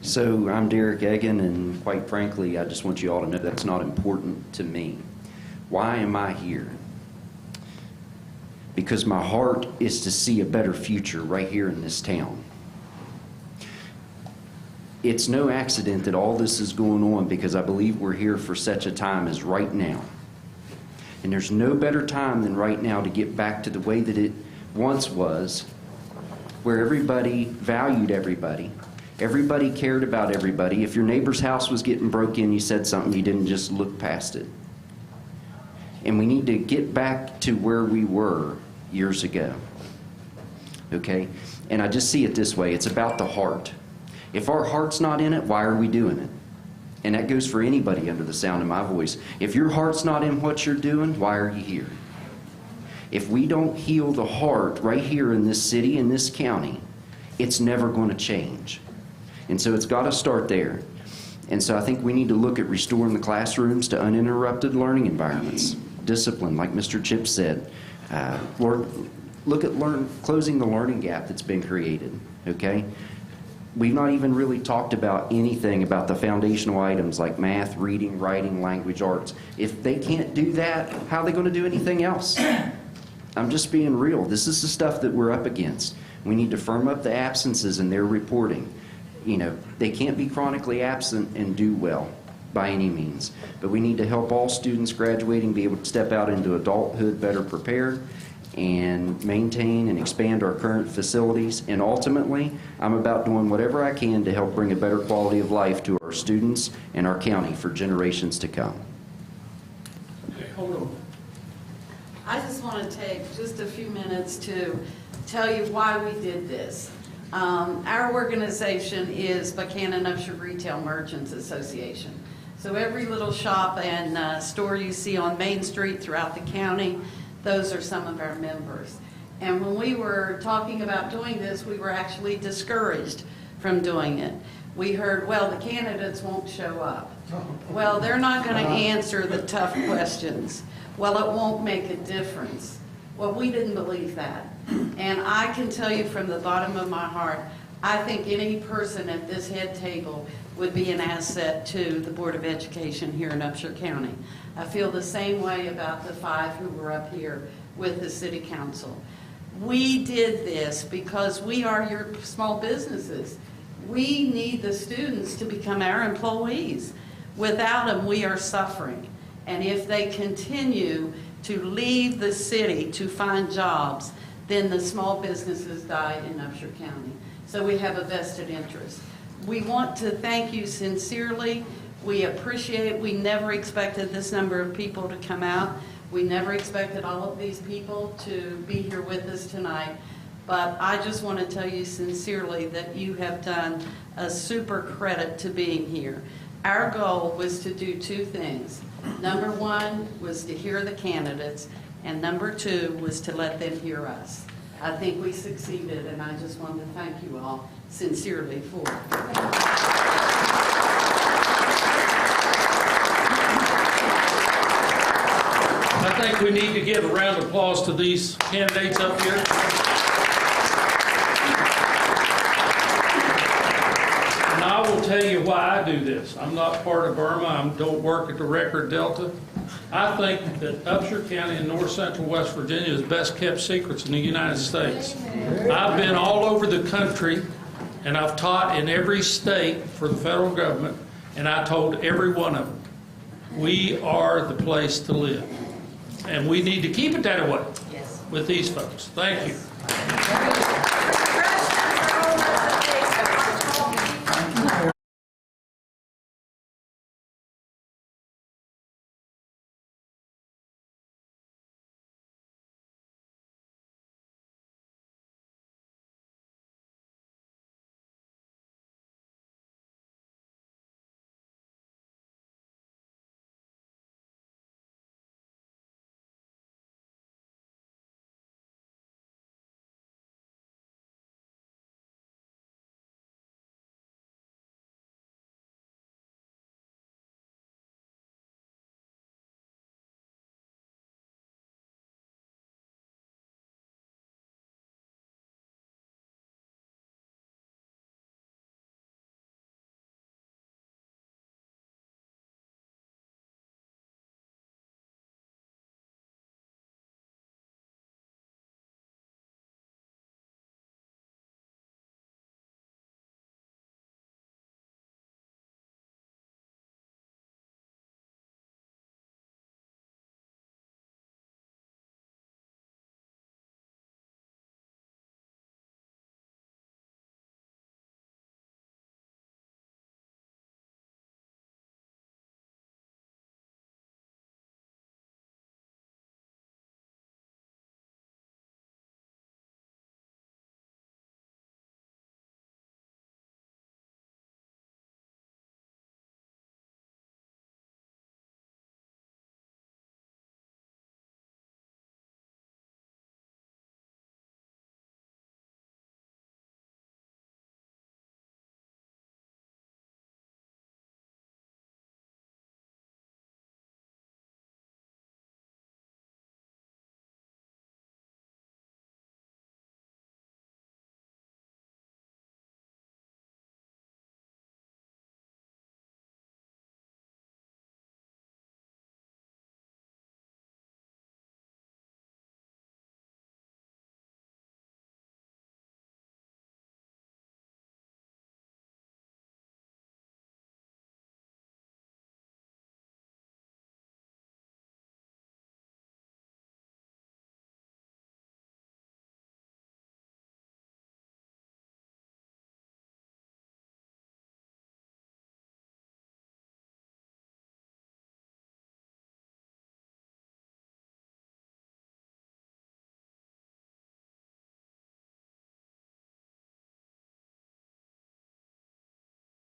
So I'm Derek Egan, and quite frankly, I just want you all to know that's not important to me. Why am I here? Because my heart is to see a better future right here in this town. It's no accident that all this is going on, because I believe we're here for such a time as right now. And there's no better time than right now to get back to the way that it once was, where everybody valued everybody. Everybody cared about everybody. If your neighbor's house was getting broke in, you said something, you didn't just look past it. And we need to get back to where we were years ago. Okay? And I just see it this way. It's about the heart. If our heart's not in it, why are we doing it? And that goes for anybody under the sound of my voice. If your heart's not in what you're doing, why are you here? If we don't heal the heart right here in this city, in this county, it's never going to change. And so it's got to start there. And so I think we need to look at restoring the classrooms to uninterrupted learning environments. Discipline, like Mr. Chip said. Look at closing the learning gap that's been created, okay? We've not even really talked about anything about the foundational items like math, reading, writing, language arts. If they can't do that, how are they going to do anything else? I'm just being real. This is the stuff that we're up against. We need to firm up the absences in their reporting. You know, they can't be chronically absent and do well by any means. But we need to help all students graduating be able to step out into adulthood better prepared and maintain and expand our current facilities. And ultimately, I'm about doing whatever I can to help bring a better quality of life to our students and our county for generations to come. Okay, hold on. I just want to take just a few minutes to tell you why we did this. Our organization is Buchanan Upshur Retail Merchants Association. So every little shop and store you see on Main Street throughout the county, those are some of our members. And when we were talking about doing this, we were actually discouraged from doing it. We heard, well, the candidates won't show up. Well, they're not going to answer the tough questions. Well, it won't make a difference. Well, we didn't believe that. And I can tell you from the bottom of my heart, I think any person at this head table would be an asset to the Board of Education here in Upshur County. I feel the same way about the 5 who were up here with the City Council. We did this because we are your small businesses. We need the students to become our employees. Without them, we are suffering. And if they continue to leave the city to find jobs, then the small businesses die in Upshur County. So we have a vested interest. We want to thank you sincerely. We appreciate, we never expected this number of people to come out. We never expected all of these people to be here with us tonight. But I just want to tell you sincerely that you have done a super credit to being here. Our goal was to do 2 things. Number 1 was to hear the candidates, and number 2 was to let them hear us. I think we succeeded, and I just want to thank you all sincerely for it. I think we need to give a round of applause to these candidates up here. And I will tell you why I do this. I'm not part of Burma. I don't work at the Record Delta. I think that Upshur County and North Central West Virginia is best kept secrets in the United States. I've been all over the country, and I've taught in every state for the federal government, and I told every one of them, we are the place to live. And we need to keep it that way with these folks. Thank you.